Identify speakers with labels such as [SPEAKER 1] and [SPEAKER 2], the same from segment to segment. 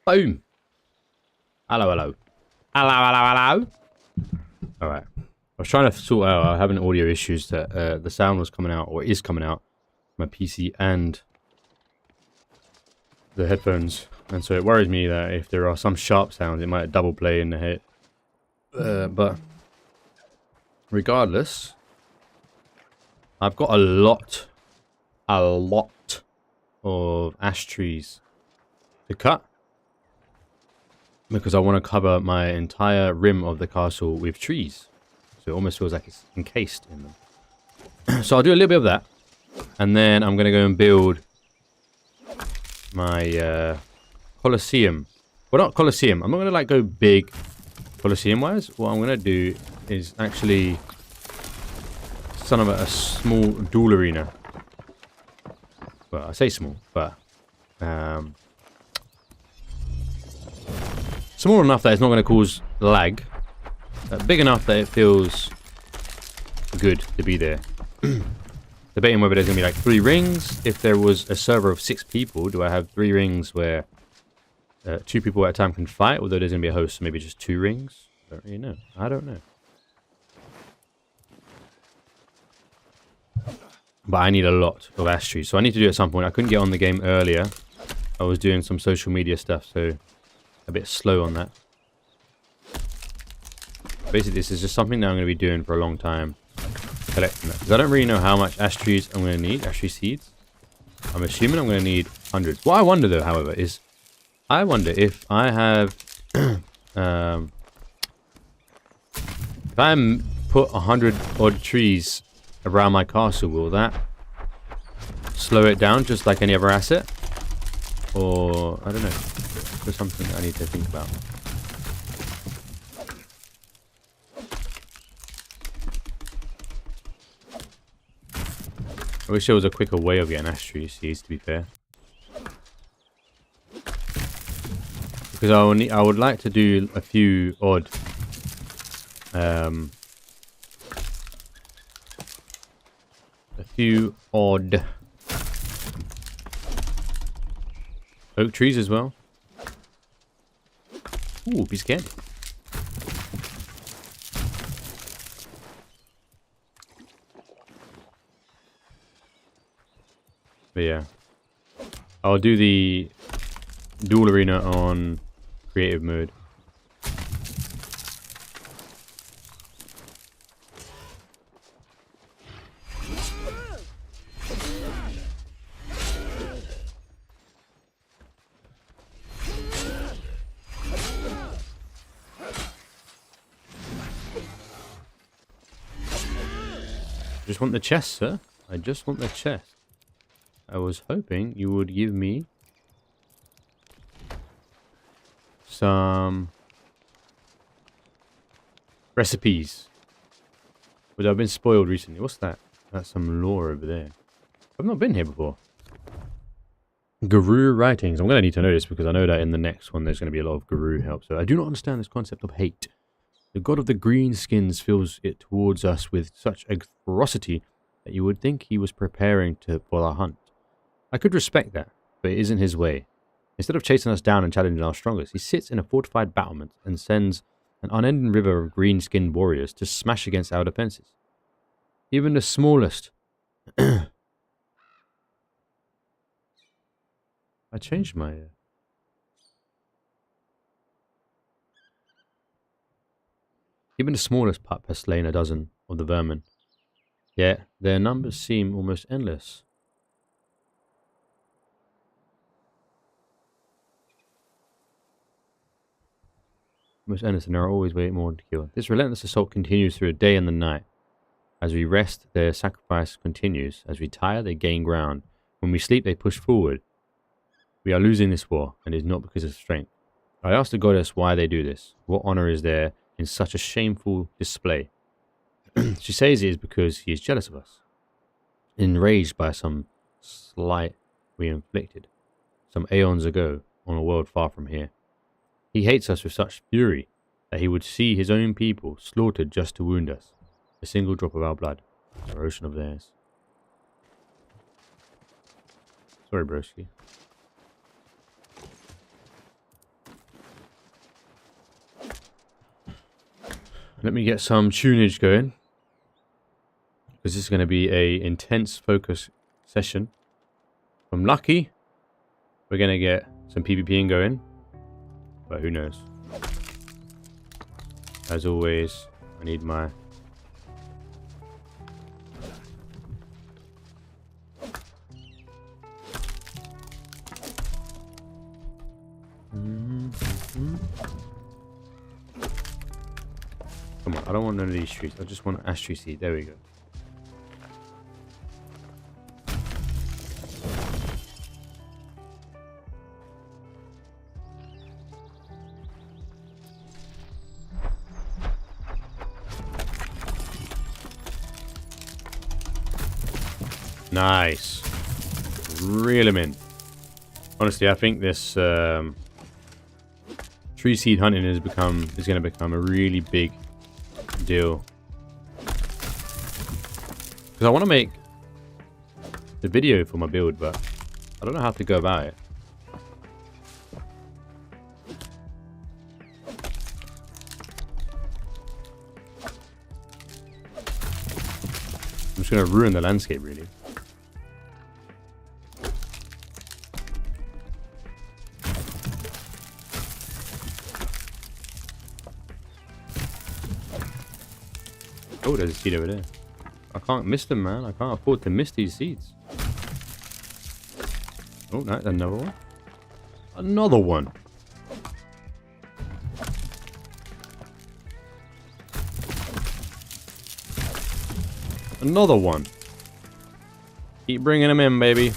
[SPEAKER 1] Boom. Hello, hello. Hello, hello, hello. Alright. I was trying to sort out, I was having audio issues that the sound was coming out, or is coming out, my PC and the headphones. And so it worries me that if there are some sharp sounds, it might double play in the head. But regardless, I've got a lot of ash trees to cut. Because I want to cover my entire rim of the castle with trees. So it almost feels like it's encased in them. So I'll do a little bit of that. And then I'm going to go and build my Colosseum. Well, not Colosseum. I'm not going to like go big Colosseum-wise. What I'm going to do is actually son of a small duel arena. Well, I say small, but small enough that it's not going to cause lag. Big enough that it feels good to be there. Debating whether there's going to be like 3 rings. If there was a server of 6 people, do I have 3 rings where 2 people at a time can fight? Although there's going to be a host, so maybe just 2 rings? I don't really know. I don't know. But I need a lot of ash trees, so I need to do it at some point. I couldn't get on the game earlier. I was doing some social media stuff, so a bit slow on that. Basically, this is just something that I'm going to be doing for a long time. Collecting that. Because I don't really know how much ash trees I'm going to need. Ash tree seeds. I'm assuming I'm going to need hundreds. What I wonder though, however, is... I wonder if I have... if I put 100 odd trees around my castle, will that slow it down just like any other asset? Or... I don't know. There's something I need to think about. I wish there was a quicker way of getting ash tree seeds, to be fair. Because I would like to do a few odd oak trees as well. Ooh, piece of candy. But yeah, I'll do the duel arena on creative mode. Just want the chest, sir. I just want the chest. I was hoping you would give me some recipes. But I've been spoiled recently. What's that? That's some lore over there. I've not been here before. Guru writings. I'm going to need to know this because I know that in the next one there's going to be a lot of Guru help. So I do not understand this concept of hate. The god of the greenskins feels it towards us with such a ferocity that you would think he was preparing for our hunt. I could respect that, but it isn't his way. Instead of chasing us down and challenging our strongest, he sits in a fortified battlement and sends an unending river of green-skinned warriors to smash against our defenses. Even the smallest... I changed my... Even the smallest pup has slain a dozen of the vermin. Yet their numbers seem almost endless. Most endless, and there are always way more to kill. This relentless assault continues through the day and the night. As we rest, their sacrifice continues. As we tire, they gain ground. When we sleep, they push forward. We are losing this war, and it is not because of strength. I asked the goddess why they do this. What honor is there in such a shameful display? She says it is because he is jealous of us, enraged by some slight we inflicted some aeons ago on a world far from here. He hates us with such fury that he would see his own people slaughtered just to wound us. A single drop of our blood, our ocean of theirs. Sorry, broski. Let me get some tunage going, because this is going to be a intense focus session. If I'm lucky, we're going to get some PvPing going, but who knows. As always, I need my... Come on, I don't want none of these trees. I just want an ash tree seed. There we go. Nice. Reel them in. Honestly, I think this tree seed hunting is going to become a really big deal, because I want to make the video for my build, but I don't know how to go about it. I'm just going to ruin the landscape, really. Oh, there's a seed over there. I can't miss them, man. I can't afford to miss these seeds. Oh, no, another one. Another one. Another one. Keep bringing them in, baby.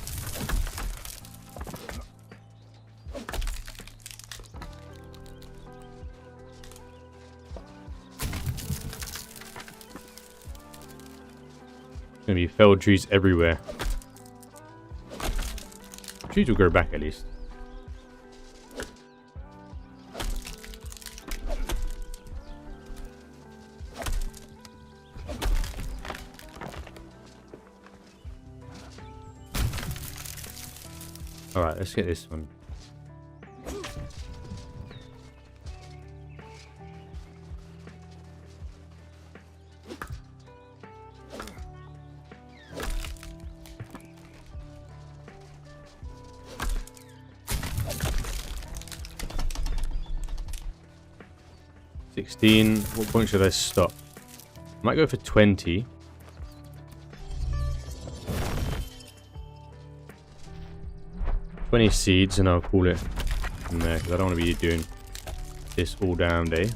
[SPEAKER 1] Gonna be felled trees everywhere. Trees will grow back at least. Alright, let's get this one. What point should I stop? I might go for 20. Seeds, and I'll call it from there, because I don't want to be doing this all damn day.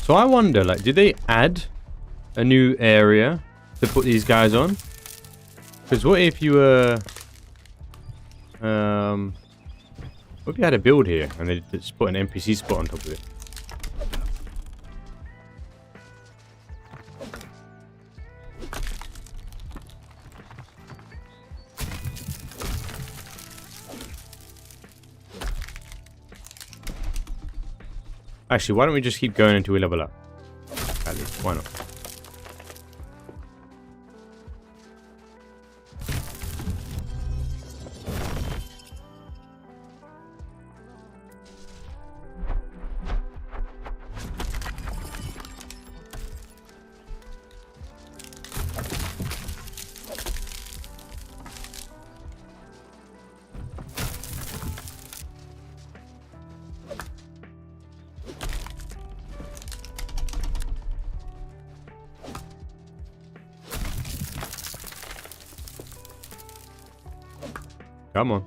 [SPEAKER 1] So I wonder, like, did they add a new area to put these guys on? Because what if you were... what if you had a build here and they just put an NPC spot on top of it? Actually, why don't we just keep going until we level up? At least, why not? Come on.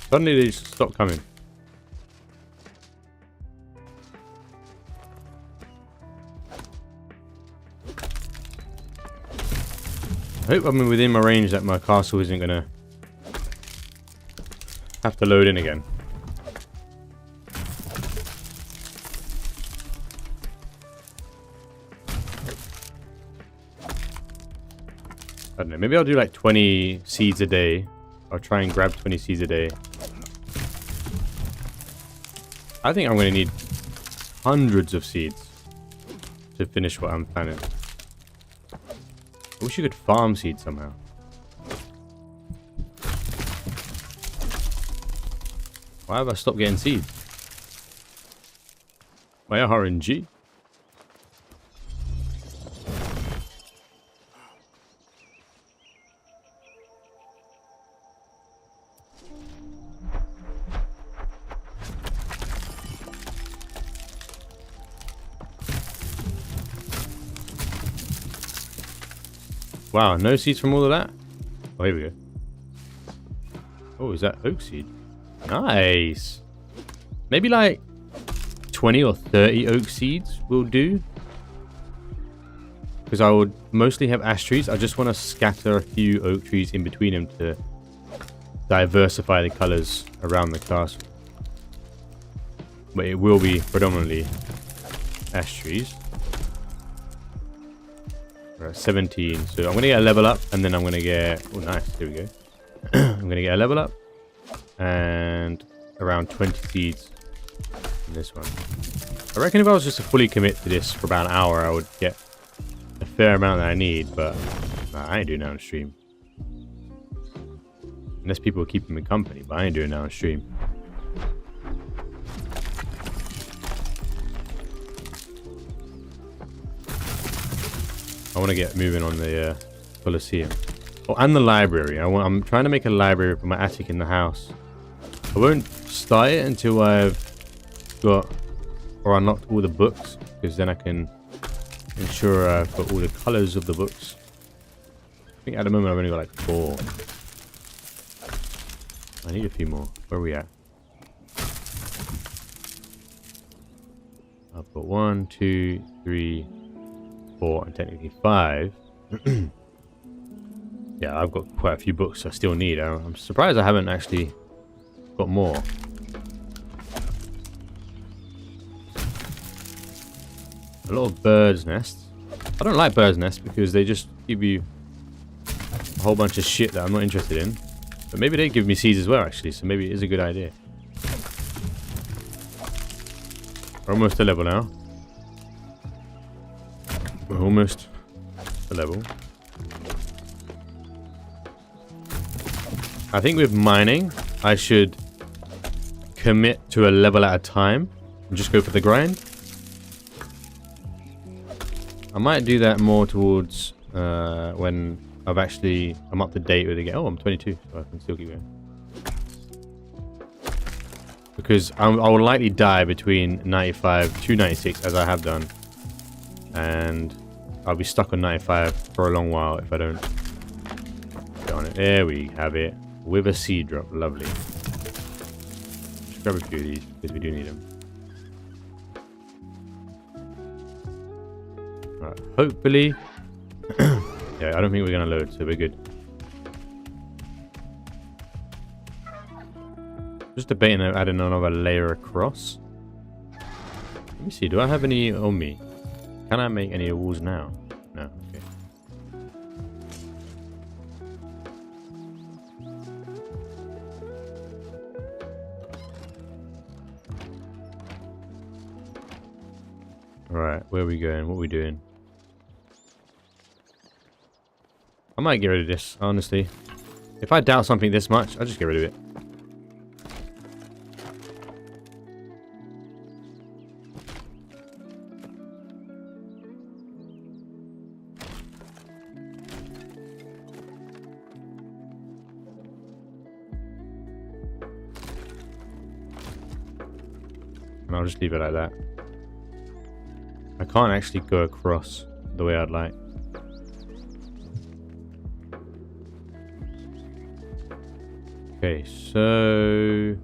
[SPEAKER 1] Suddenly they just stop coming. I hope I'm within my range that my castle isn't gonna have to load in again. I don't know, maybe I'll do like 20 seeds a day. I'll try and grab 20 seeds a day. I think I'm going to need hundreds of seeds to finish what I'm planning. I wish you could farm seeds somehow. Why have I stopped getting seeds? My RNG? Wow, no seeds from all of that? Oh, here we go. Oh, is that oak seed? Nice. Maybe like 20 or 30 oak seeds will do. Because I would mostly have ash trees. I just want to scatter a few oak trees in between them to diversify the colors around the castle. But it will be predominantly ash trees. We're at 17. So I'm going to get a level up and then I'm going to get... Oh, nice. Here we go. I'm going to get a level up and around 20 seeds in this one. I reckon if I was just to fully commit to this for about an hour, I would get a fair amount that I need, but nah, I ain't doing that on stream. Unless people are keeping me company, but I ain't doing that on stream. I want to get moving on the Colosseum. Oh, and the library. I'm trying to make a library for my attic in the house. I won't start it until I've got or unlocked all the books, because then I can ensure I've got all the colors of the books. I think at the moment I've only got like 4. I need a few more. Where are we at? I've got 1, 2, 3, 4, and technically 5. Yeah, I've got quite a few books I still need. I'm surprised I haven't actually got more. A lot of birds' nests. I don't like birds' nests because they just give you a whole bunch of shit that I'm not interested in. But maybe they give me seeds as well, actually, so maybe it is a good idea. We're almost to level now. We're almost to level. I think with mining, I should commit to a level at a time and just go for the grind. I might do that more towards when I'm up to date with the game. Oh, I'm 22, so I can still keep going. Because I will likely die between 95 to 96, as I have done. And I'll be stuck on 95 for a long while if I don't get on it. There we have it. With a seed drop. Lovely. Let's grab a few of these because we do need them. Alright, hopefully. Yeah, I don't think we're going to load, so we're good. Just debating adding another layer across. Let me see, do I have any on me? Can I make any walls now? No, okay. Alright, where are we going? What are we doing? I might get rid of this, honestly. If I doubt something this much, I'll just get rid of it. And I'll just leave it like that. I can't actually go across the way I'd like. Okay, so...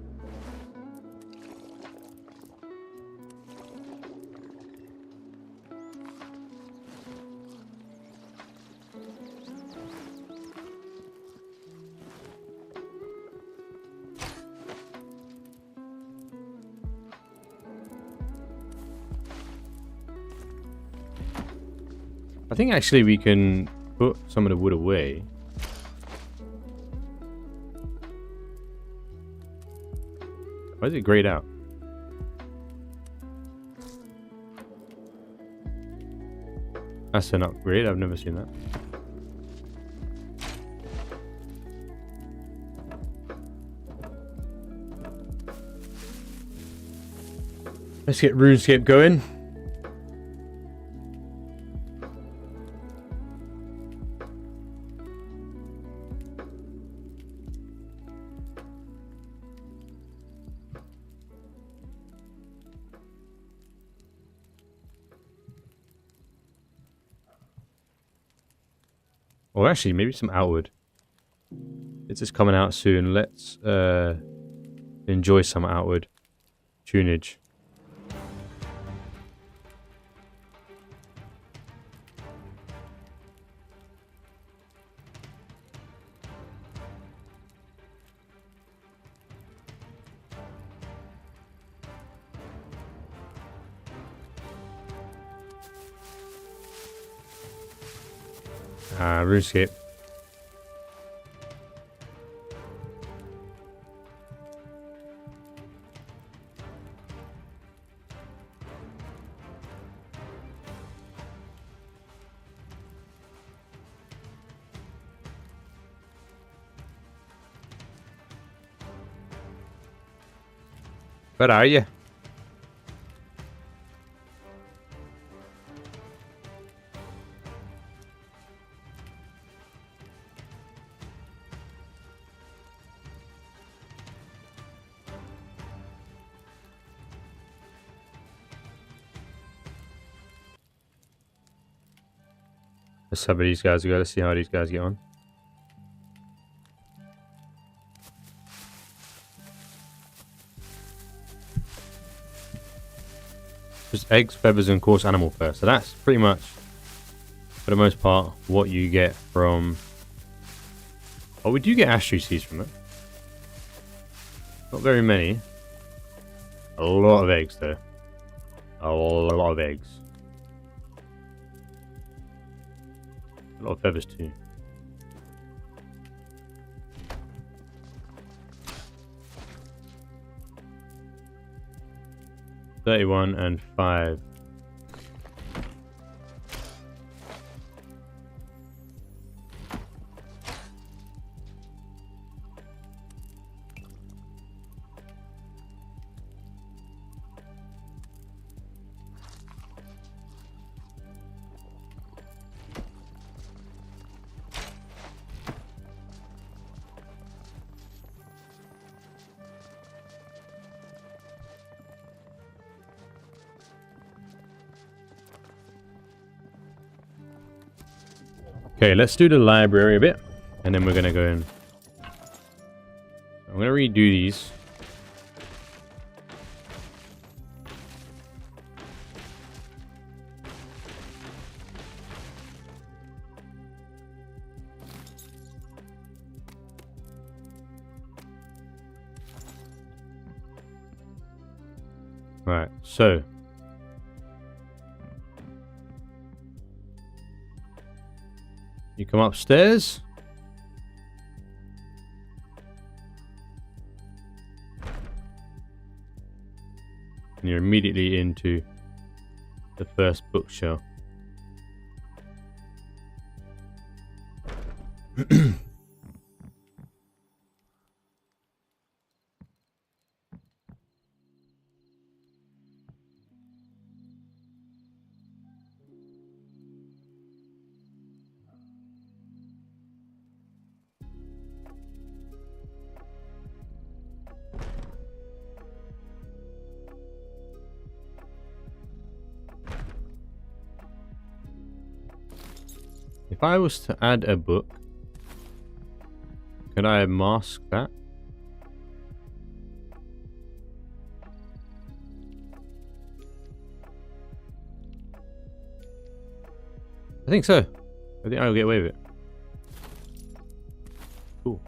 [SPEAKER 1] I think actually we can put some of the wood away. Why is it grayed out? That's an upgrade. I've never seen that. Let's get RuneScape going. Or actually, maybe some outward. It's just coming out soon. Let's enjoy some outward tunage. RuneScape. Where are you? Let's have these guys go. Let's see how these guys get on. Just eggs, feathers, and coarse animal fur. So that's pretty much, for the most part, what you get from... Oh, we do get ash tree seeds from it. Not very many. A lot of eggs, though. A lot of eggs. A lot of feathers, too. $31 and $5. Okay, let's do the library a bit, and then we're gonna go in. I'm gonna redo these. Right, so you come upstairs. And you're immediately into the first bookshelf. If I was to add a book, could I mask that? I think so. I think I'll get away with it. Cool.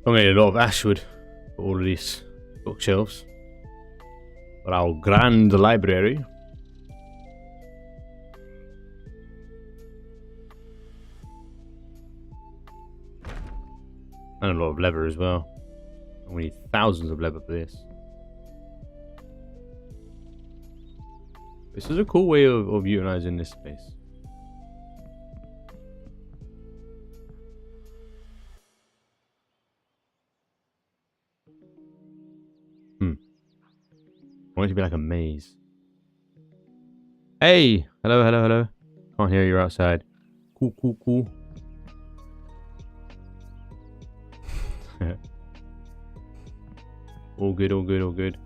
[SPEAKER 1] I made a lot of ashwood for all of these bookshelves. For our grand library. And a lot of leather as well. And we need thousands of leather for this. This is a cool way of utilizing this space. I want it to be like a maze. Hey! Hello, hello, hello. Can't hear you outside. Cool, cool, cool. All good, all good, all good.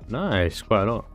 [SPEAKER 1] Nice, quite a lot.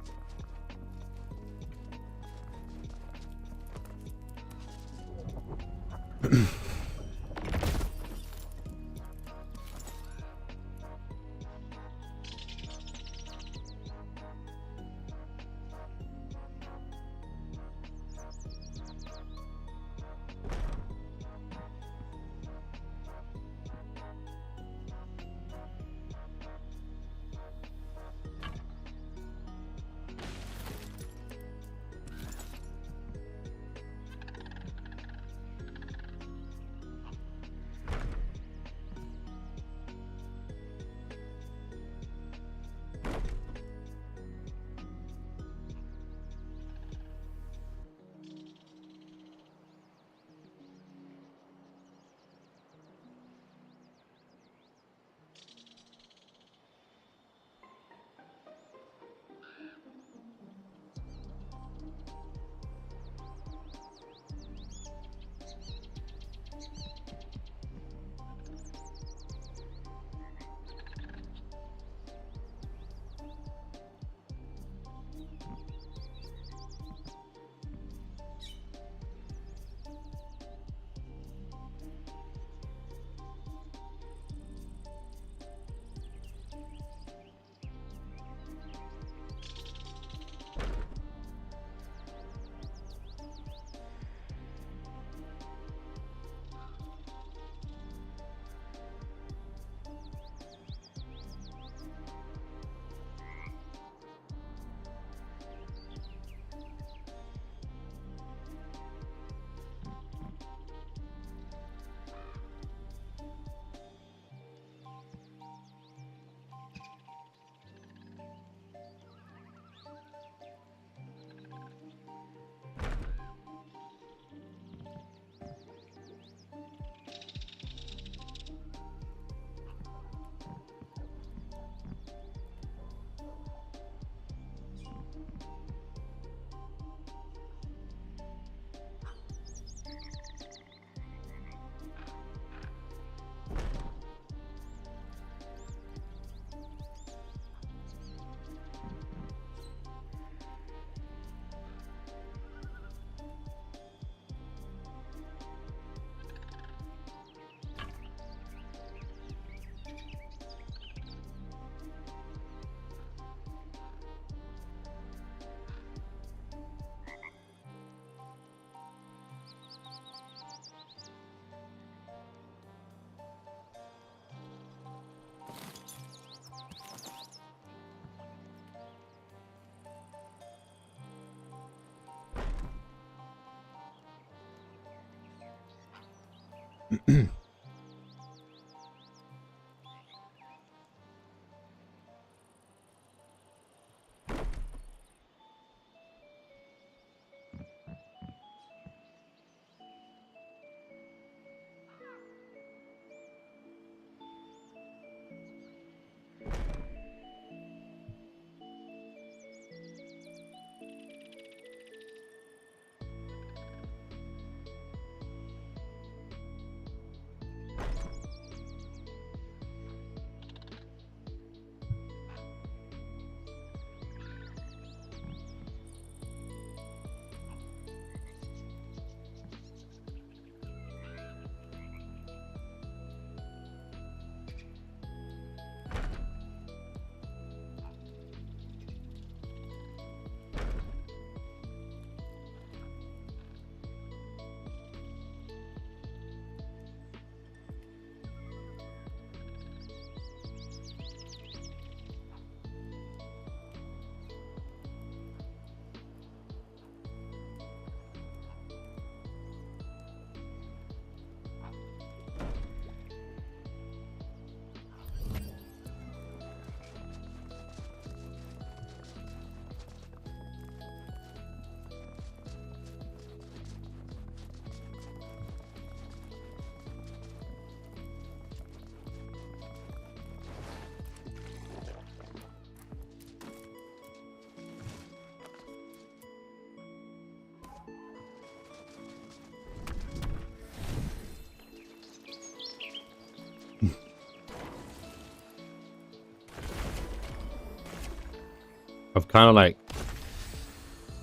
[SPEAKER 1] I've kind of like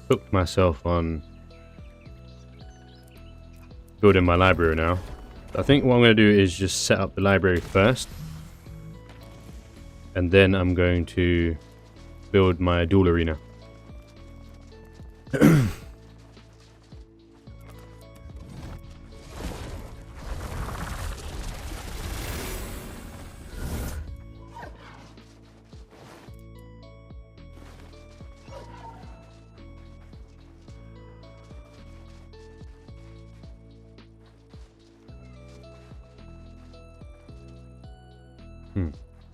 [SPEAKER 1] hooked myself on building my library now. I think what I'm going to do is just set up the library first, and then I'm going to build my duel arena.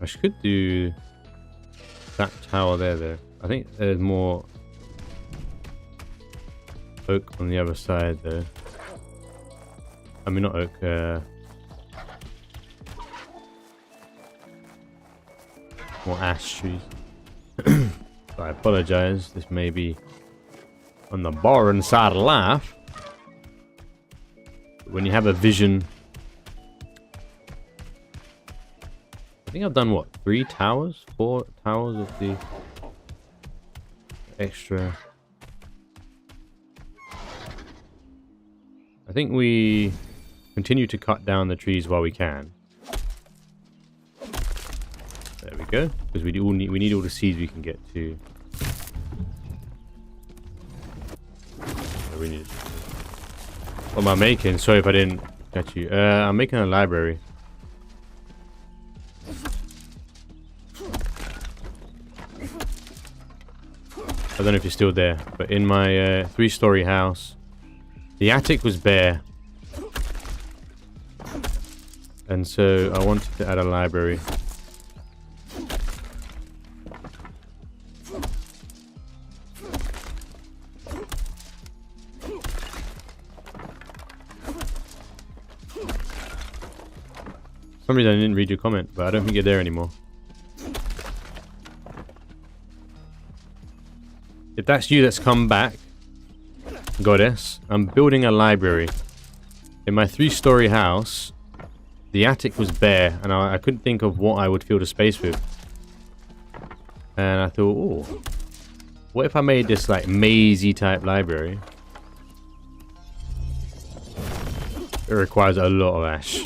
[SPEAKER 1] I should do that tower there though. I think there's more oak on the other side though. I mean not oak, more ash trees. So I apologize, this may be on the boring side of life. But when you have a vision, I think I've done what, 3 towers? 4 towers of the extra. I think we continue to cut down the trees while we can. There we go, because we need all the seeds we can get to. We need. What am I making? Sorry if I didn't catch you. I'm making a library. I don't know if you're still there, but in my 3-story house, the attic was bare, and so I wanted to add a library. For some reason I didn't read your comment, but I don't think you're there anymore. If that's you that's come back, goddess, I'm building a library. In my 3-story house, the attic was bare, and I couldn't think of what I would fill the space with. And I thought, oh, what if I made this like mazy type library? It requires a lot of ash.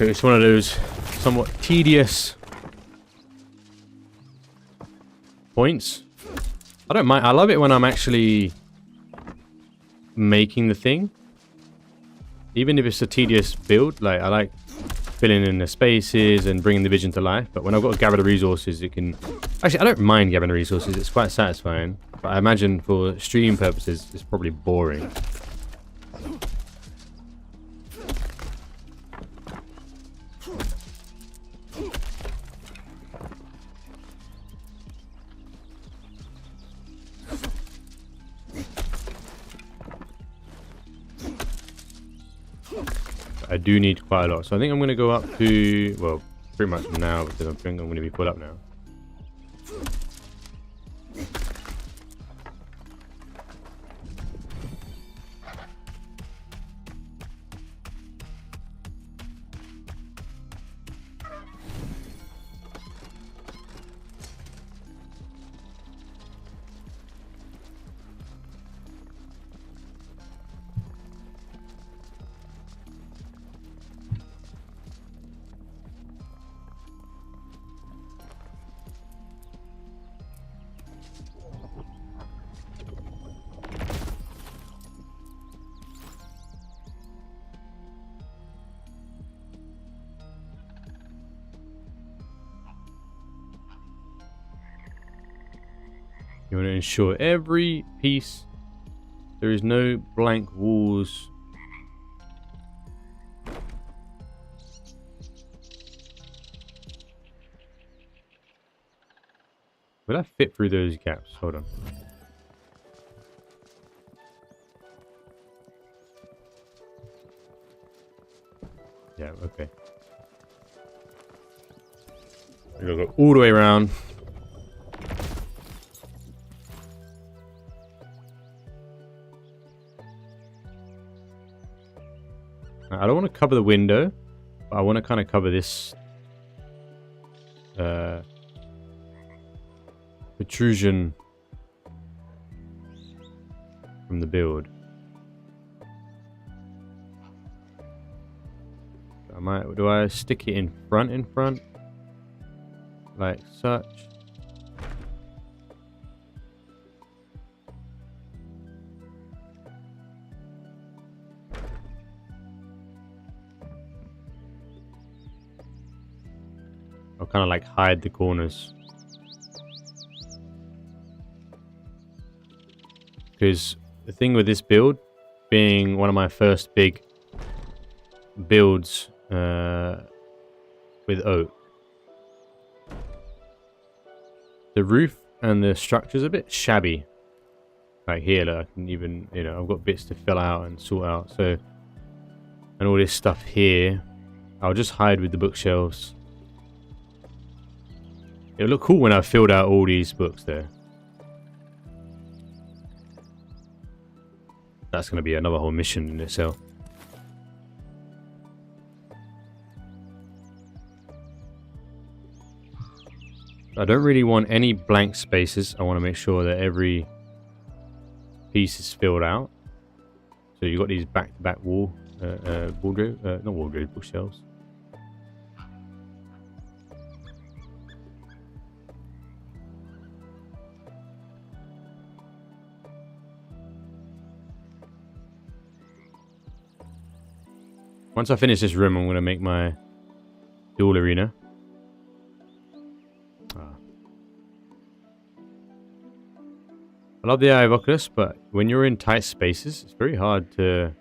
[SPEAKER 1] It's one of those somewhat tedious points. I don't mind. I love it when I'm actually making the thing. Even if it's a tedious build, like I like filling in the spaces and bringing the vision to life. But when I've got to gather the resources, it can... Actually, I don't mind gathering the resources. It's quite satisfying. But I imagine for stream purposes, it's probably boring. I do need quite a lot, so I think I'm going to go up to, well, pretty much now, because I think I'm going to be full up now. You want to ensure every piece, there is no blank walls. Will I fit through those gaps? Hold on. Yeah, okay. We're gonna go all the way around. I don't want to cover the window, but I want to kind of cover this protrusion from the build. Do I stick it in front? Like such? I'll kind of like hide the corners. Because the thing with this build, being one of my first big builds with oak, the roof and the structure's a bit shabby. Like here, like I can even, you know, I've got bits to fill out and sort out. So, and all this stuff here, I'll just hide with the bookshelves. It'll look cool when I've filled out all these books there. That's going to be another whole mission in itself. I don't really want any blank spaces. I want to make sure that every piece is filled out. So you've got these back-to-back wardrobe, not wardrobe, bookshelves. Once I finish this room, I'm going to make my dual arena. I love the Eye of Oculus, but when you're in tight spaces, it's very hard to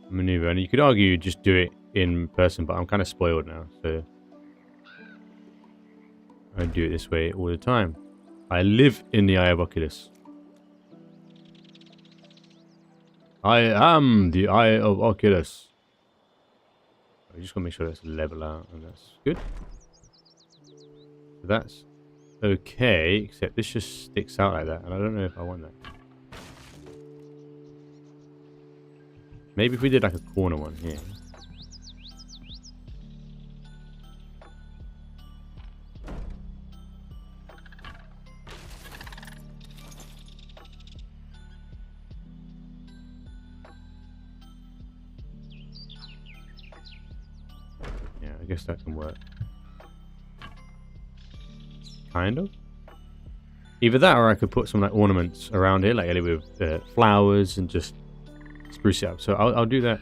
[SPEAKER 1] maneuver. And you could argue you just do it in person, but I'm kind of spoiled now, so I do it this way all the time. I live in the Eye of Oculus. I am the Eye of Oculus. I just gotta make sure that's level out, and that's good. So that's okay, except this just sticks out like that, and I don't know if I want that. Maybe if we did like a corner one here. I guess that can work. Kind of. Either that or I could put some like ornaments around here, like a little bit of flowers and just spruce it up. So I'll do that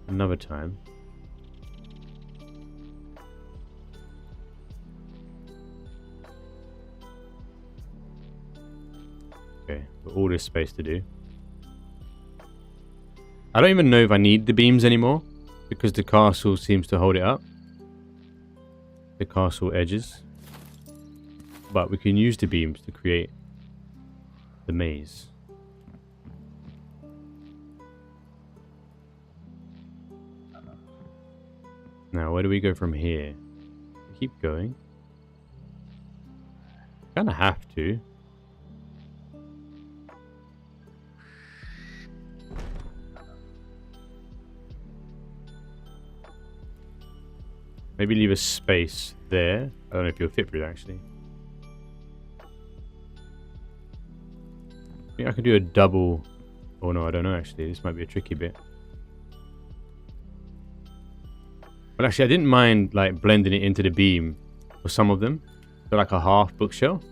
[SPEAKER 1] another time. Okay, got all this space to do. I don't even know if I need the beams anymore because the castle seems to hold it up. The castle edges. But we can use the beams to create the maze. Now, where do we go from here? Keep going. Kind of have to. Maybe leave a space there. I don't know if you'll fit through it, actually. I think I could do a double. Oh no, I don't know actually. This might be a tricky bit. But actually, I didn't mind like blending it into the beam for some of them. So like a half bookshelf.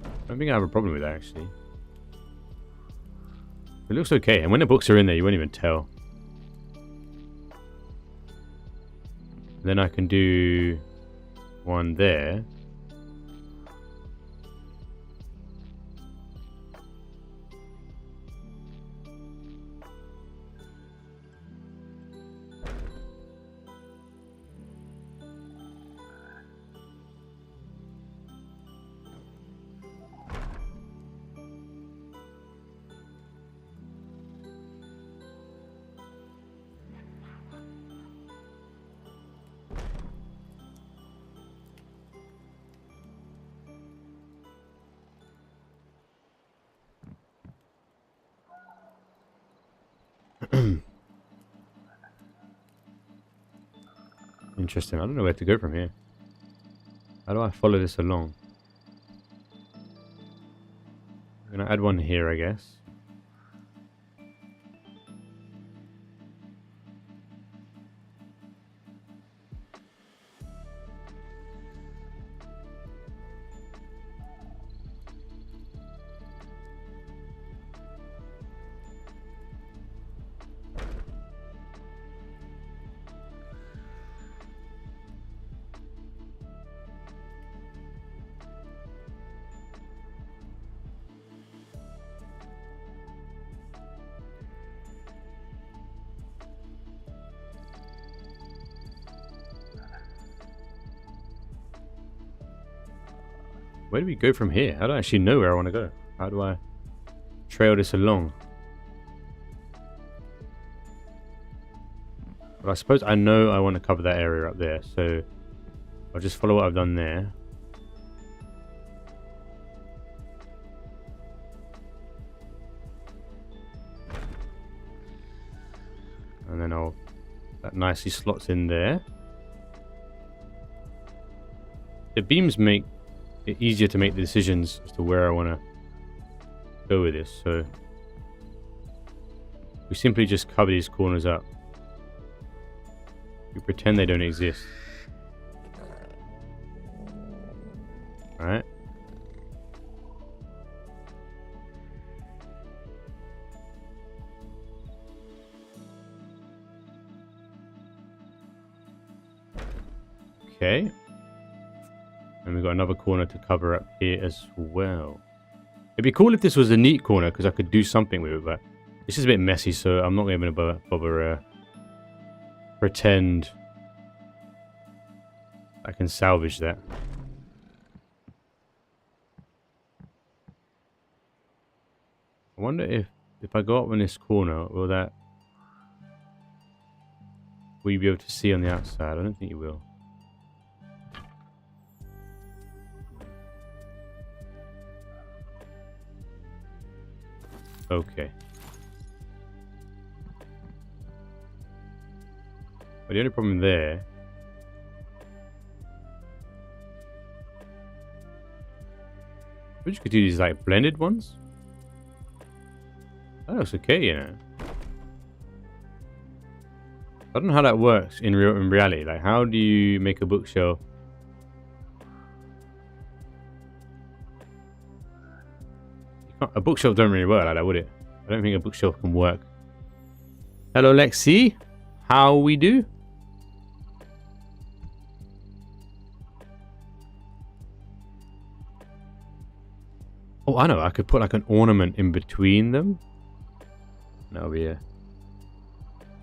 [SPEAKER 1] I don't think I have a problem with that actually. It looks okay, and when the books are in there, you won't even tell. Then I can do one there. Interesting. I don't know where to go from here. How do I follow this along? I'm gonna add one here, I guess. Where do we go from here? I don't actually know where I want to go. How do I trail this along? But I suppose I know I want to cover that area up there, so I'll just follow what I've done there. And then that nicely slots in there. The beams make it easier to make the decisions as to where I want to go with this, so we simply just cover these corners up. We pretend they don't exist. Alright. Okay. And we've got another corner to cover up here as well. It'd be cool if this was a neat corner because I could do something with it, but it's just a bit messy, so I'm not going to bother pretend I can salvage that. I wonder if I go up in this corner, will you be able to see on the outside? I don't think you will. Okay. But the only problem there we could do these like blended ones. That looks okay, you know. I don't know how that works in reality. Like, how do you make a bookshelf? A bookshelf don't really work like that, would it? I don't think a bookshelf can work. Hello, Lexi. How we do? Oh, I know. I could put like an ornament in between them. That'll be a...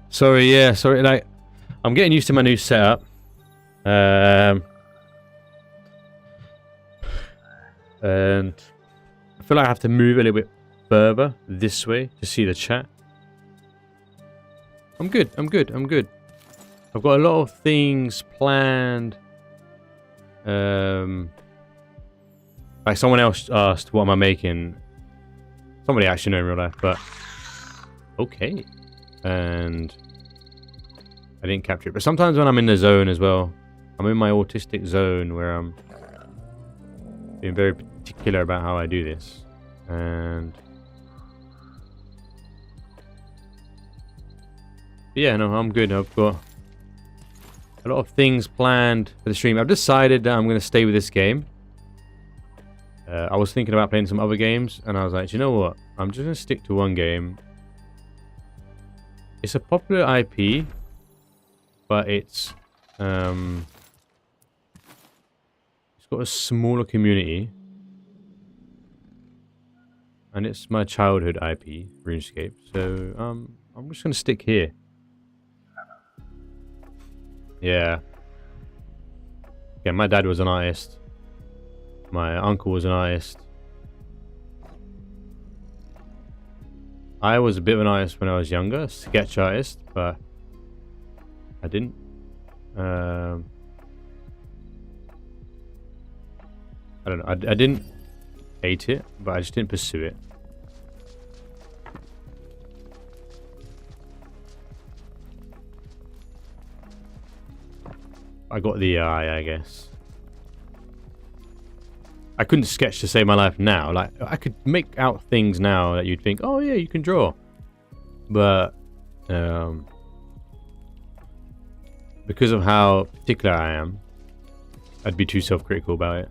[SPEAKER 1] Sorry, yeah. Sorry, like... I'm getting used to my new setup. And... I feel like I have to move a little bit further this way to see the chat. I'm good. I'm good. I'm good. I've got a lot of things planned. Like someone else asked, what am I making? Somebody actually know in real life, but okay. And I didn't capture it. But sometimes when I'm in the zone as well, I'm in my autistic zone where I'm being very particular about how I do this. And yeah, no, I'm good. I've got a lot of things planned for the stream. I've decided that I'm going to stay with this game. I was thinking about playing some other games, and I was like, you know what? I'm just going to stick to one game. It's a popular IP, but it's got a smaller community. And it's my childhood IP, RuneScape. So, I'm just going to stick here. Yeah. Yeah, my dad was an artist. My uncle was an artist. I was a bit of an artist when I was younger, sketch artist, but I didn't. I don't know. I didn't hate it, but I just didn't pursue it. I got the eye, I guess. I couldn't sketch to save my life now. Like, I could make out things now that you'd think, oh yeah, you can draw. But because of how particular I am, I'd be too self-critical about it.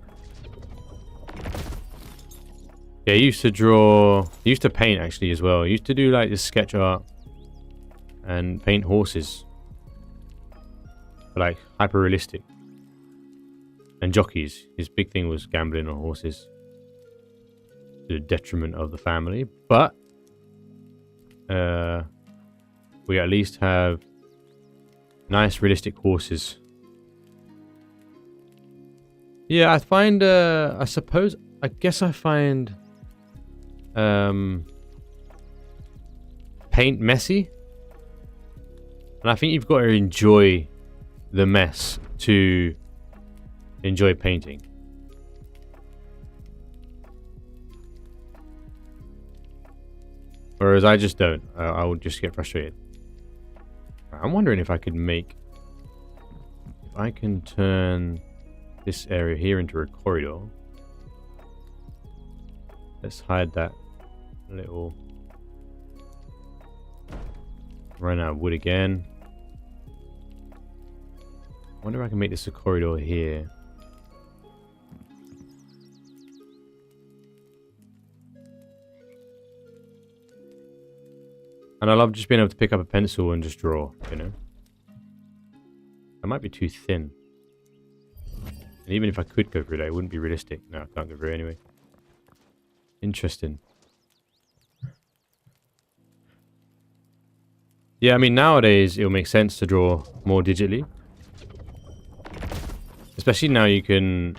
[SPEAKER 1] Yeah, I used to draw, I used to paint actually as well. I used to do like this sketch art and paint horses. But like hyper realistic. And jockeys. His big thing was gambling on horses. To the detriment of the family. But we at least have nice realistic horses. Yeah, I find I guess I find paint messy. And I think you've got to enjoy the mess to enjoy painting. Whereas I just don't. I would just get frustrated. I'm wondering if I could make... If I can turn this area here into a corridor. Let's hide that little... Run out of wood again. I wonder if I can make this a corridor here. And I love just being able to pick up a pencil and just draw, you know. That might be too thin. And even if I could go through that, it wouldn't be realistic. No, I can't go through it anyway. Interesting. Yeah, I mean, nowadays it'll make sense to draw more digitally. Especially now you can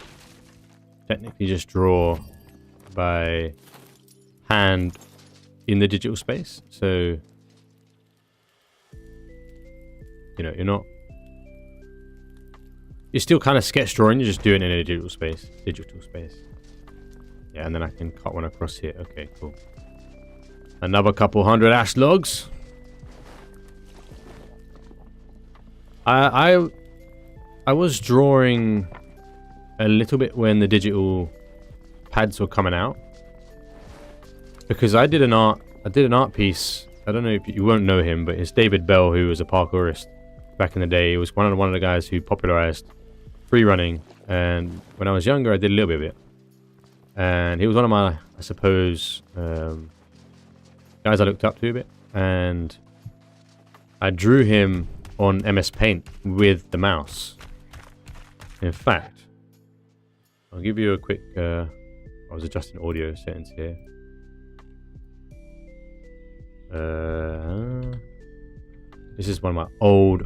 [SPEAKER 1] technically just draw by hand in the digital space. So, you know, you're still kind of sketch drawing, you're just doing it in a digital space. Yeah, and then I can cut one across here. Okay, cool. Another couple hundred ash logs. I was drawing a little bit when the digital pads were coming out. Because I did an art piece. I don't know if you won't know him, but it's David Bell, who was a parkourist. back in the day. He was one of the guys who popularized free running, and when I was younger I did a little bit of it. And he was one of my, I suppose, guys I looked up to a bit, and I drew him on MS Paint with the mouse. In fact, I'll give you a quick, I was adjusting audio settings here. This is one of my old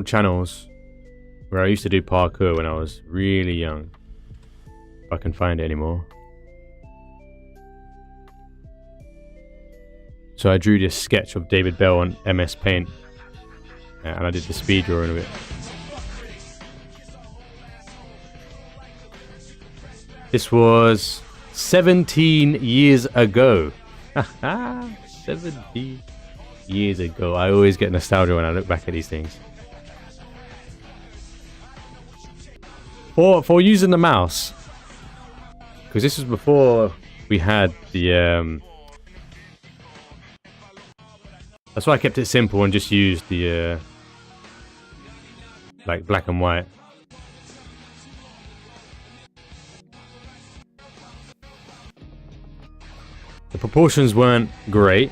[SPEAKER 1] channels where I used to do parkour when I was really young. If I can find it anymore. So I drew this sketch of David Bell on MS Paint, and I did the speed drawing of it. This was 17 years ago. 17 years ago. I always get nostalgia when I look back at these things. For using the mouse, because this was before we had the that's why I kept it simple and just used the like black and white. The proportions weren't great.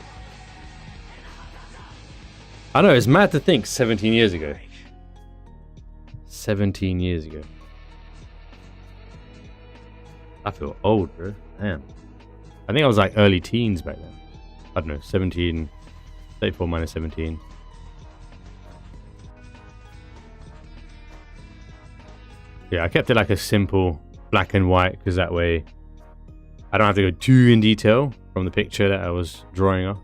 [SPEAKER 1] I know, it's mad to think 17 years ago. 17 years ago. I feel old, bro. Damn. I think I was like early teens back then. I don't know, 17, 34 minus 17. Yeah, I kept it like a simple black and white, because that way I don't have to go too in detail from the picture that I was drawing of.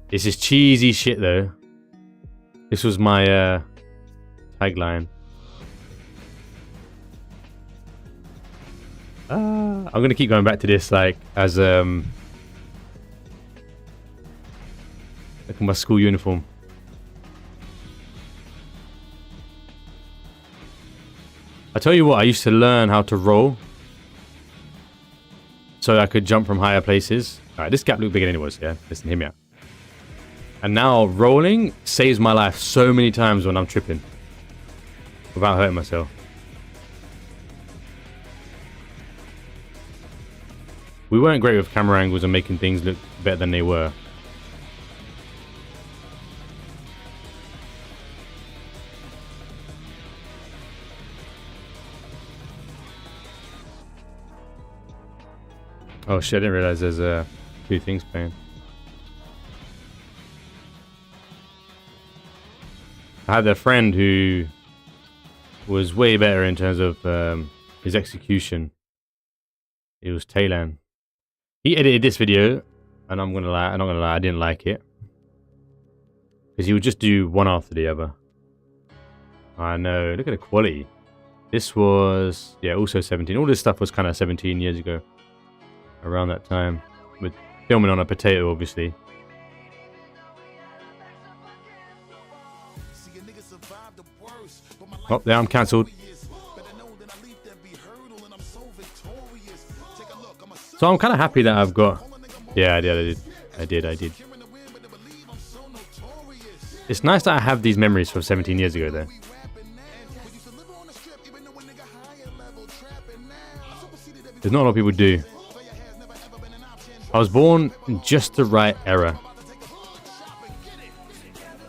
[SPEAKER 1] This is cheesy shit though. This was my tagline. I'm gonna keep going back to this, like as look at my school uniform. I tell you what, I used to learn how to roll so I could jump from higher places. Alright, this gap looked bigger than it was, yeah? Listen, hear me out. And now rolling saves my life so many times when I'm tripping without hurting myself. We weren't great with camera angles and making things look better than they were. Oh shit, I didn't realize there's two things playing. I had a friend who was way better in terms of his execution. It was Taylan. He edited this video, and I'm not gonna lie, I didn't like it. Because he would just do one after the other. I know, look at the quality. This was, yeah, also 17. All this stuff was kind of 17 years ago. Around that time. With filming on a potato, obviously. Oh, there, I'm cancelled. So I'm kind of happy that I've got... Yeah, I did. It's nice that I have these memories from 17 years ago, though. There's not a lot of people do. I was born in just the right era.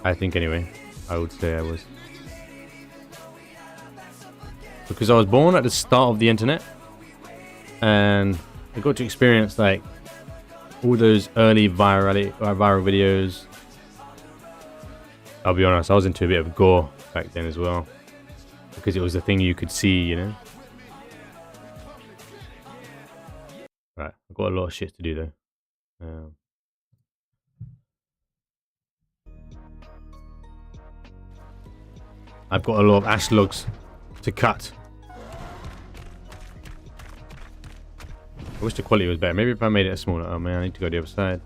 [SPEAKER 1] I think, anyway. I would say I was. Because I was born at the start of the internet. And I got to experience, like, all those early viral videos. I'll be honest, I was into a bit of gore back then as well. Because it was the thing you could see, you know. Right, I've got a lot of shit to do though. I've got a lot of ash logs to cut. I wish the quality was better. Maybe if I made it smaller. Oh man, I need to go to the other side.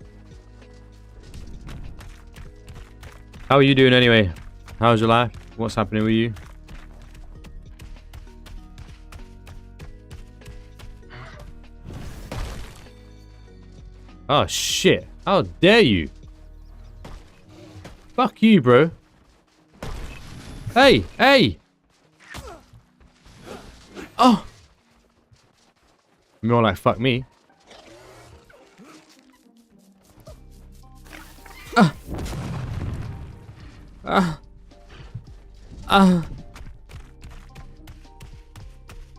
[SPEAKER 1] How are you doing anyway? How's your life? What's happening with you? Oh, shit. How dare you? Fuck you, bro. Hey, hey. Oh. More like fuck me.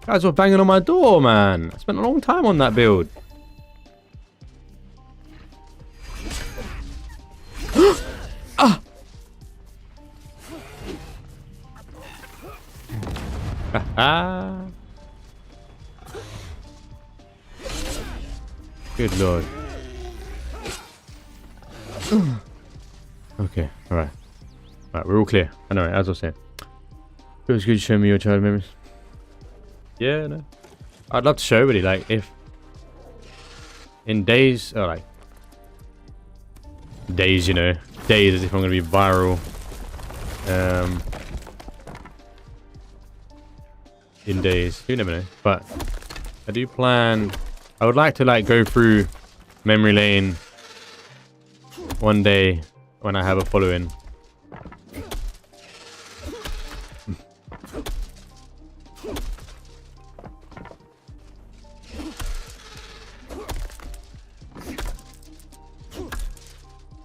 [SPEAKER 1] Guys were banging on my door, man. I spent a long time on that build. Ah. Good lord. Okay, alright. Alright, we're all clear. I know, as I was saying. It was good to show me your childhood memories. Yeah, no. I'd love to show everybody, like, if in days, or like, days, you know, days as if I'm going to be viral. In days, you never know. But I do plan, I would like to, like, go through memory lane one day when I have a following.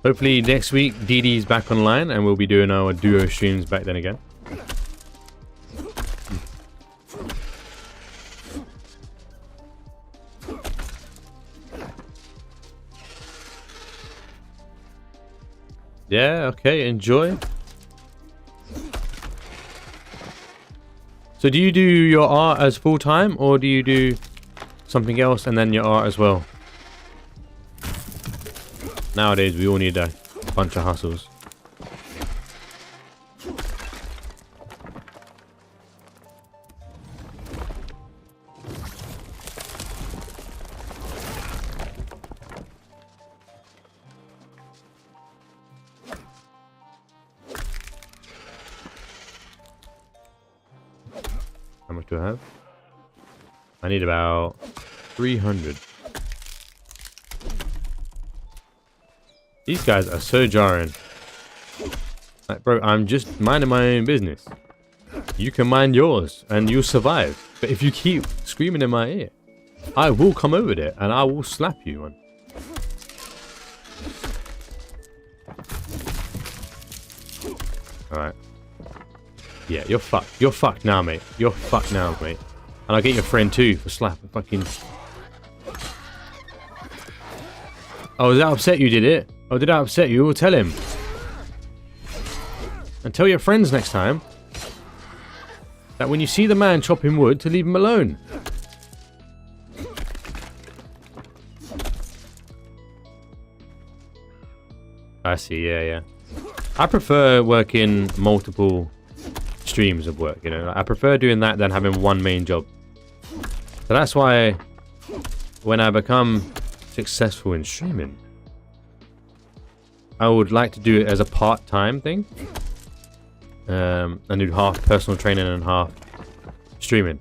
[SPEAKER 1] Hopefully next week DD's back online and we'll be doing our duo streams back then again. Yeah, okay, enjoy. So do you do your art as full-time or do you do something else and then your art as well? Nowadays, we all need a bunch of hustles. How much do I have? I need about 300. These guys are so jarring. Like, bro, I'm just minding my own business. You can mind yours and you'll survive. But if you keep screaming in my ear, I will come over there and I will slap you, man. Alright. Yeah, you're fucked. You're fucked now, mate. You're fucked now, mate. And I'll get your friend too for slapping fucking... Oh, did that upset you, did it? Oh, did that upset you? We'll tell him. And tell your friends next time that when you see the man chopping wood, to leave him alone. I see, yeah. I prefer working multiple streams of work, you know. I prefer doing that than having one main job. So that's why when I become successful in streaming, I would like to do it as a part-time thing. And do half personal training and half streaming.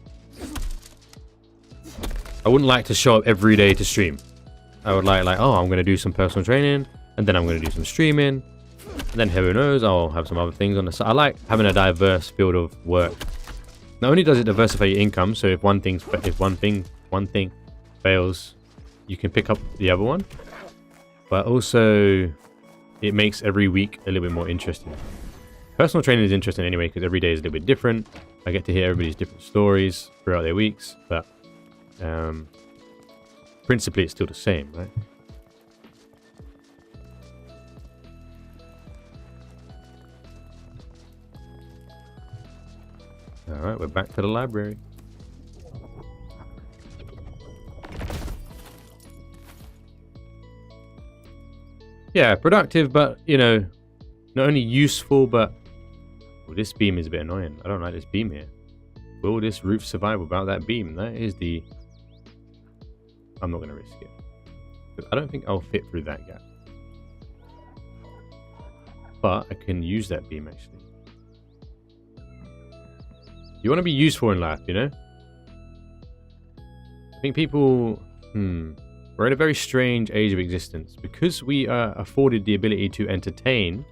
[SPEAKER 1] I wouldn't like to show up every day to stream. I would like, oh, I'm going to do some personal training, and then I'm going to do some streaming, and then who knows, I'll have some other things on the side. I like having a diverse field of work. Not only does it diversify your income, so if one thing fails, you can pick up the other one, but also it makes every week a little bit more interesting. Personal training is interesting anyway because every day is a little bit different. I get to hear everybody's different stories throughout their weeks, but principally it's still the same, right? Alright, we're back to the library. Yeah, productive, but, you know, not only useful, but... Well, this beam is a bit annoying. I don't like this beam here. Will this roof survive without that beam? That is the... I'm not going to risk it. I don't think I'll fit through that gap. But I can use that beam, actually. You want to be useful in life, you know? I think people... We're in a very strange age of existence. Because we are afforded the ability to entertain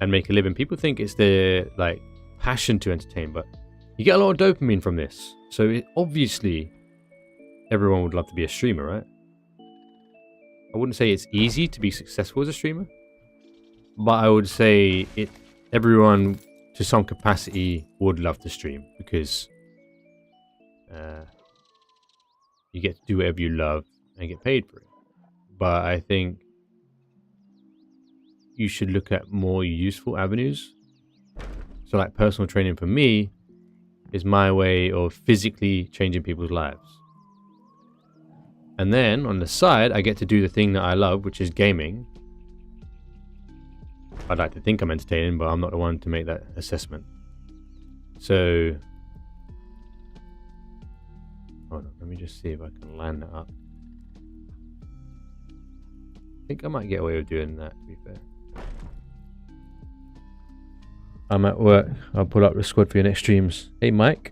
[SPEAKER 1] and make a living, people think it's their like passion to entertain, but you get a lot of dopamine from this. So obviously everyone would love to be a streamer, right? I wouldn't say it's easy to be successful as a streamer, but I would say everyone to some capacity would love to stream because you get to do whatever you love and get paid for it. But I think you should look at more useful avenues. So like personal training for me is my way of physically changing people's lives. And then on the side, I get to do the thing that I love, which is gaming. I'd like to think I'm entertaining, but I'm not the one to make that assessment. So, hold on, let me just see if I can line that up. I think I might get away with doing that, to be fair. I'm at work. I'll pull up the squad for your next streams. Hey, Mike.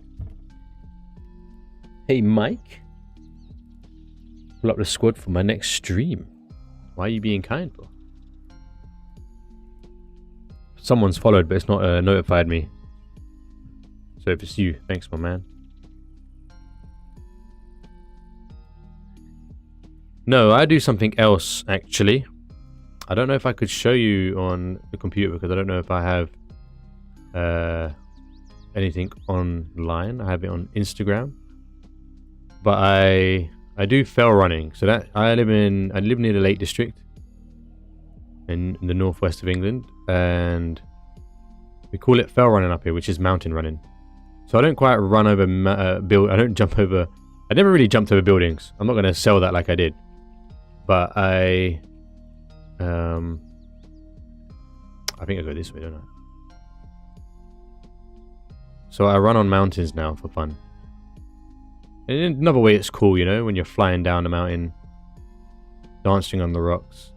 [SPEAKER 1] Hey, Mike. Pull up the squad for my next stream. Why are you being kind for? Someone's followed, but it's not notified me. So if it's you, thanks, my man. No, I do something else, actually. I don't know if I could show you on the computer because I don't know if I have anything online. I have it on Instagram. But I do fell running. So that I live near the Lake District in the northwest of England, and we call it fell running up here, which is mountain running. So I don't quite run over I don't jump over. I never really jumped over buildings. I'm not going to sell that like I did, but I think I go this way, don't I? So I run on mountains now for fun. And in another way, it's cool, you know, when you're flying down the mountain, dancing on the rocks.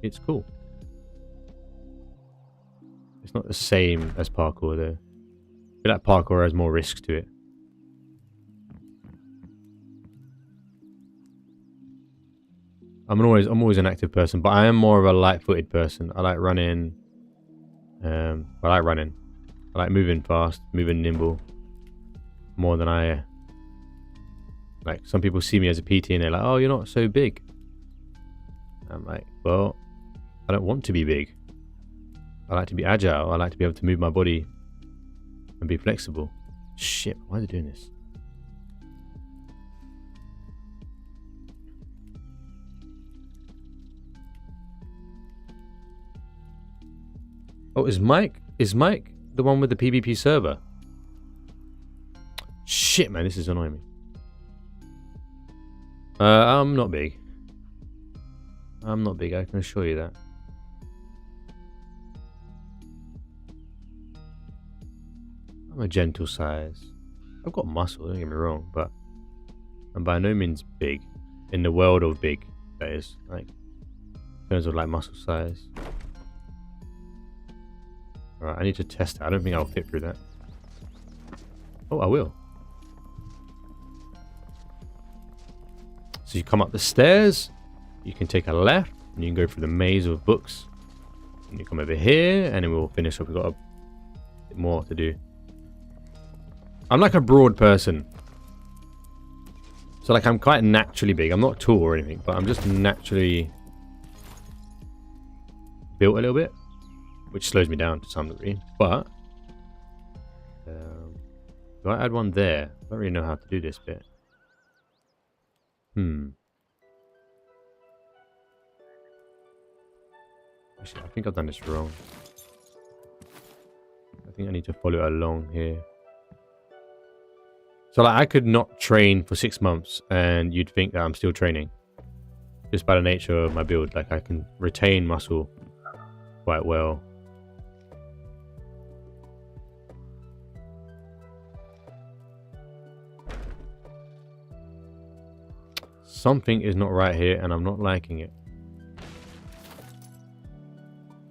[SPEAKER 1] It's cool. It's not the same as parkour, though. I feel like parkour has more risk to it. I'm always an active person, but I am more of a light-footed person. I like running. I like moving fast, moving nimble, more than I. Like, some people see me as a PT and they're like, "Oh, you're not so big." I'm like, well, I don't want to be big. I like to be agile. I like to be able to move my body and be flexible. Shit, why are they doing this? Oh, is Mike the one with the PvP server? Shit, man, this is annoying me. I'm not big. I'm not big, I can assure you that. I'm a gentle size. I've got muscle, don't get me wrong, but I'm by no means big. In the world of big, that is. Like, in terms of like muscle size. Alright, I need to test it. I don't think I'll fit through that. Oh, I will. So you come up the stairs, you can take a left, and you can go through the maze of books. And you come over here, and then we'll finish up. We've got a bit more to do. I'm like a broad person. So like I'm quite naturally big. I'm not tall or anything, but I'm just naturally built a little bit, which slows me down to some degree. But do I add one there? I don't really know how to do this bit. Actually, I think I've done this wrong. I think I need to follow it along here. So like I could not train for 6 months and you'd think that I'm still training. Just by the nature of my build. Like I can retain muscle quite well. Something is not right here and I'm not liking it.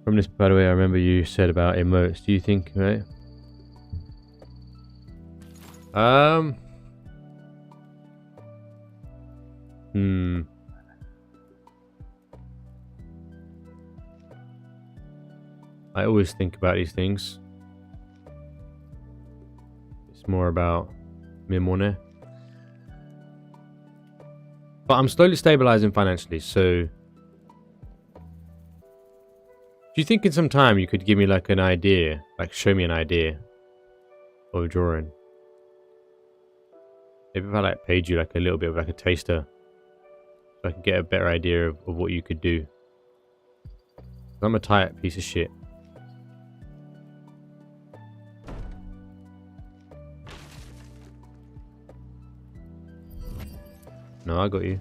[SPEAKER 1] From this, by the way, I remember you said about emotes. Do you think, right? I always think about these things. It's more about me money. But I'm slowly stabilizing financially, so... Do you think in some time you could give me like an idea, like show me an idea of a drawing? Maybe if I like paid you like a little bit of like a taster, so I can get a better idea of what you could do. I'm a tight piece of shit. No, I got you.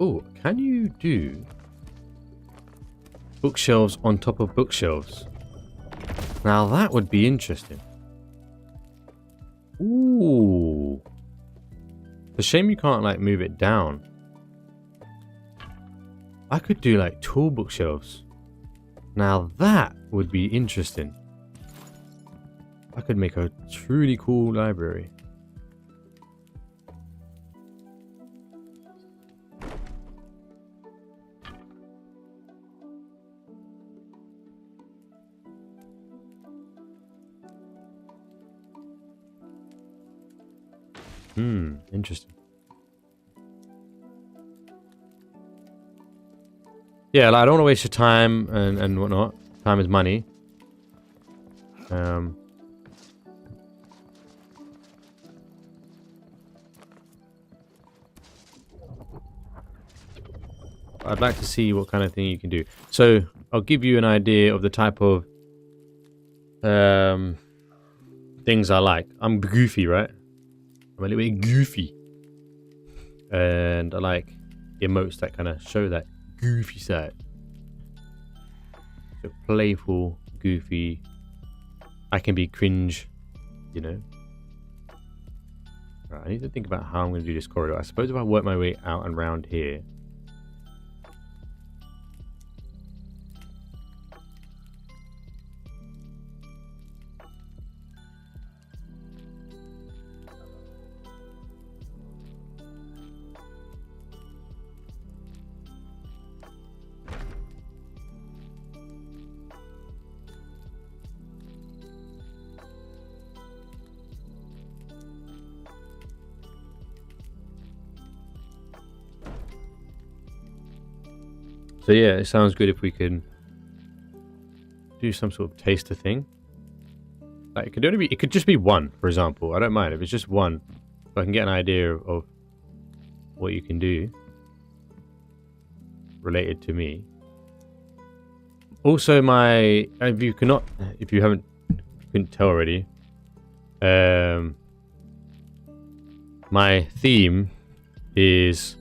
[SPEAKER 1] Oh, can you do bookshelves on top of bookshelves? Now that would be interesting. Ooh. It's a shame you can't like move it down. I could do like tall bookshelves. Now that would be interesting. I could make a truly cool library. Interesting. Yeah, like, I don't want to waste your time and whatnot. Time is money. I'd like to see what kind of thing you can do. So I'll give you an idea of the type of things I like. I'm goofy, right? I'm a little bit goofy. And I like emotes that kind of show that goofy side. So playful, goofy. I can be cringe, you know. Right, I need to think about how I'm going to do this corridor. I suppose if I work my way out and round here. So yeah, it sounds good if we can do some sort of taster thing. Like it could only be, it could just be one, for example. I don't mind if it's just one, so I can get an idea of what you can do related to me. Also, if you couldn't tell already, my theme is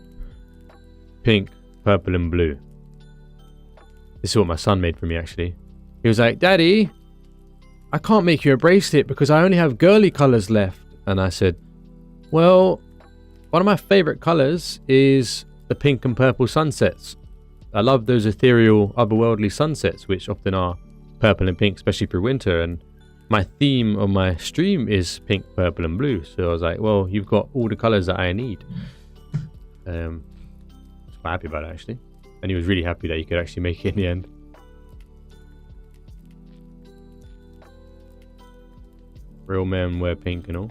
[SPEAKER 1] pink, purple, and blue. This is what my son made for me, actually. He was like, "Daddy, I can't make you a bracelet because I only have girly colors left." And I said, "Well, one of my favorite colors is the pink and purple sunsets. I love those ethereal, otherworldly sunsets, which often are purple and pink, especially through winter. And my theme of my stream is pink, purple, and blue." So I was like, "Well, you've got all the colors that I need." I was quite happy about it, actually. And he was really happy that he could actually make it in the end. Real men wear pink and all.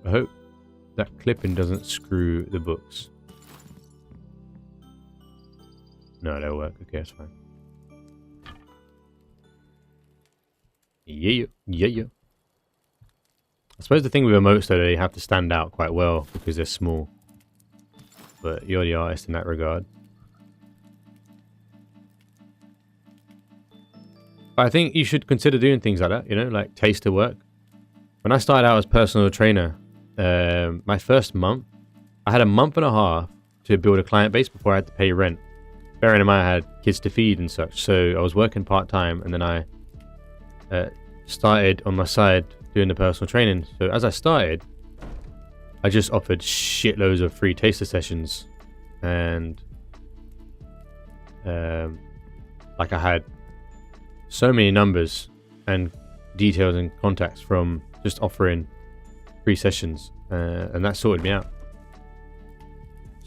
[SPEAKER 1] I hope that clipping doesn't screw the books. No, that'll work. Okay, that's fine. Yeah. I suppose the thing with emotes, though, they have to stand out quite well because they're small. But you're the artist in that regard. But I think you should consider doing things like that, you know, like taster work. When I started out as personal trainer, my first month, I had a month and a half to build a client base before I had to pay rent. Bearing in mind I had kids to feed and such, so I was working part-time, and then I started on my side doing the personal training. So as I started, I just offered shitloads of free taster sessions, and like I had so many numbers and details and contacts from just offering free sessions, and that sorted me out.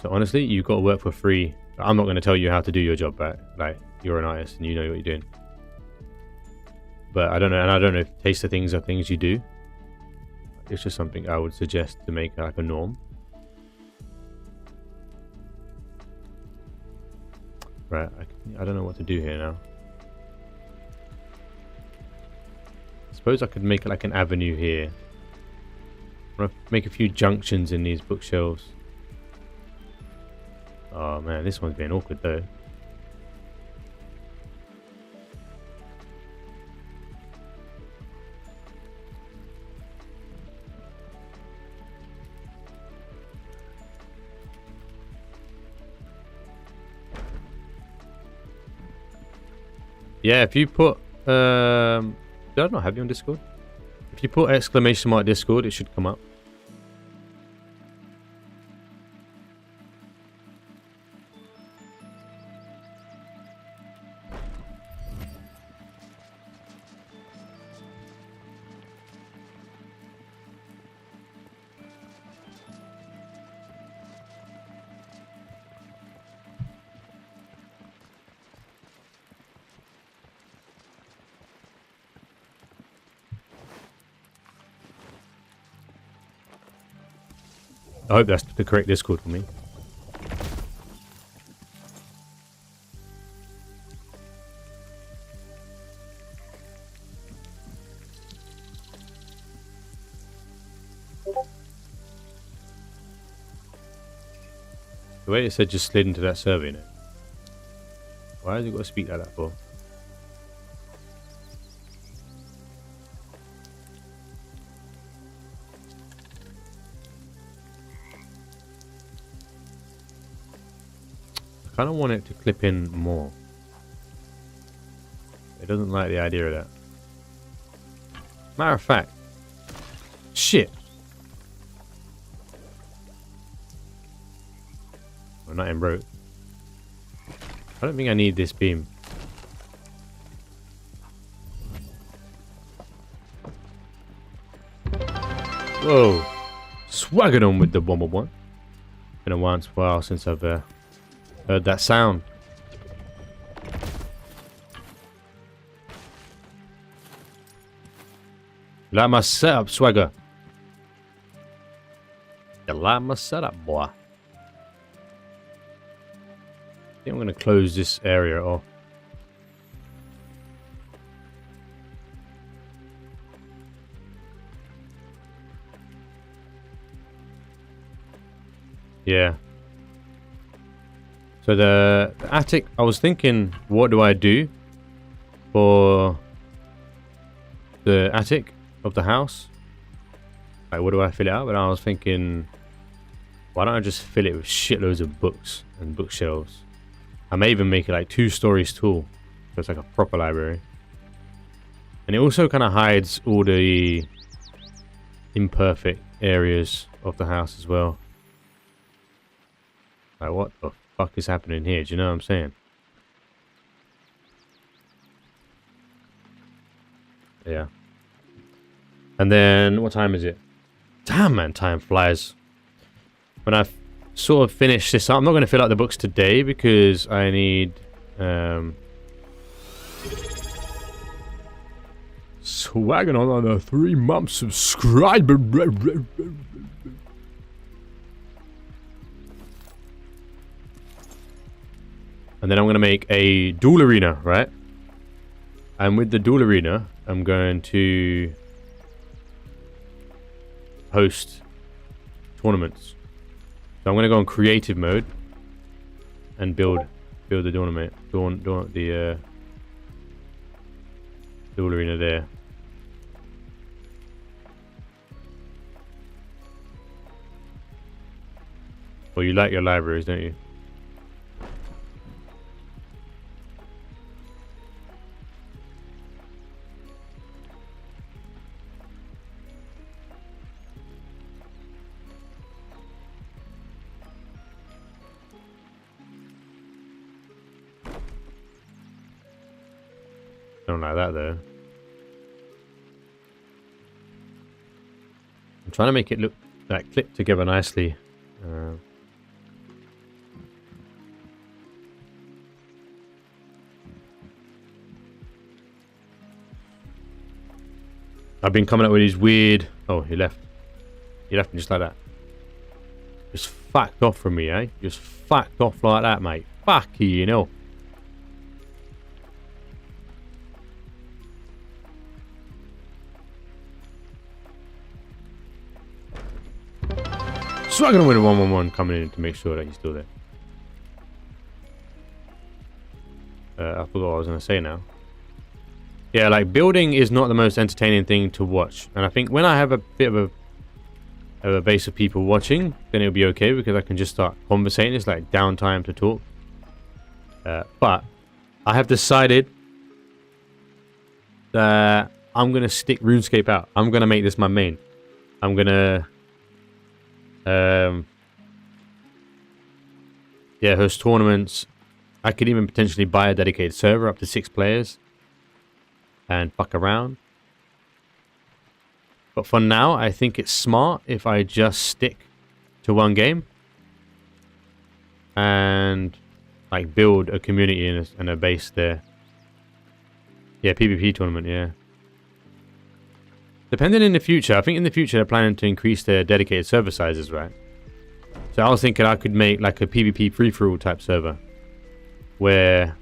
[SPEAKER 1] So honestly, you've got to work for free. I'm not going to tell you how to do your job, but like, you're an artist and you know what you're doing. But I don't know, and I don't know if taster things are things you do. It's just something I would suggest to make like a norm. Right, I don't know what to do here now. I suppose I could make like an avenue here. I'm gonna make a few junctions in these bookshelves. Oh man, this one's being awkward though. Yeah, if you put did I not have you on Discord? If you put exclamation mark Discord, it should come up. I hope that's the correct Discord for me. The way it said just slid into that server, you know. Why has it got to speak like that for? I kind of want it to clip in more. It doesn't like the idea of that. Matter of fact, shit. Well, not in broke. I don't think I need this beam. Whoa, swagging on with the 111. Been a while since I've heard that sound. You like my setup, swagger? You like my setup, boy? I think I'm going to close this area off. Yeah. So the attic, I was thinking, what do I do for the attic of the house? Like, what do I fill it out? But I was thinking, why don't I just fill it with shitloads of books and bookshelves? I may even make it like 2 stories tall, so it's like a proper library. And it also kind of hides all the imperfect areas of the house as well. Like, what the fuck is happening here? Do you know what I'm saying? Yeah. And then, what time is it? Damn, man, time flies. When I sort of finish this up, I'm not going to fill out the books today because I need swagging on a 3-month subscriber. And then I'm going to make a duel arena, right? And with the duel arena, I'm going to host tournaments. So I'm going to go on creative mode and build the tournament, the duel arena there. Well, you like your libraries, don't you? Don't like that though. I'm trying to make it look like clip together nicely. I've been coming up with these weird... Oh, he left. He left me just like that. Just fucked off from me, eh? Just fucked off like that, mate. Fuck you know. So I'm going to win a 1-1-1 coming in to make sure that he's still there. I forgot what I was going to say now. Yeah, like building is not the most entertaining thing to watch. And I think when I have a bit of a base of people watching, then it'll be okay because I can just start conversating. It's like downtime to talk. But I have decided that I'm going to stick RuneScape out. I'm going to make this my main. I'm going to... yeah, host tournaments. I could even potentially buy a dedicated server up to 6 players and fuck around. But for now, I think it's smart if I just stick to one game and like build a community and a base there. Yeah, PvP tournament, yeah. Depending in the future, I think in the future they're planning to increase their dedicated server sizes, right? So I was thinking I could make like a PvP free-for-all type server where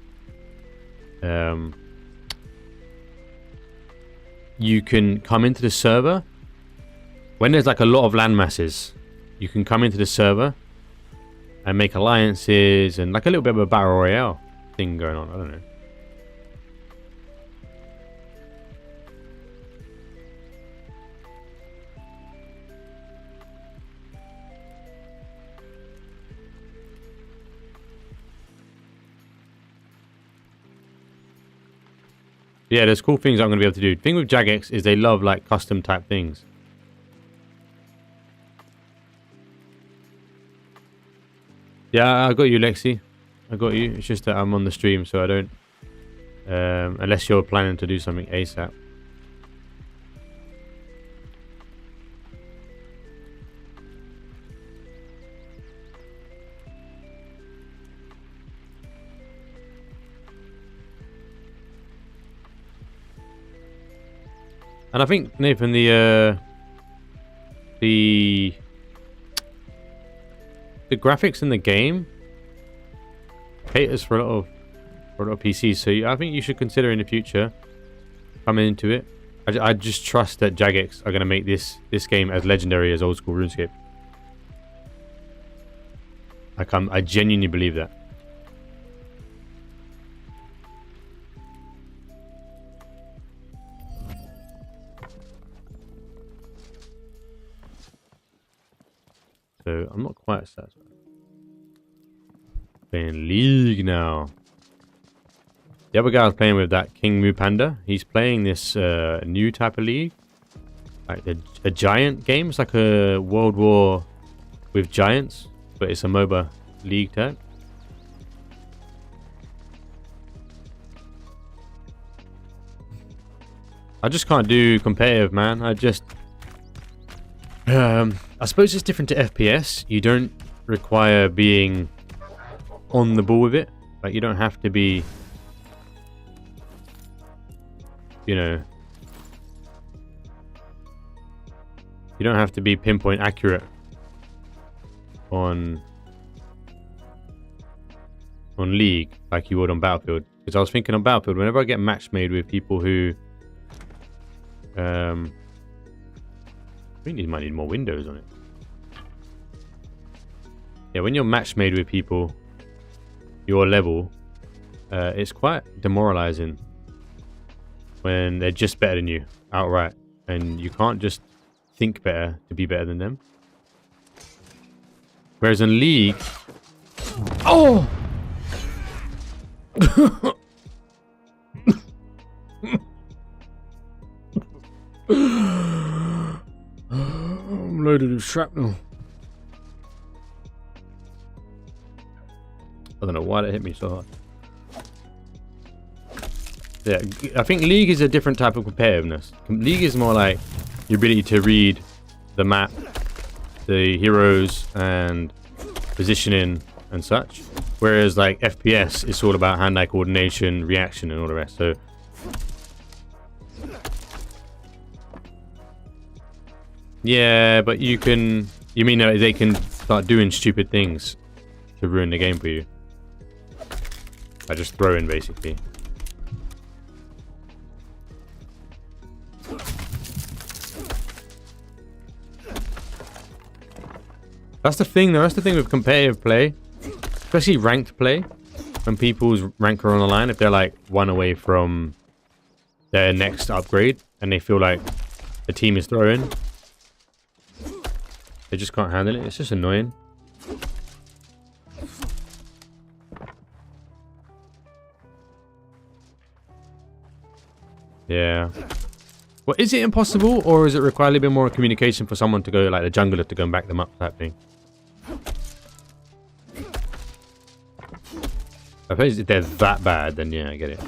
[SPEAKER 1] you can come into the server when there's like a lot of land masses. You can come into the server and make alliances and like a little bit of a battle royale thing going on. I don't know. Yeah, there's cool things I'm going to be able to do. The thing with Jagex is they love like custom type things. Yeah, I got you, Lexi. I got you. It's just that I'm on the stream, so I don't... unless you're planning to do something ASAP. And I think, Nathan, the graphics in the game caters for a lot of PCs. So I think you should consider in the future coming into it. I just trust that Jagex are going to make this game as legendary as old school RuneScape. I genuinely believe that. So I'm not quite satisfied. Playing League now. The other guy I was playing with, that King Mu Panda, he's playing this new type of league. Like a giant game. It's like a World War with giants, but it's a MOBA league type. I just can't do competitive, man. I suppose it's different to FPS. You don't require being on the ball with it. Like, you don't have to be, you know, you don't have to be pinpoint accurate on League like you would on Battlefield. Because I was thinking on Battlefield, whenever I get match made with people who I think these might need more windows on it. Yeah, when you're match made with people your level, it's quite demoralizing when they're just better than you outright, and you can't just think better to be better than them. Whereas in League... Oh! I'm loaded with shrapnel. I don't know why that hit me so hard. Yeah, I think League is a different type of competitiveness. League is more like your ability to read the map, the heroes, and positioning and such. Whereas like FPS is all about hand-eye coordination, reaction, and all the rest. So yeah, but you mean that they can start doing stupid things to ruin the game for you? I just throw in basically. That's the thing though, that's the thing with competitive play. Especially ranked play. When people's rank are on the line, if they're like one away from their next upgrade and they feel like the team is throwing, they just can't handle it. It's just annoying. Yeah. Well, is it impossible, or is it require a little bit more communication for someone to go, like the jungler, to go and back them up type thing? I suppose if they're that bad, then yeah, I get it.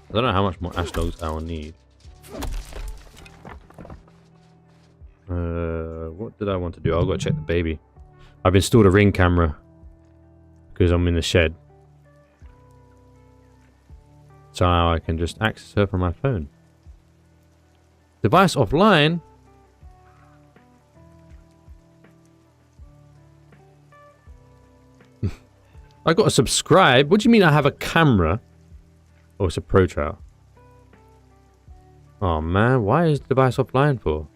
[SPEAKER 1] I don't know how much more ash logs I will need. What did I want to do? I'll go check the baby. I've installed a Ring camera because I'm in the shed. So now I can just access her from my phone. Device offline? I got to subscribe? What do you mean I have a camera? Oh, it's a pro trial. Oh man, why is the device offline for?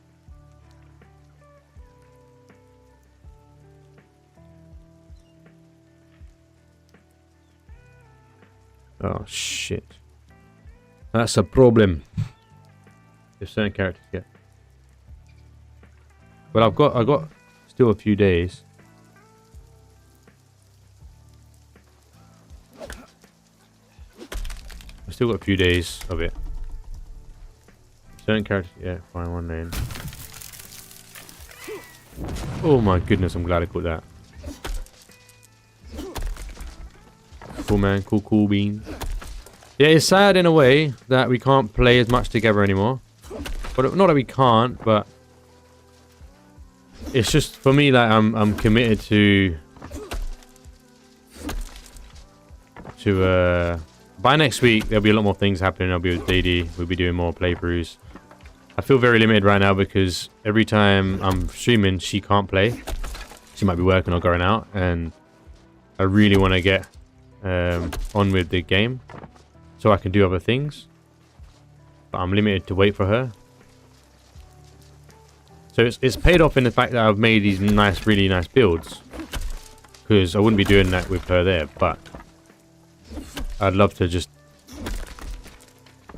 [SPEAKER 1] Oh shit. That's a problem. If certain characters get. Well, I got still a few days. I've still got a few days of it. Certain characters, yeah, find one name. Oh my goodness, I'm glad I caught that. Cool man, cool beans. Yeah, it's sad in a way that we can't play as much together anymore. But not that we can't, but it's just for me like I'm committed to by next week there'll be a lot more things happening. I'll be with DD, we'll be doing more playthroughs. I feel very limited right now because every time I'm streaming she can't play. She might be working or going out, and I really want to get on with the game so I can do other things, but I'm limited to wait for her. So it's paid off in the fact that I've made these really nice builds, because I wouldn't be doing that with her there, but I'd love to just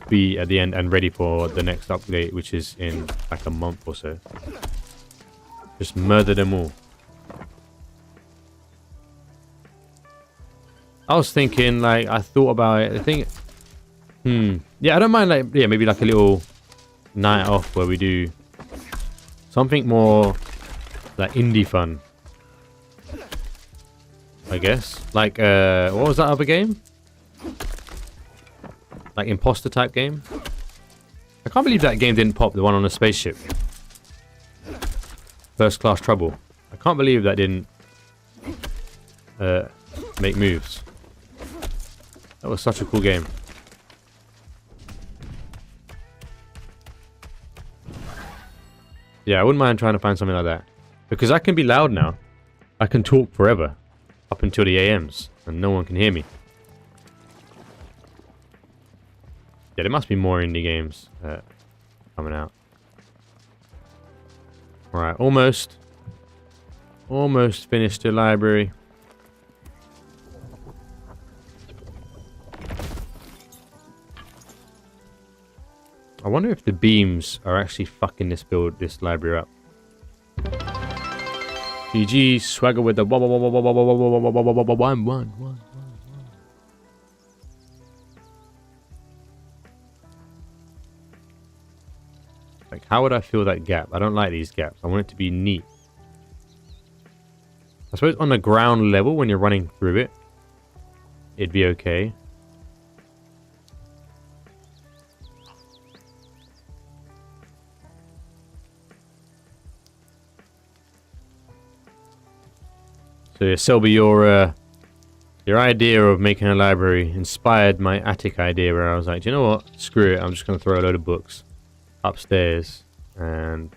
[SPEAKER 1] be at the end and ready for the next update, which is in like a month or so. Just murder them all. I was thinking, like, I thought about it. I think, yeah, I don't mind, like, yeah, maybe like a little night off where we do something more like indie fun, I guess. Like, what was that other game? Like imposter type game. I can't believe that game didn't pop, the one on the spaceship. First Class Trouble. I can't believe that didn't make moves. That was such a cool game. Yeah, I wouldn't mind trying to find something like that. Because I can be loud now. I can talk forever. Up until the AMs. And no one can hear me. Yeah, there must be more indie games coming out. Alright, almost finished the library. I wonder if the beams are actually fucking this library up. GG, swagger with the 1. Like, how would I fill that gap? I don't like these gaps. I want it to be neat. I suppose on the ground level, when you're running through it, it'd be okay. So, Selby, your idea of making a library inspired my attic idea, where I was like, do you know what? Screw it. I'm just going to throw a load of books upstairs, and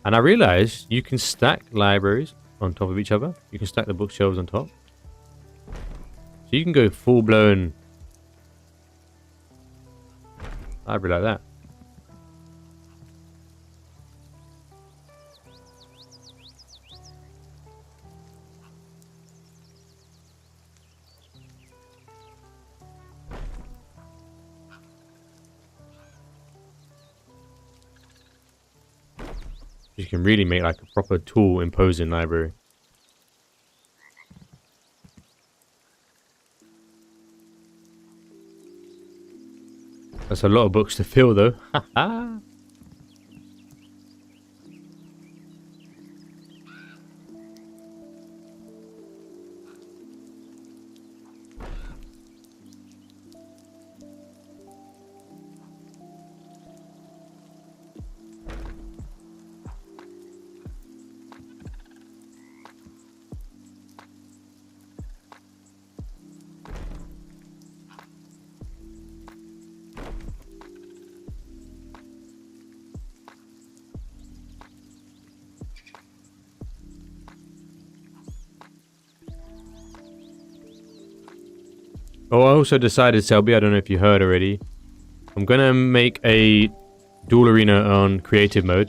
[SPEAKER 1] I realized you can stack libraries on top of each other. You can stack the bookshelves on top, so you can go full-blown library like that. You can really make like a proper tool imposing library. That's a lot of books to fill though. Haha. Oh, I also decided, Selby, I don't know if you heard already, I'm gonna make a duel arena on creative mode,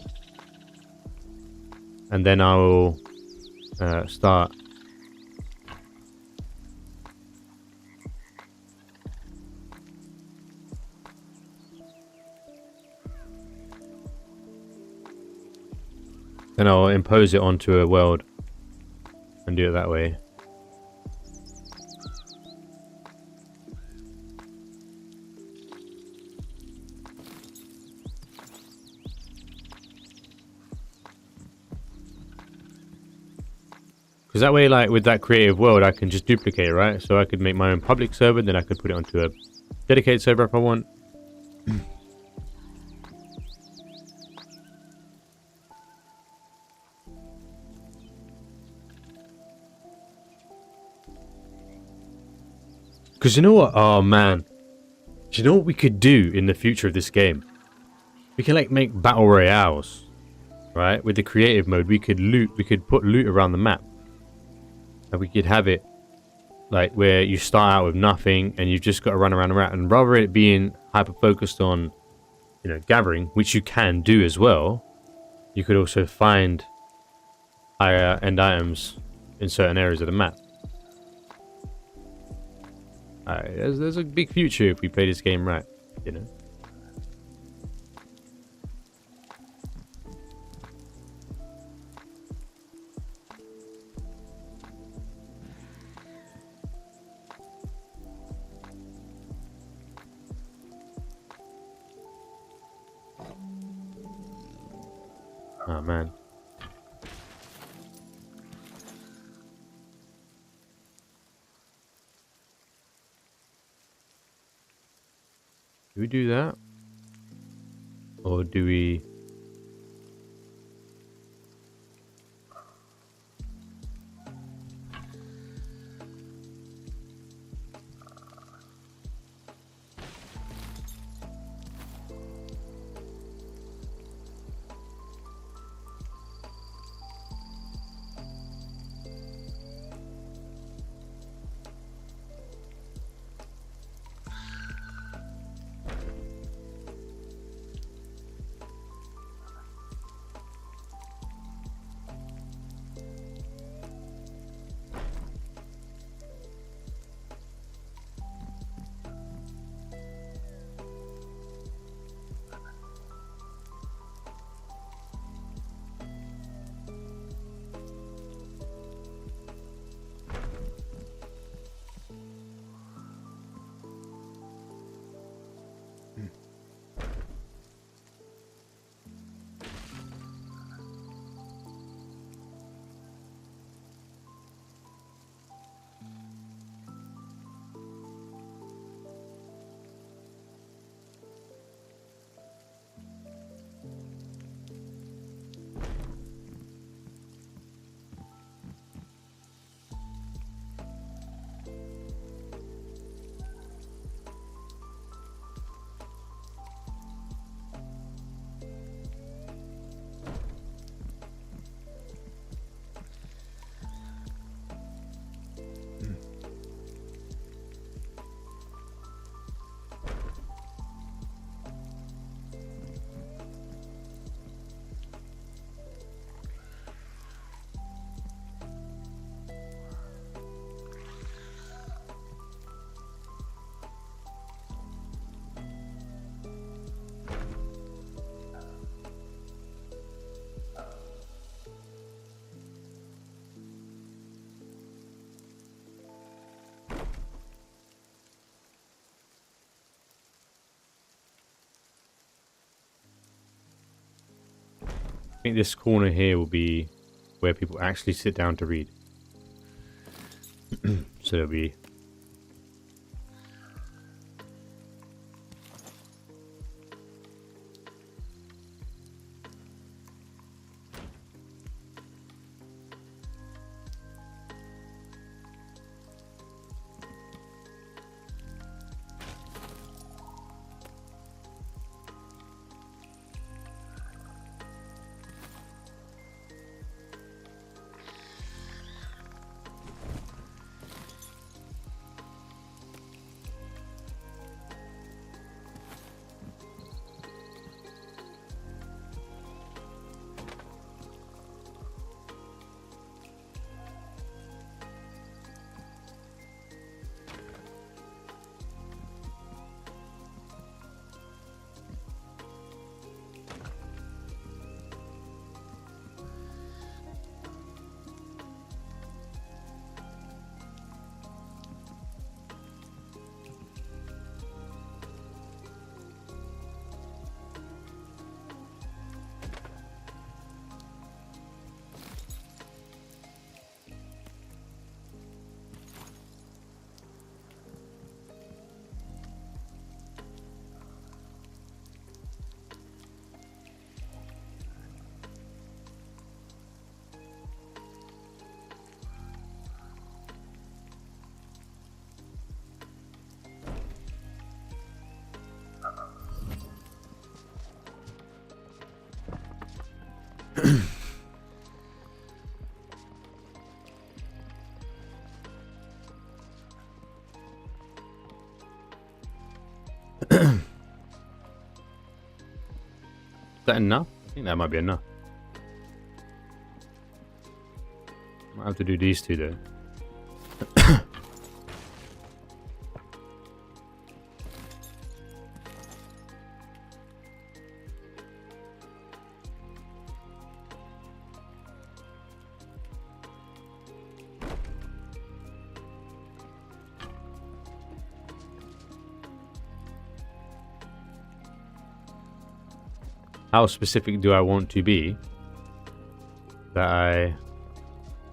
[SPEAKER 1] and then I will start. Then I'll impose it onto a world and do it that way. Because that way, like, with that creative world, I can just duplicate it, right? So I could make my own public server, then I could put it onto a dedicated server if I want. Because you know what? Oh, man. Do you know what we could do in the future of this game? We can, like, make battle royales, right? With the creative mode, we could put loot around the map. And we could have it like where you start out with nothing and you've just got to run around, and rather it being hyper focused on, you know, gathering, which you can do as well, you could also find higher end items in certain areas of the map. There's a big future if we play this game right, you know. Oh man. Do we do that? Or do we... I think this corner here will be where people actually sit down to read. So there'll be... Is that enough? I think that might be enough. Might have to do these two though. How specific do I want to be that I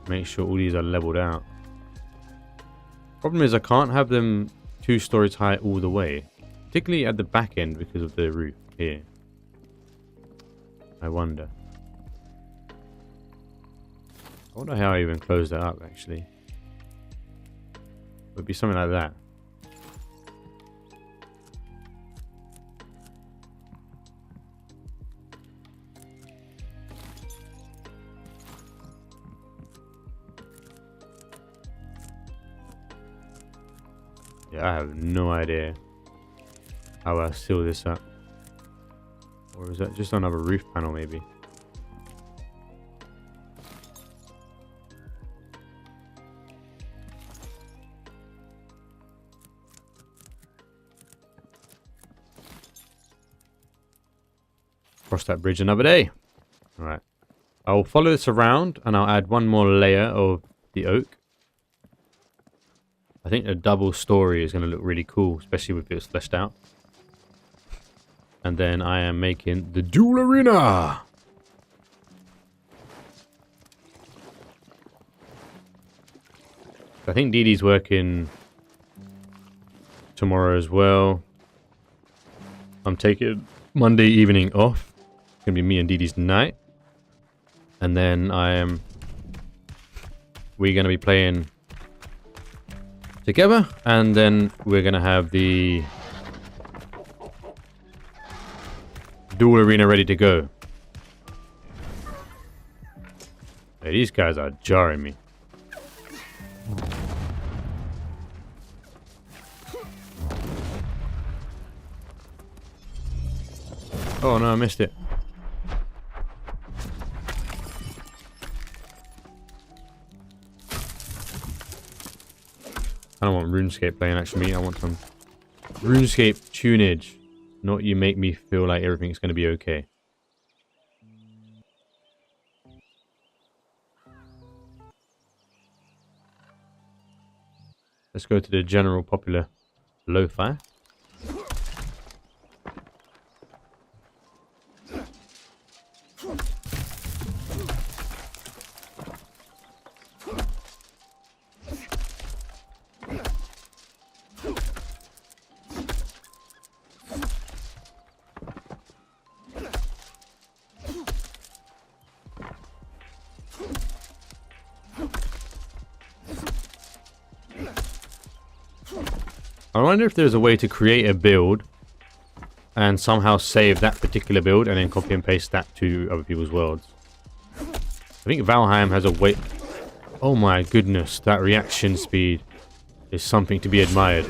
[SPEAKER 1] make sure all these are leveled out? Problem is I can't have them 2 stories high all the way, particularly at the back end because of the roof here. I wonder how I even close that up actually. It would be something like that. I have no idea how I seal this up. Or is that just another roof panel maybe? Cross that bridge another day. Alright. I'll follow this around and I'll add one more layer of the oak. I think a double story is going to look really cool, especially with it fleshed out. And then I am making the duel arena. I think Dee Dee's working tomorrow as well. I'm taking Monday evening off. It's going to be me and Dee Dee's night. And then we're going to be playing together, and then we're gonna have the duel arena ready to go. Hey, these guys are jarring me. Oh no, I missed it. I don't want RuneScape playing actually. I want some RuneScape tunage. Not you make me feel like everything's going to be okay. Let's go to the general popular lo-fi. I wonder if there's a way to create a build and somehow save that particular build and then copy and paste that to other people's worlds. I think Valheim has a way... Oh my goodness, that reaction speed is something to be admired.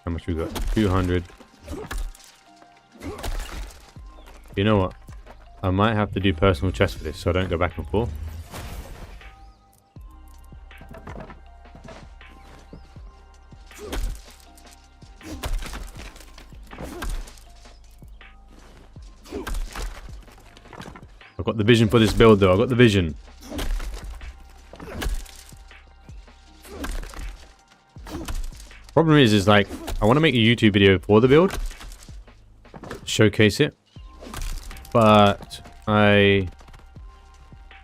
[SPEAKER 1] How much we got? 200. You know what? I might have to do personal chest for this so I don't go back and forth. I've got the vision for this build though. I've got the vision. Problem is like, I want to make a YouTube video for the build, showcase it, but I'm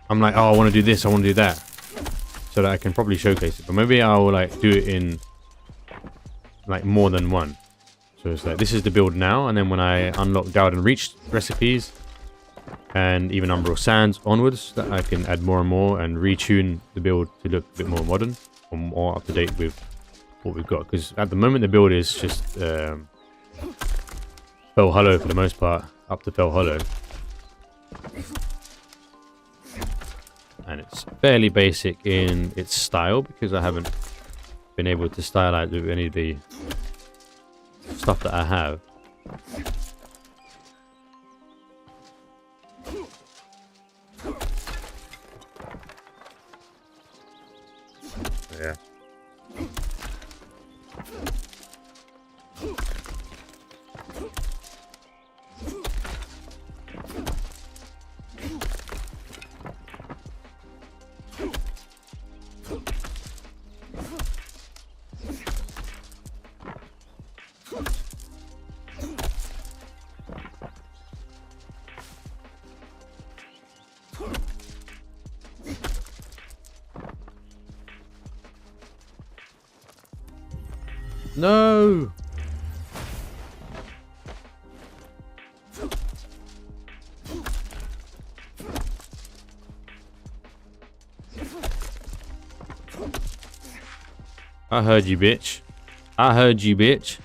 [SPEAKER 1] like, oh, I want to do this, I want to do that, so that I can probably showcase it. But maybe I'll like do it in like more than one. So it's like, this is the build now, and then when I unlock Dowd and Reach recipes, and even Umbral Sands onwards, that I can add more and more and retune the build to look a bit more modern or more up to date with what we've got, because at the moment the build is just Fell Hollow for the most part, up to Fell Hollow, and it's fairly basic in its style because I haven't been able to stylize with any of the stuff that I have. Yeah. No! I heard you, bitch. I heard you, bitch.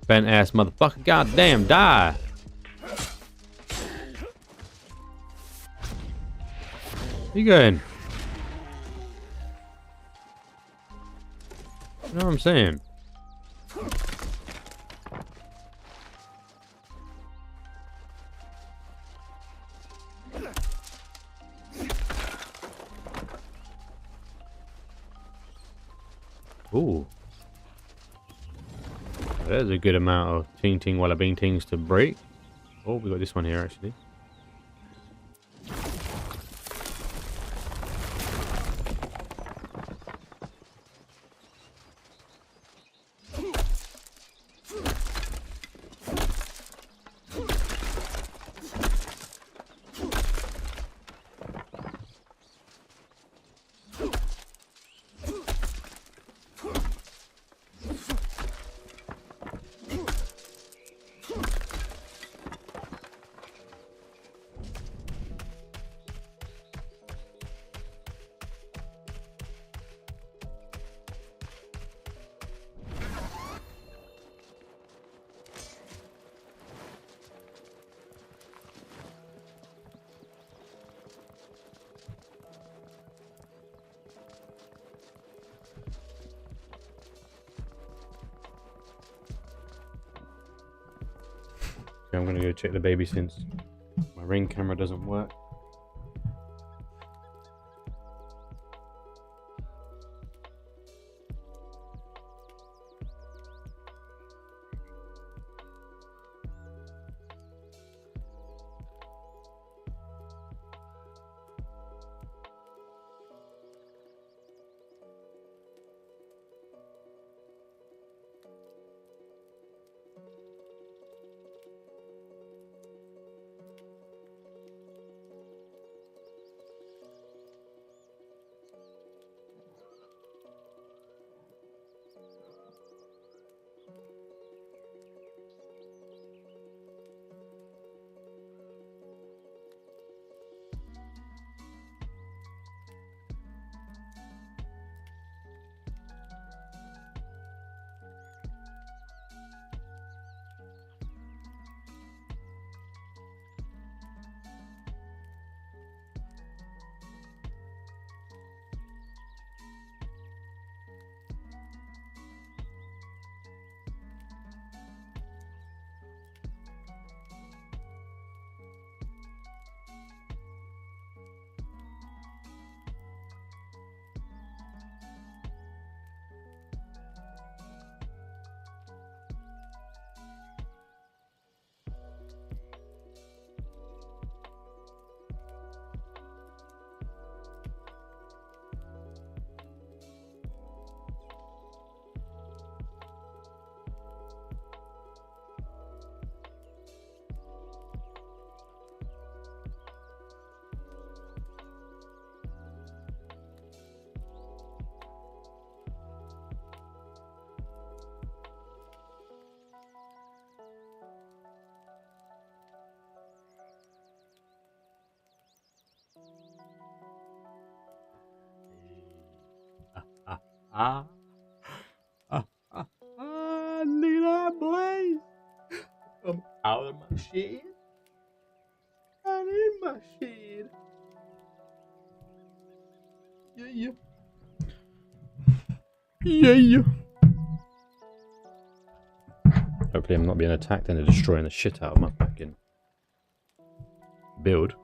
[SPEAKER 1] Bent ass motherfucker. Goddamn, die. Where you going? You know what I'm saying? Ooh. There's a good amount of ting ting walla bing tings to break. Oh, we got this one here actually. I'm gonna go check the baby since my ring camera doesn't work. Ah, look at that, boys. I'm out of my shit. I'm in my shit. Yeah, yeah. Yeah, yeah. Hopefully I'm not being attacked and they're destroying the shit out of my fucking build.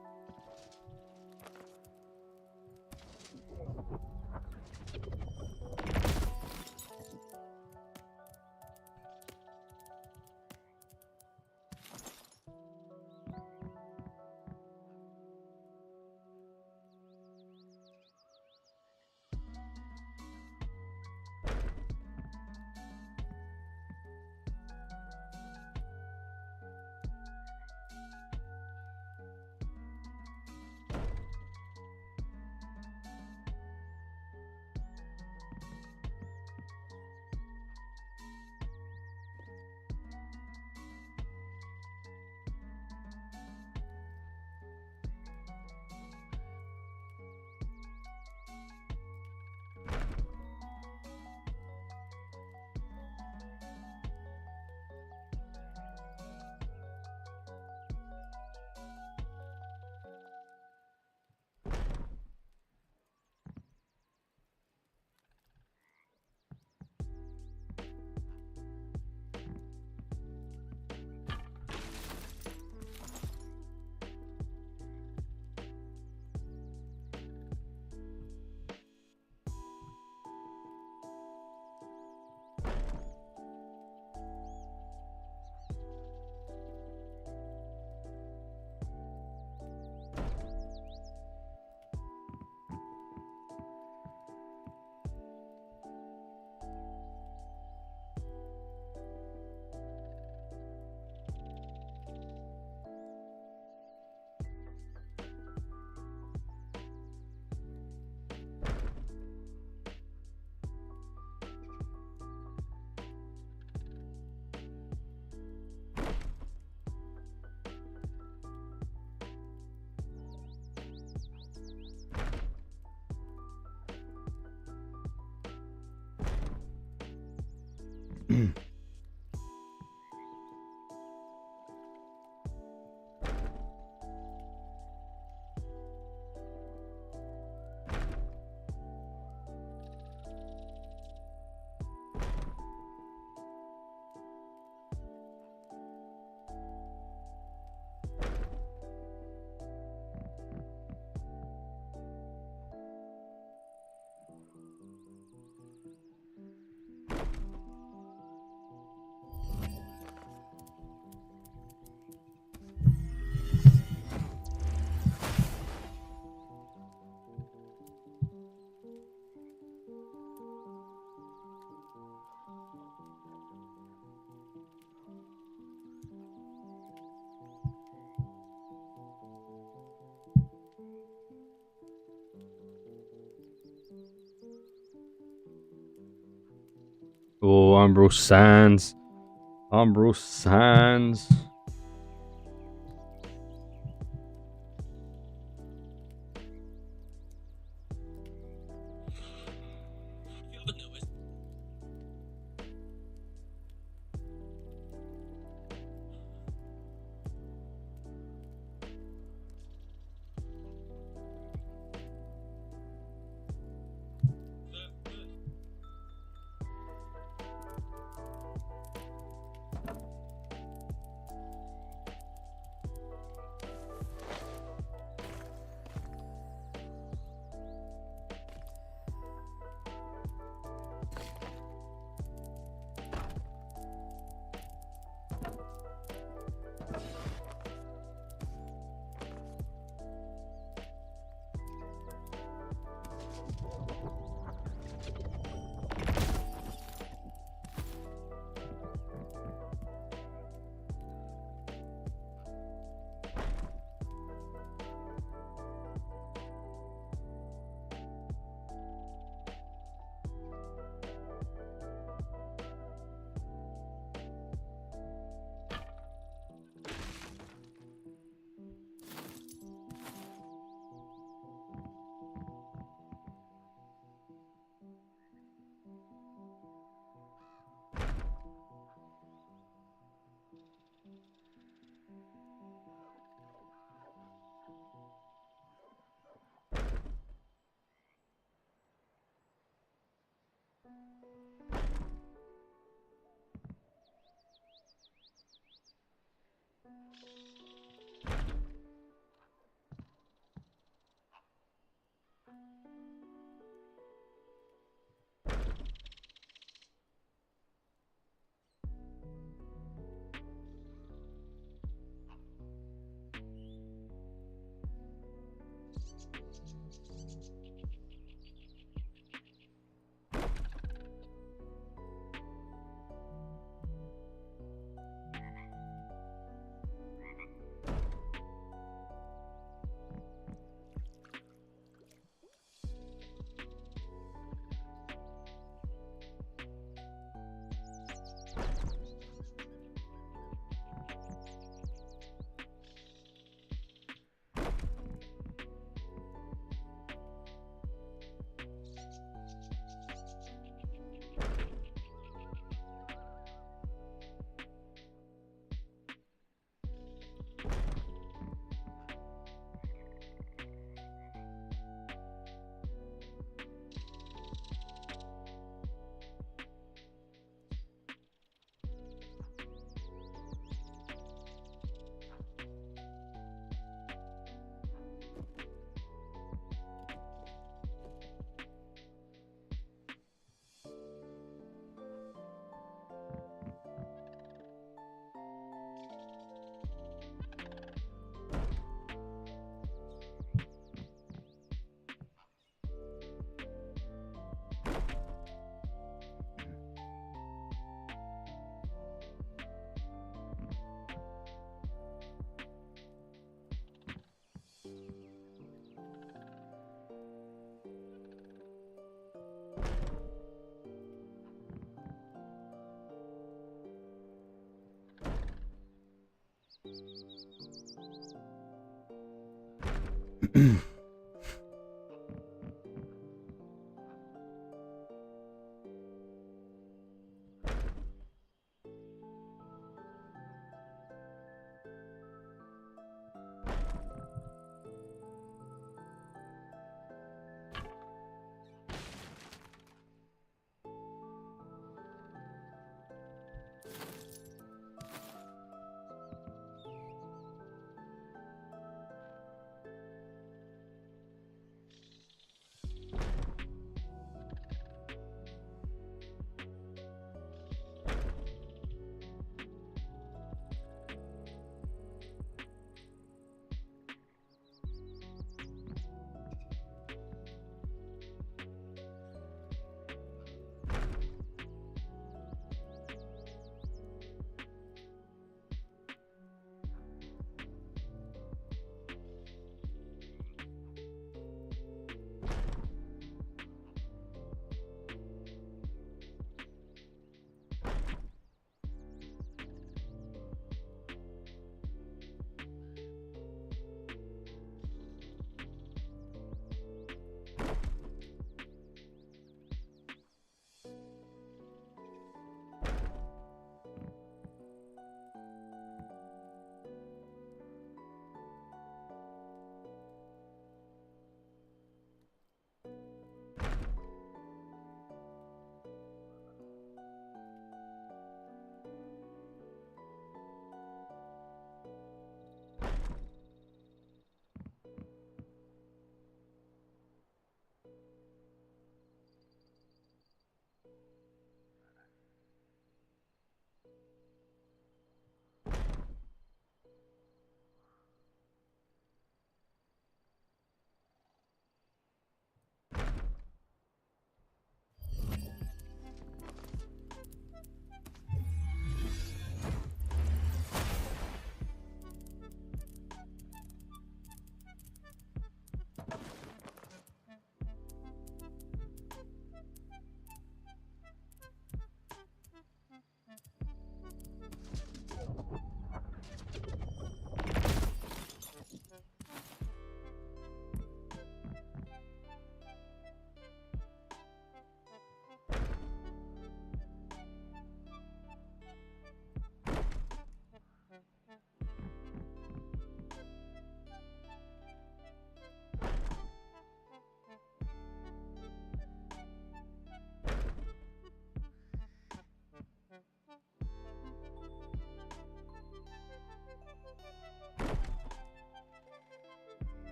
[SPEAKER 1] Oh, Umbral Sands. Umbral Sands.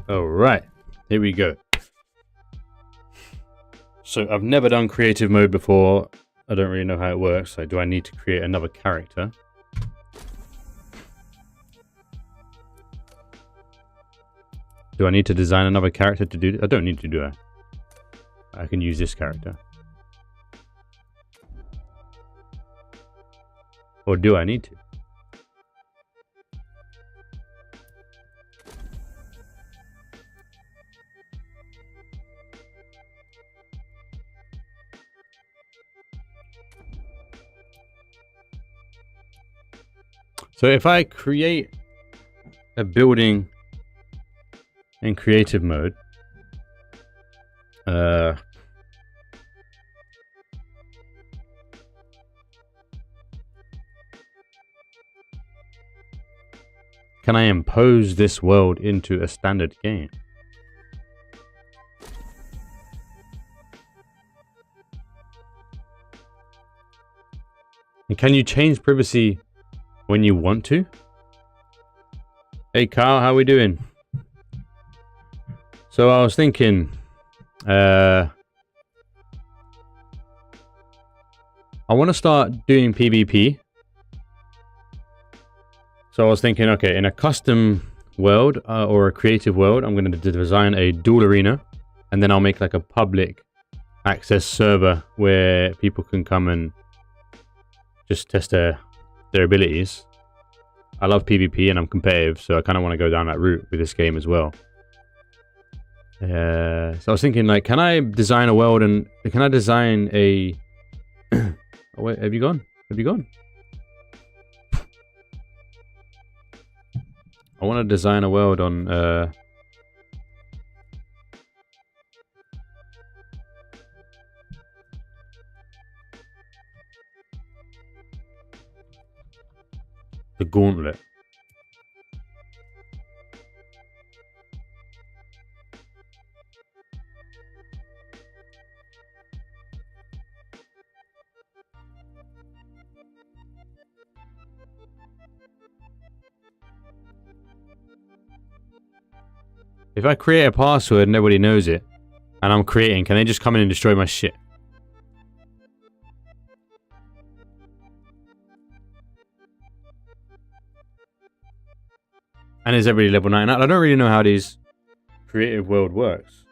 [SPEAKER 1] Alright, here we go. So I've never done creative mode before. I don't really know how it works. So do I need to create another character? Do I need to design another character to do this? I don't need to, do I? I can use this character. Or do I need to? So if I create a building in creative mode, can I impose this world into a standard game? And can you change privacy when you want to? Hey Carl, how we doing? So I was thinking, I want to start doing PvP. So I was thinking, okay, in a custom world or a creative world, I'm going to design a dual arena, and then I'll make like a public access server where people can come and just test their abilities. I love PvP and I'm competitive, so I kind of want to go down that route with this game as well. So I was thinking, like, can I design a world and can I design a... Oh wait, have you gone? Have you gone? I want to design a world on... the Gauntlet. If I create a password and nobody knows it, and I'm creating, can they just come in and destroy my shit? And is everybody level 9? I don't really know how these creative world works.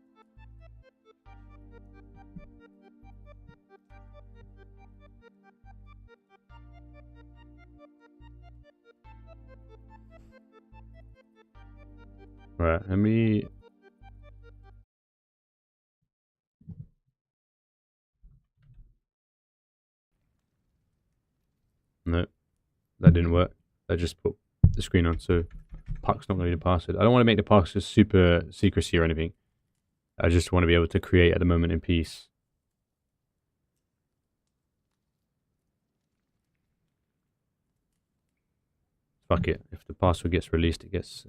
[SPEAKER 1] Right, let me... No, that didn't work. I just put the screen on, so Puck's not going to need a password. I don't want to make the Pucks just super secrecy or anything. I just want to be able to create at the moment in peace. Fuck it. If the password gets released, it gets...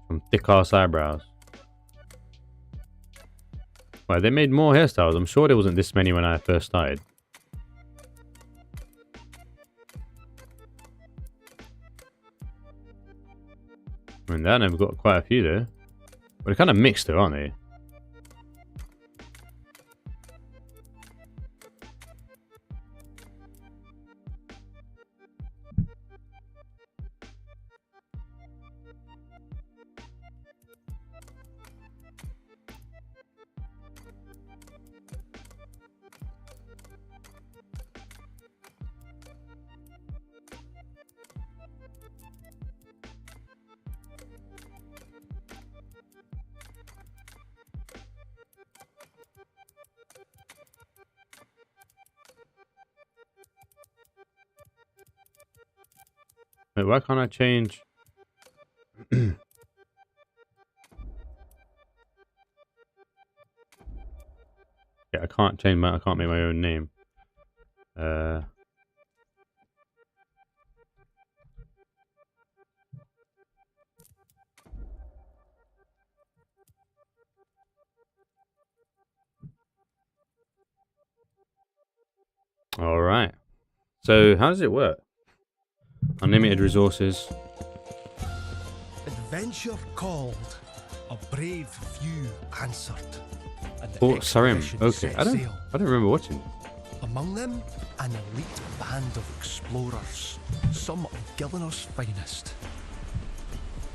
[SPEAKER 1] some thick-ass eyebrows. Well, they made more hairstyles. I'm sure there wasn't this many when I first started. I mean, that I've got quite a few there. But they're kind of mixed though, aren't they? Wait, why can't I change? Yeah, I can't change my. I can't make my own name. All right. So how does it work? Unlimited resources.
[SPEAKER 2] Adventure called, a brave few answered, and the
[SPEAKER 1] Port Sarim.
[SPEAKER 2] expedition
[SPEAKER 1] Okay,
[SPEAKER 2] set
[SPEAKER 1] I don't
[SPEAKER 2] sail.
[SPEAKER 1] remember watching.
[SPEAKER 2] Among them, an elite band of explorers, some of Gillinor's finest.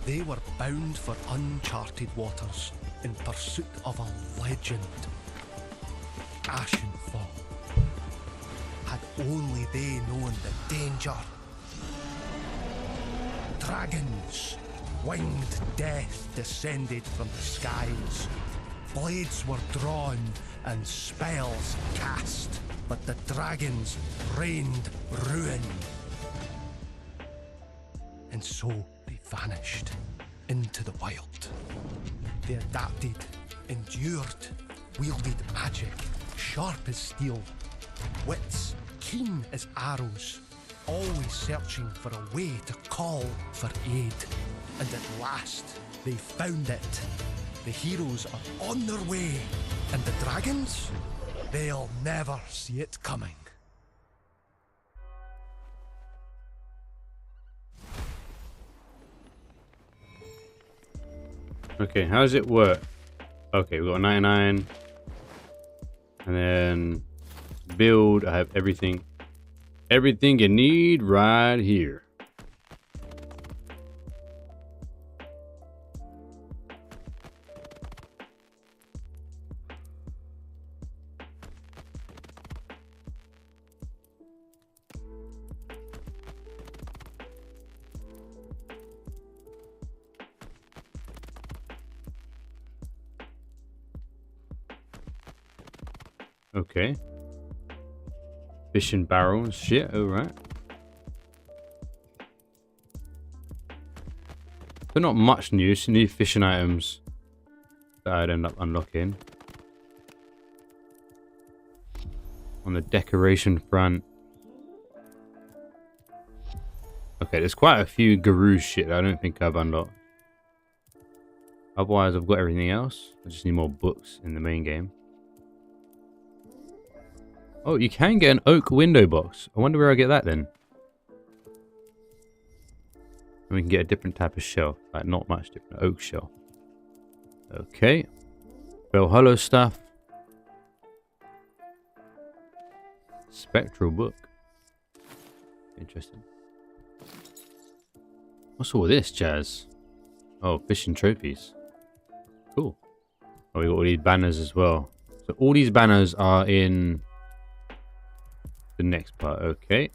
[SPEAKER 2] They were bound for uncharted waters in pursuit of a legend. Ashenfall. Had only they known the danger. Dragons, winged death descended from the skies. Blades were drawn and spells cast, but the dragons rained ruin. And so they vanished into the wild. They adapted, endured, wielded magic, sharp as steel, wits keen as arrows, always searching for a way to call for aid. And at last, they found it. The heroes are on their way, and the dragons, they'll never see it coming.
[SPEAKER 1] Okay, how does it work? Okay, we got 99. And then build. I have everything. Everything you need right here. Okay. Fishing barrels. Shit, alright. They're not much new, so new fishing items that I'd end up unlocking. On the decoration front. Okay, there's quite a few Garou shit that I don't think I've unlocked. Otherwise, I've got everything else. I just need more books in the main game. Oh, you can get an oak window box. I wonder where I get that then. And we can get a different type of shell. Like, not much different. Oak shell. Okay. Valhalla stuff. Spectral book. Interesting. What's all this jazz? Oh, fishing trophies. Cool. Oh, we got all these banners as well. So all these banners are in the next part. Okay.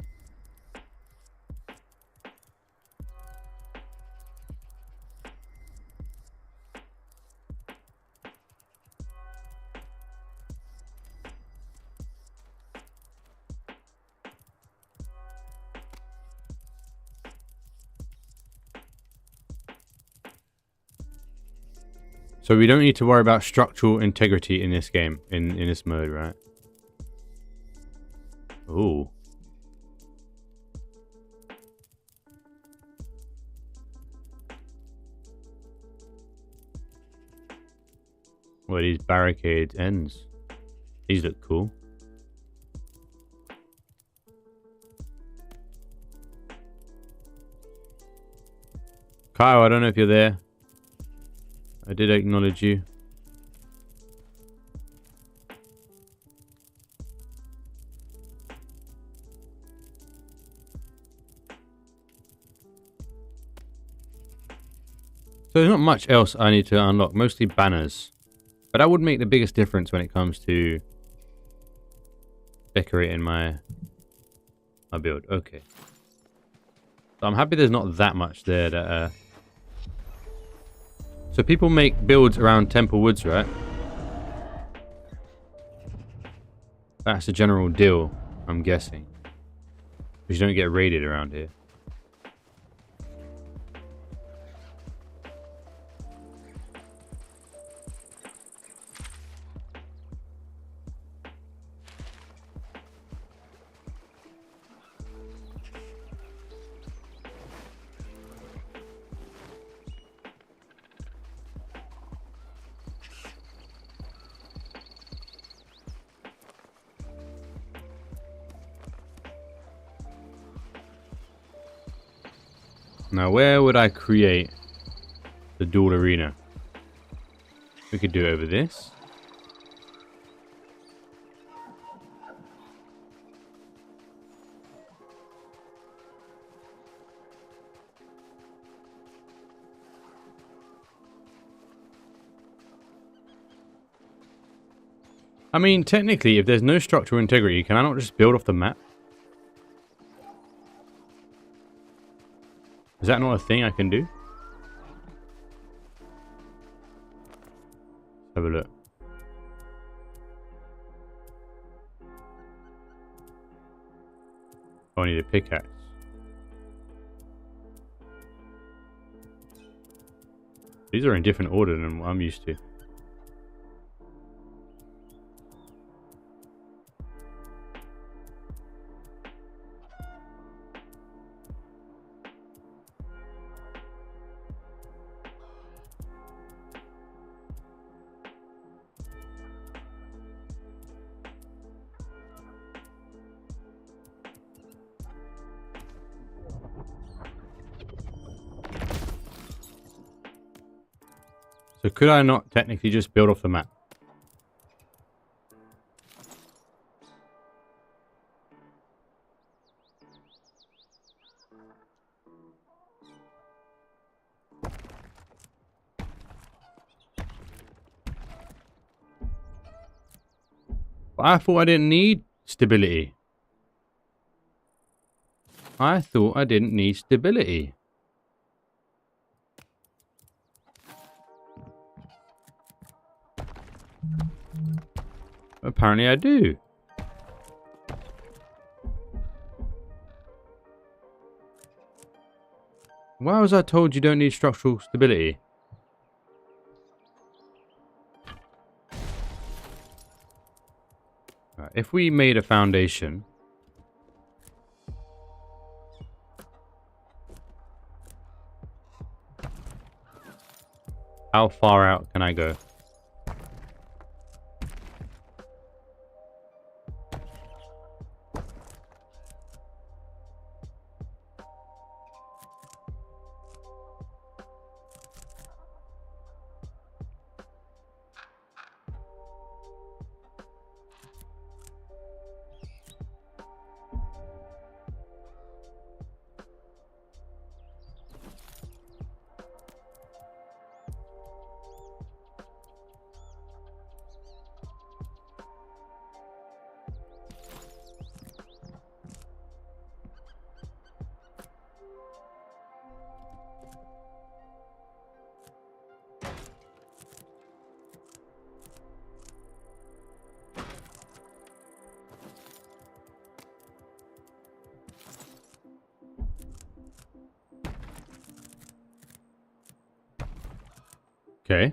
[SPEAKER 1] So we don't need to worry about structural integrity in this game, in this mode, right? Ooh. Well, these barricade ends. These look cool. Kyle, I don't know if you're there. I did acknowledge you. So there's not much else I need to unlock. Mostly banners. But that would make the biggest difference when it comes to decorating my build. Okay. So I'm happy there's not that much there that... So people make builds around Temple Woods, right? That's the general deal, I'm guessing. Because you don't get raided around here. Now, where would I create the dual arena? We could do it over this. I mean, technically, if there's no structural integrity, can I not just build off the map? Is that not a thing I can do? Let's have a look. Oh, I need a pickaxe. These are in different order than what I'm used to. So could I not technically just build off the map? But I thought I didn't need stability. I thought I didn't need stability. Apparently I do. Why was I told you don't need structural stability? Right, if we made a foundation, how far out can I go? Okay.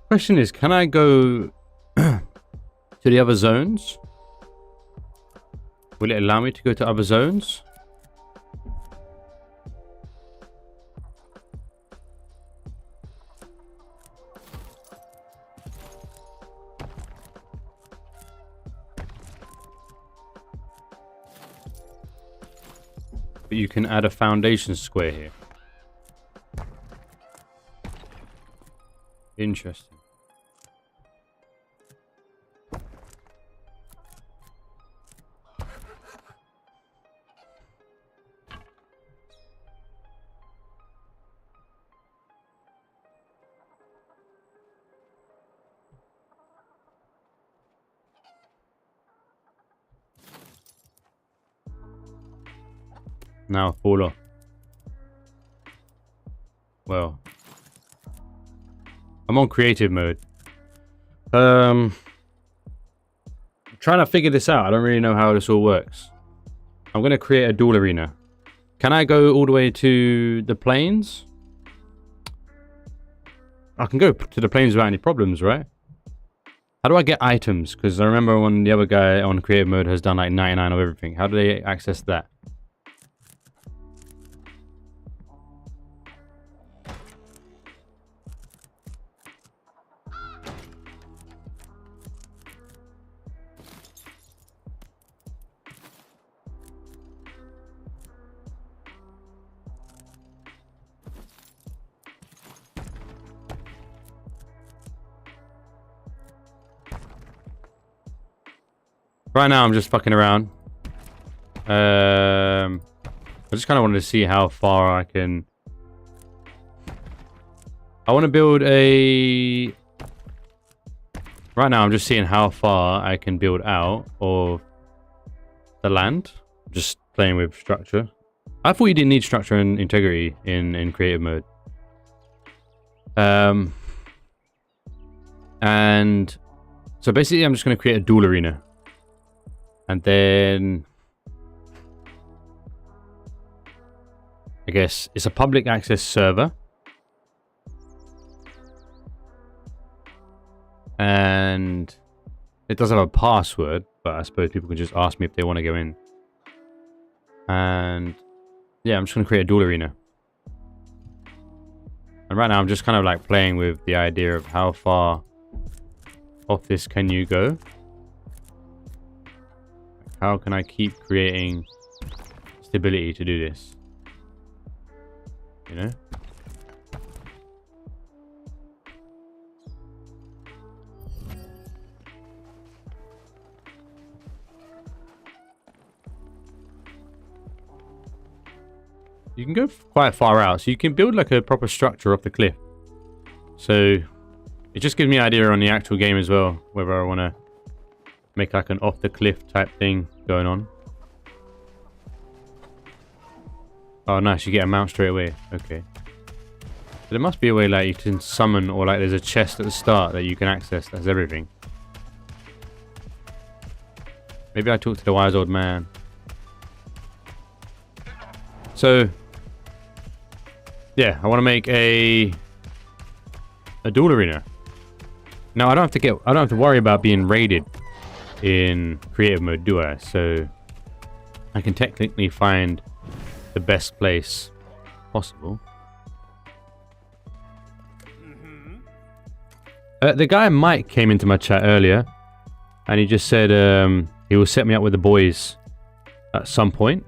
[SPEAKER 1] Question is, can I go to the other zones? Will it allow me to go to other zones? But you can add a foundation square here. Interesting. Now fall off. Well, I'm on creative mode. I'm trying to figure this out. I don't really know how this all works. I'm going to create a duel arena. Can I go all the way to the plains? I can go to the plains without any problems, right? How do I get items? Because I remember when the other guy on creative mode has done like 99 of everything. How do they access that? Right now, I'm just fucking around. I just kind of wanted to see how far I can... I want to build a... Right now, I'm just seeing how far I can build out of the land. Just playing with structure. I thought you didn't need structure and integrity in creative mode. And so basically, I'm just going to create a duel arena. And then I guess it's a public access server. And it does have a password, but I suppose people can just ask me if they want to go in. And yeah, I'm just going to create a duel arena. And right now I'm just kind of like playing with the idea of how far off this can you go. How can I keep creating stability to do this? You know? You can go quite far out, so you can build like a proper structure off the cliff. So it just gives me an idea on the actual game as well, whether I want to make like an off the cliff type thing going on. Oh nice, you get a mount straight away. Okay. But there must be a way like you can summon, or like there's a chest at the start that you can access. That's everything. Maybe I talk to the wise old man. So yeah, I want to make a duel arena. Now I don't have to worry about being raided in creative mode, do I? So I can technically find the best place possible. The guy Mike came into my chat earlier, and he just said he will set me up with the boys at some point.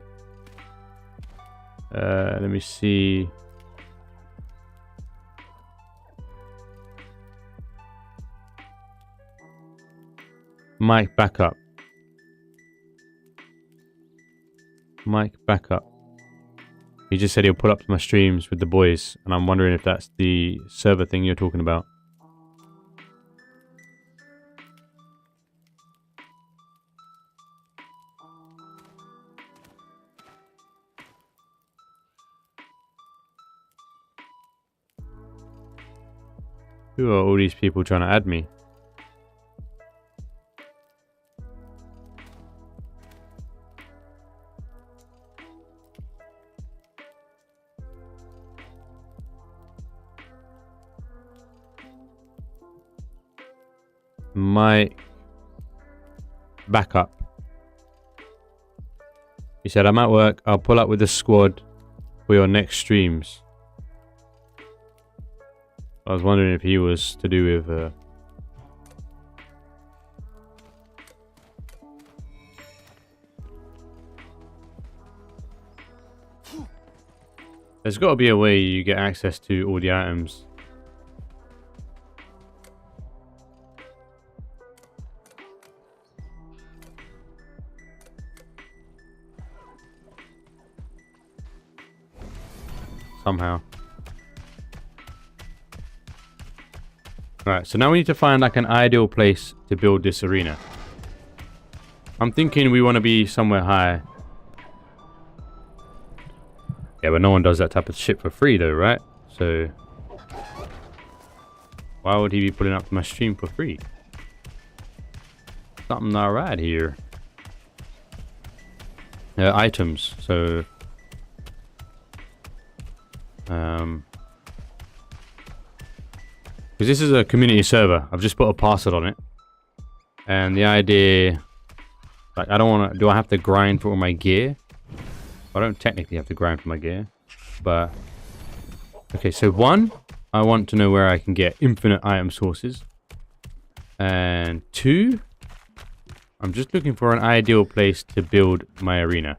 [SPEAKER 1] Let me see. Mike, back up. Mike, back up. He just said he'll pull up to my streams with the boys, and I'm wondering if that's the server thing you're talking about. Who are all these people trying to add me? Mike, back up. He said, I'm at work. I'll pull up with the squad for your next streams. I was wondering if he was to do with... There's got to be a way you get access to all the items. Somehow. Right, so now we need to find like an ideal place to build this arena. I'm thinking we want to be somewhere high. Yeah, but no one does that type of shit for free though, right? So why would he be putting up my stream for free? Something not right here. Items, so because this is a community server, I've just put a password on it, and the idea, like, I don't want to. Do I have to grind for all my gear? I don't technically have to grind for my gear, but okay. So one, I want to know where I can get infinite item sources, and two, I'm just looking for an ideal place to build my arena.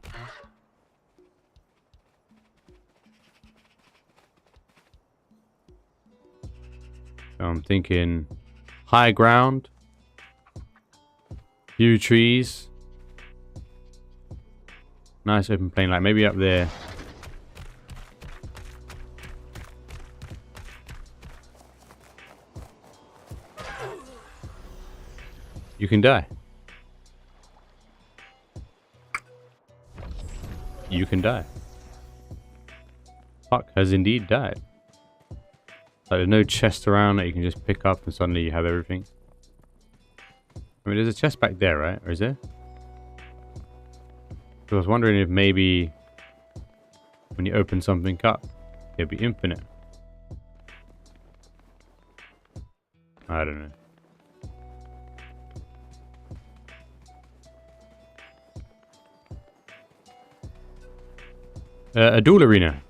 [SPEAKER 1] So I'm thinking high ground, few trees, nice open plain, like maybe up there. You can die. You can die. Puck has indeed died. Like, there's no chest around that you can just pick up and suddenly you have everything. I mean, there's a chest back there, right? Or is there? So I was wondering if maybe when you open something up, it'd be infinite. I don't know. A duel arena.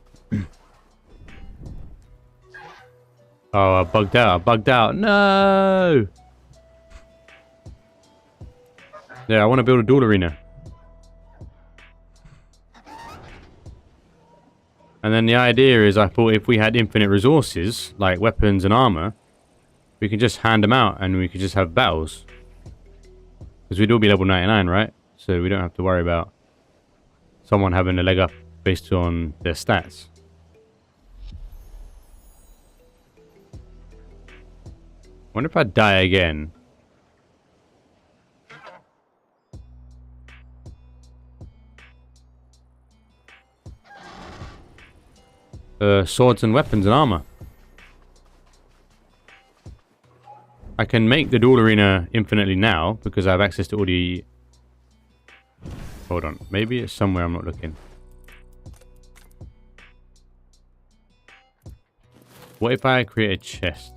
[SPEAKER 1] Oh, I bugged out. I bugged out. No! Yeah, I want to build a duel arena. And then the idea is, I thought if we had infinite resources, like weapons and armor, we could just hand them out and we could just have battles. Because we'd all be level 99, right? So we don't have to worry about someone having a leg up based on their stats. Wonder if I die again. Swords and weapons and armor. I can make the duel arena infinitely now because I have access to all the... Hold on. Maybe it's somewhere I'm not looking. What if I create a chest?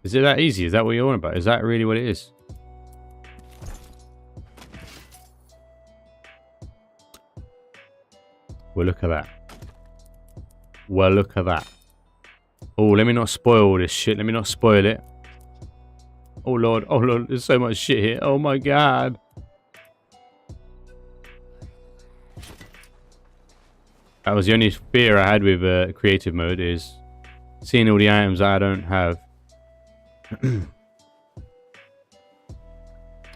[SPEAKER 1] Is it that easy? Is that what you're on about? Is that really what it is? Well, look at that. Well, look at that. Oh, let me not spoil this shit. Let me not spoil it. Oh, Lord. Oh, Lord. There's so much shit here. Oh, my God. That was the only fear I had with creative mode, is seeing all the items that I don't have.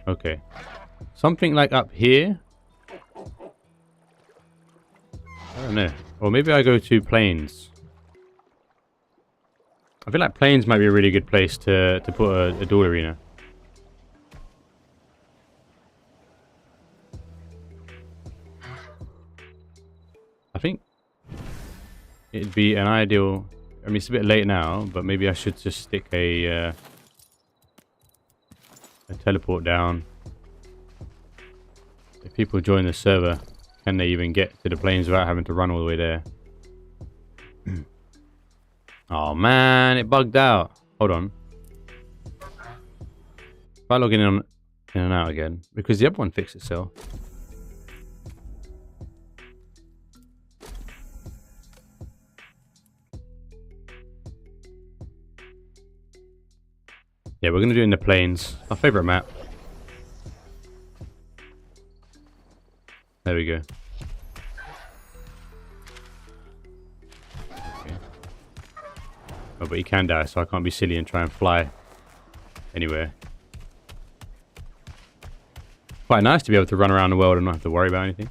[SPEAKER 1] Okay. Something like up here. I don't know. Or maybe I go to plains. I feel like plains might be a really good place to put a duel arena. I think it'd be an ideal... I mean, it's a bit late now, but maybe I should just stick a teleport down. If people join the server, can they even get to the plains without having to run all the way there? Oh man, it bugged out. Hold on. If I log in and out again, because the other one fixed itself.
[SPEAKER 3] Yeah, we're going to do it in the plains. Our favorite map. There we go. Okay. Oh, but he can die, so I can't be silly and try and fly anywhere. Quite nice to be able to run around the world and not have to worry about anything.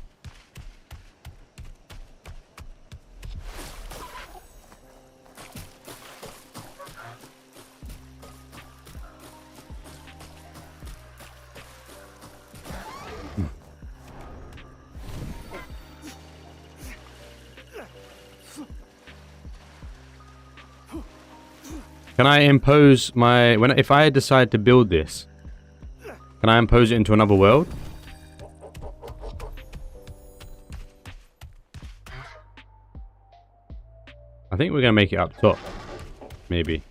[SPEAKER 3] Can I impose my... if I decide to build this, can I impose it into another world? I think we're going to make it up top. Maybe.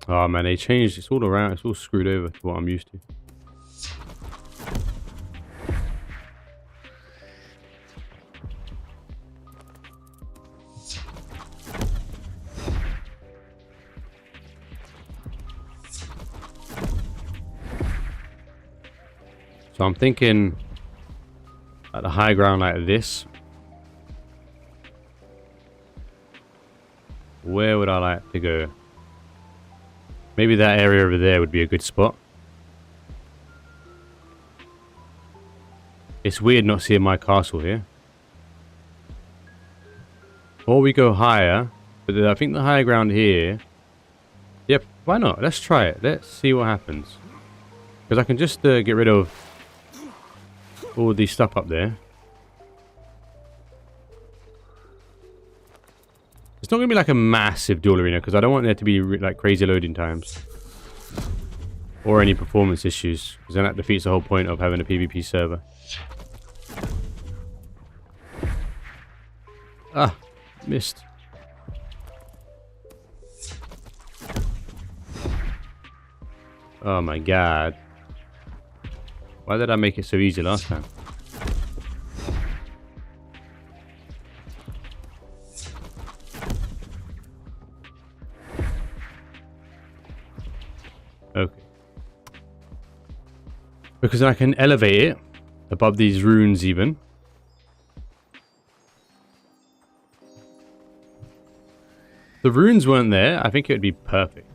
[SPEAKER 3] Oh man, they changed. It's all around. It's all screwed over to what I'm used to. So I'm thinking at the high ground like this. Where would I like to go? Maybe that area over there would be a good spot. It's weird not seeing my castle here. Or we go higher. But I think the high ground here... Yep, why not? Let's try it. Let's see what happens. Because I can just get rid of all the stuff up there. It's not going to be like a massive duel arena because I don't want there to be like crazy loading times. Or any performance issues. Because then that defeats the whole point of having a PvP server. Ah, missed. Oh my god. Why did I make it so easy last time? Okay. Because I can elevate it above these runes even. If the runes weren't there, I think it would be perfect.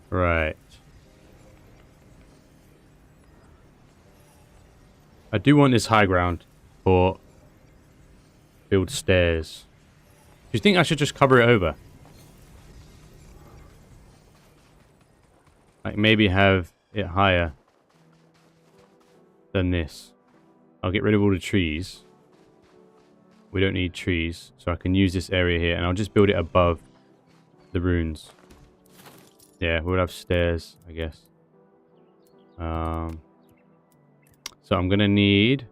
[SPEAKER 3] Right. I do want this high ground for build stairs. Do you think I should just cover it over? Like maybe have it higher than this. I'll get rid of all the trees. We don't need trees, so I can use this area here and I'll just build it above the runes. Yeah, we'll have stairs, I guess. So I'm gonna need...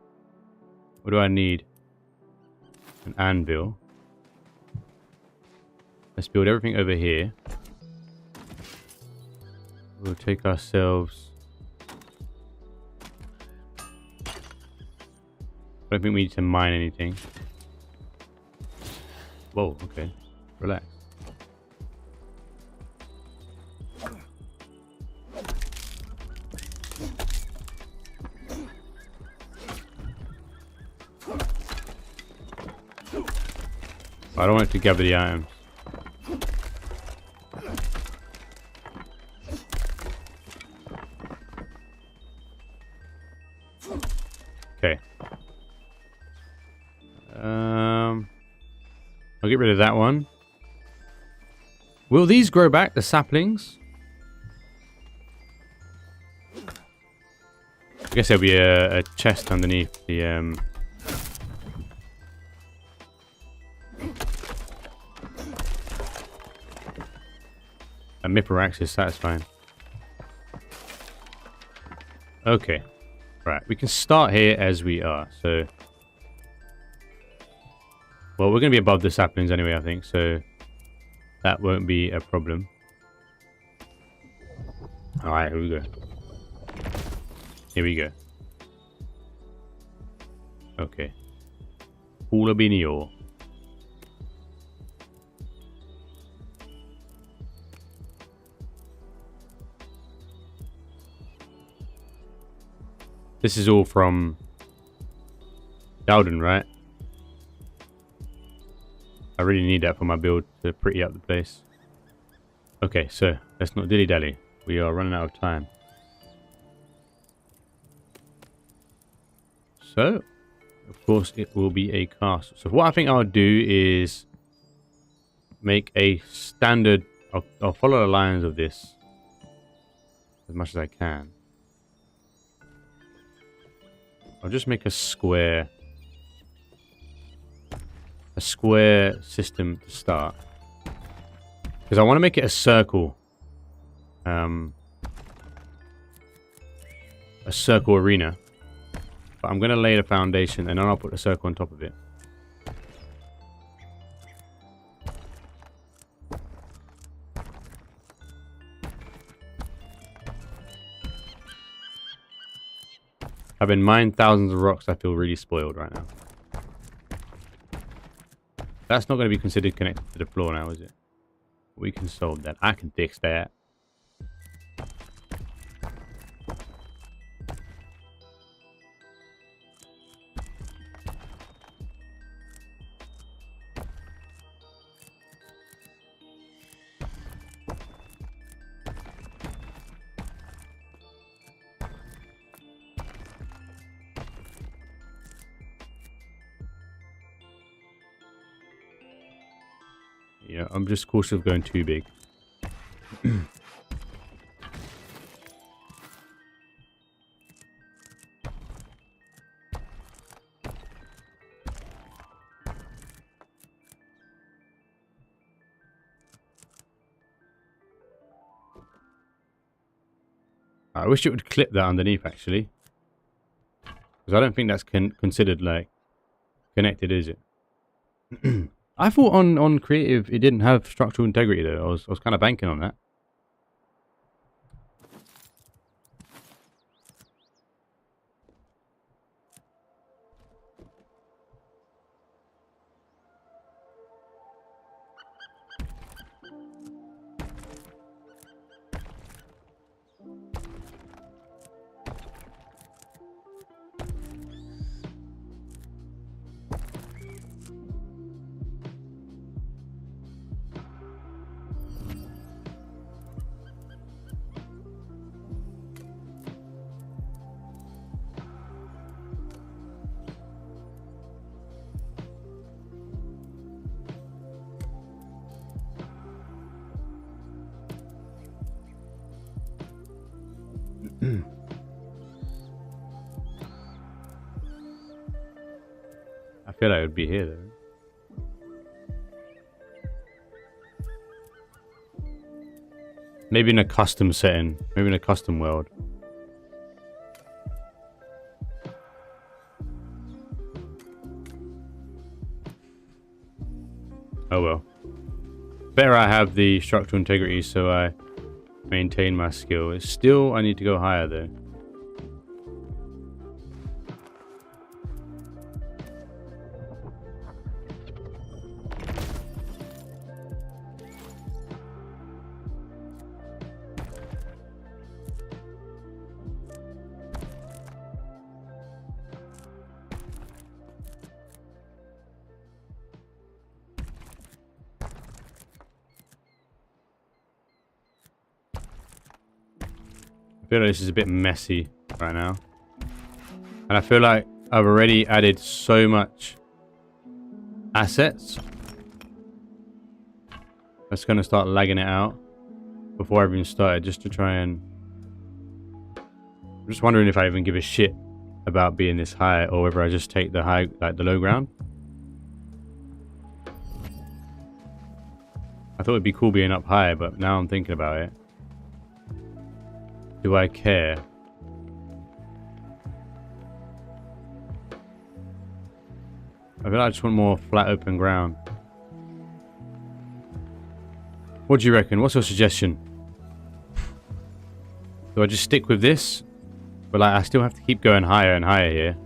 [SPEAKER 3] What do I need? An anvil. Let's build everything over here. We'll take ourselves... I don't think we need to mine anything. Whoa, okay. Relax. I don't want it to gather the items. Okay. I'll get rid of that one. Will these grow back, the saplings? I guess there'll be a chest underneath the a Miparax is satisfying. Okay. Right, we can start here as we are, so... Well, we're going to be above the saplings anyway, I think, so that won't be a problem. Alright, here we go. Here we go. Okay. Ulabinio. This is all from Dowden, right? I really need that for my build to pretty up the place. Okay, so let's not dilly-dally. We are running out of time. So, of course, it will be a castle. So what I think I'll do is make a standard... I'll follow the lines of this as much as I can. I'll just make a square system to start, because I want to make it a circle, a circle arena. But I'm going to lay the foundation and then I'll put the circle on top of it. Having mined thousands of rocks, I feel really spoiled right now. That's not going to be considered connected to the floor now, is it? We can solve that. I can fix that. Yeah, I'm just cautious of going too big. I wish it would clip that underneath, actually. Because I don't think that's considered, like, connected, is it? I thought on creative it didn't have structural integrity though. I was kind of banking on that. I feel like it would be here though. Maybe in a custom setting. Maybe in a custom world. Oh well. Better I have the structural integrity so I maintain my skill. It's still, I need to go higher though. I feel like this is a bit messy right now. And I feel like I've already added so much assets. That's going to start lagging it out before I've even started, just to try and... I'm just wondering if I even give a shit about being this high, or whether I just take the high, like the low ground. I thought it'd be cool being up high, but now I'm thinking about it. Do I care? I feel like I just want more flat open ground. What do you reckon? What's your suggestion? Do I just stick with this? But like, I still have to keep going higher and higher here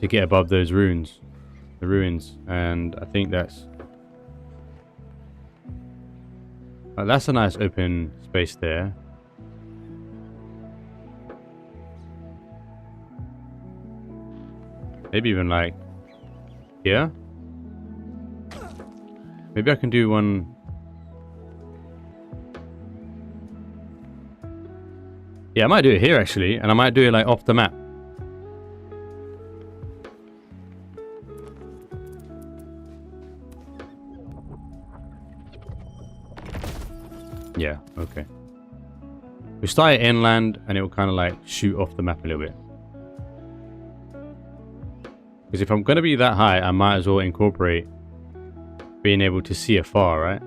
[SPEAKER 3] to get above those ruins. The ruins. And I think that's a nice open space there. Maybe even like here. Maybe I can do one. Yeah, I might do it here actually, and I might do it like off the map. Yeah, okay. We start it inland and it will kind of like shoot off the map a little bit. Because if I'm going to be that high, I might as well incorporate being able to see afar, right?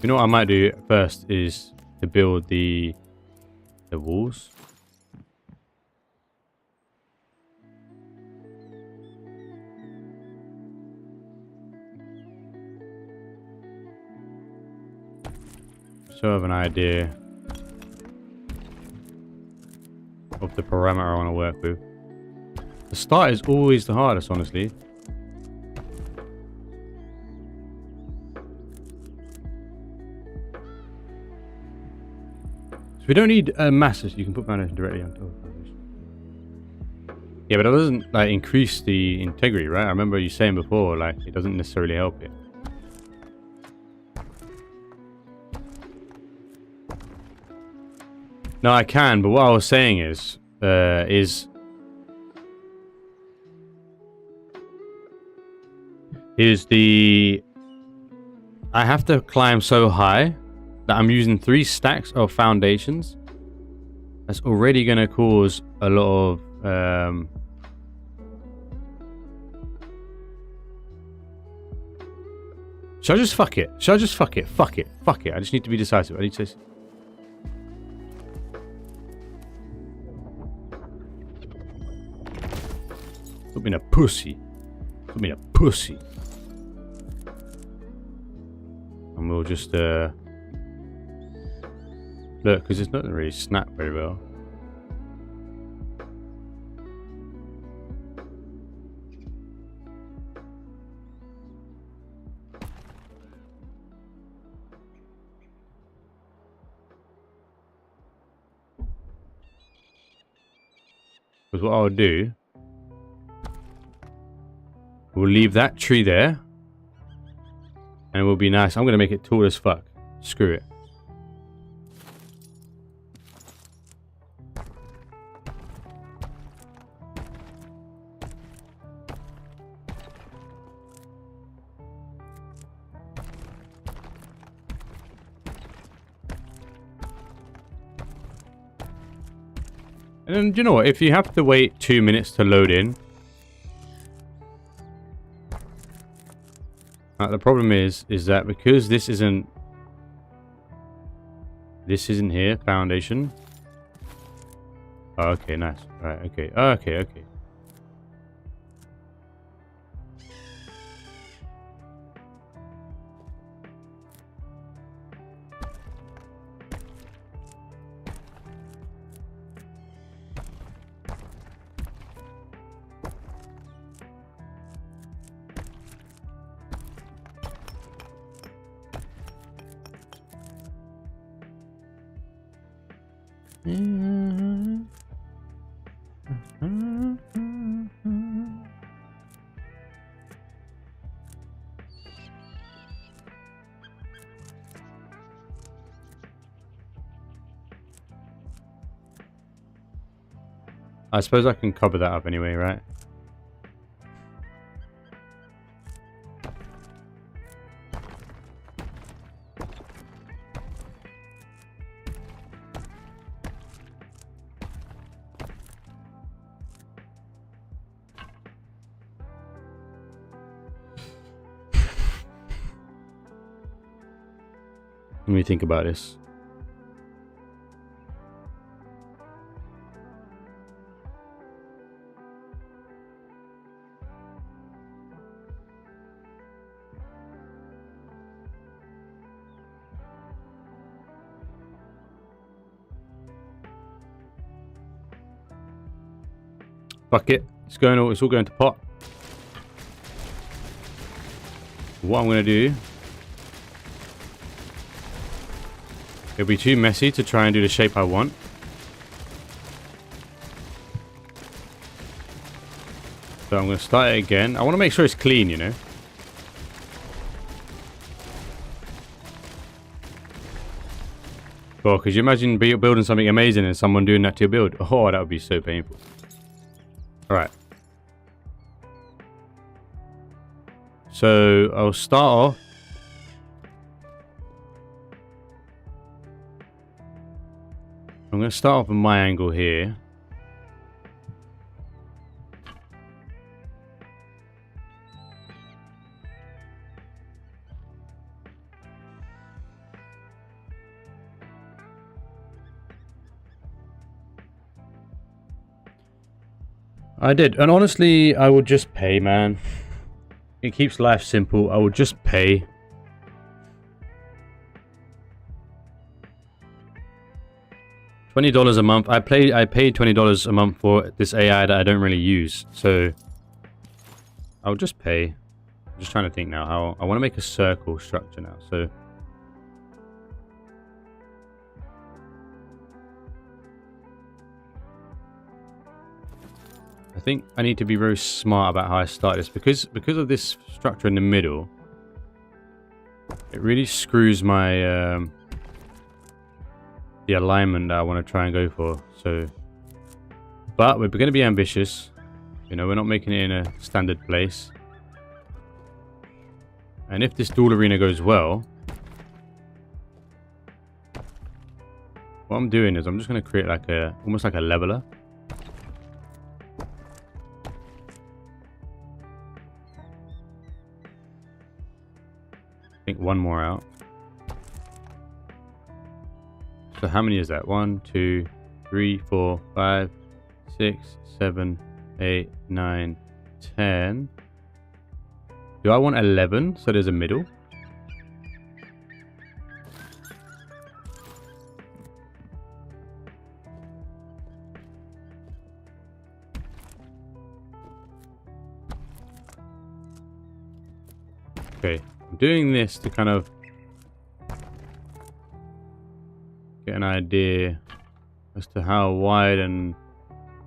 [SPEAKER 3] You know what I might do first is to build the walls. So I have an idea of the parameter I want to work with. The start is always the hardest, honestly. So we don't need a massive. You can put foundation directly on top of foundation. Yeah, but it doesn't like increase the integrity, right? I remember you saying before, like it doesn't necessarily help it. No, I can, but what I was saying is I have to climb so high that I'm using 3 stacks of foundations. That's already going to cause a lot of should I just fuck it? Should I just fuck it? Fuck it. Fuck it. I just need to be decisive. I need to... Put me in a pussy. Put me in a pussy. And we'll just look, because it's not really snap very well. Because what I'll do, we'll leave that tree there. And it will be nice. I'm going to make it tall as fuck. Screw it. And then, you know what? If you have to wait 2 minutes to load in, the problem is that because this isn't here, foundation. Oh, okay, nice. Right, okay. Oh, okay. I suppose I can cover that up anyway, right? Let me think about this. Fuck it. It's all going to pot. What I'm going to do... It'll be too messy to try and do the shape I want. So I'm going to start it again. I want to make sure it's clean, you know. Well, could you imagine building something amazing and someone doing that to your build? Oh, that would be so painful. Alright. So, I'll start off. I'm going to start off with my angle here. I did, and honestly, I would just pay, man. It keeps life simple. I would just pay. $20 a month. I paid $20 a month for this AI that I don't really use, so I'll just pay. I'm just trying to think now how I want to make a circle structure now. So I think I need to be very smart about how I start this because of this structure in the middle. It really screws my the alignment that I want to try and go for. So, but we're going to be ambitious. You know, we're not making it in a standard place. And if this dual arena goes well, what I'm doing is I'm just going to create like almost like a leveler. I think one more out. So how many is that? 1, 2, 3, 4, 5, 6, 7, 8, 9, 10. Do I want 11? So there's a middle. Okay, I'm doing this to kind of get an idea as to how wide, and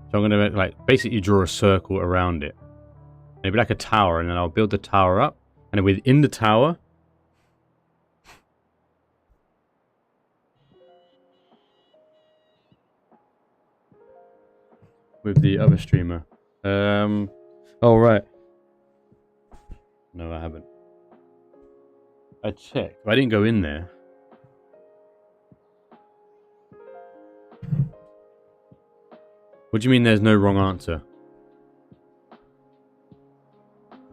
[SPEAKER 3] so I'm going to like basically draw a circle around it. Maybe like a tower, and then I'll build the tower up, and then within the tower with the other streamer. Oh right. No, I haven't. I checked. I didn't go in there. What do you mean there's no wrong answer?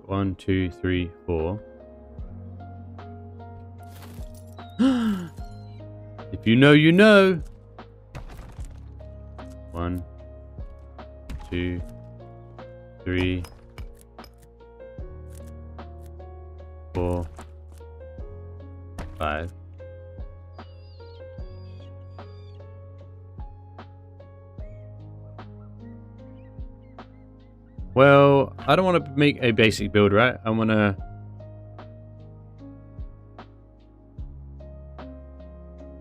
[SPEAKER 3] 1, 2, 3, 4. If you know, you know. 1, 2, 3, 4, 5. Well, I don't want to make a basic build, right? I want to...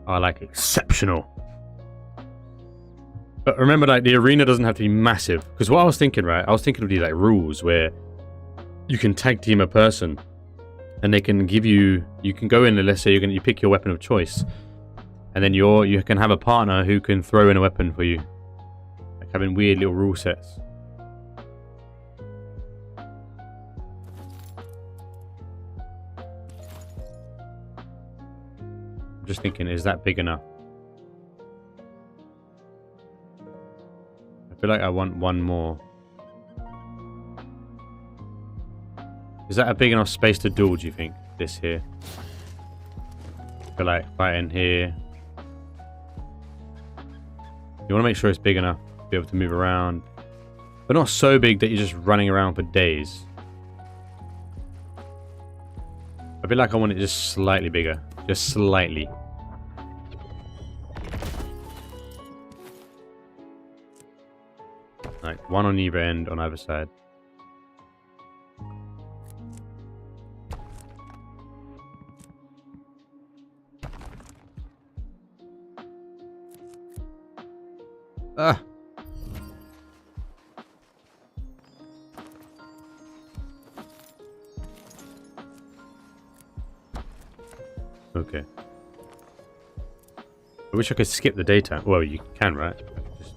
[SPEAKER 3] I like exceptional. But remember, like, the arena doesn't have to be massive. Because what I was thinking, right? I was thinking of these, like, rules where you can tag team a person. And they can give you... You can go in and let's say you pick your weapon of choice. And then you can have a partner who can throw in a weapon for you. Like having weird little rule sets. Just thinking, is that big enough? I feel like I want one more. Is that a big enough space to duel, do you think? This here. I feel like fighting here. You want to make sure it's big enough to be able to move around. But not so big that you're just running around for days. I feel like I want it just slightly bigger. Just slightly. Like one on either end on either side. Ah. Okay. I wish I could skip the daytime. Well, you can, right? Just...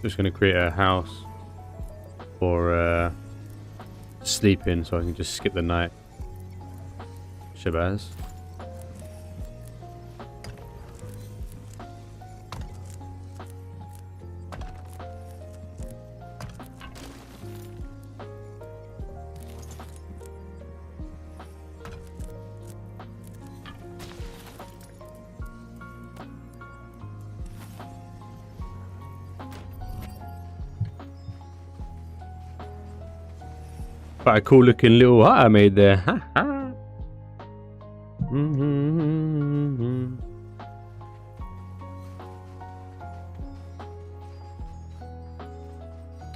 [SPEAKER 3] Just going to create a house for sleeping so I can just skip the night. Shabazz. Quite a cool looking little hut I made there. Ha ha.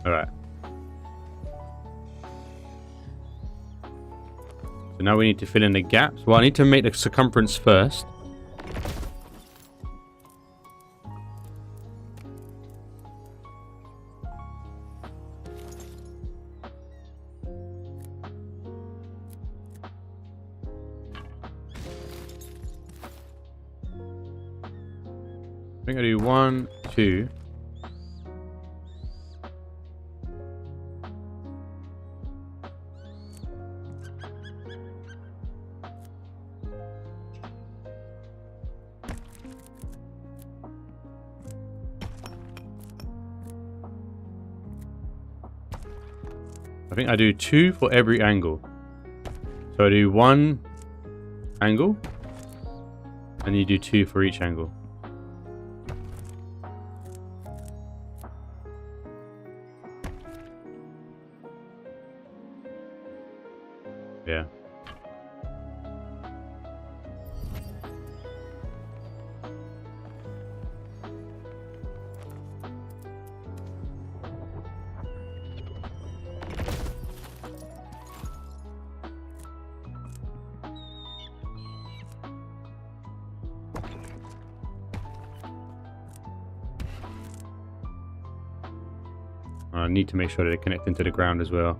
[SPEAKER 3] Alright. So now we need to fill in the gaps. Well, I need to make the circumference first. I think I do 1, 2. I think I do 2 for every angle. So I do 1 angle, and you do 2 for each angle. Yeah. I need to make sure that they connect into the ground as well.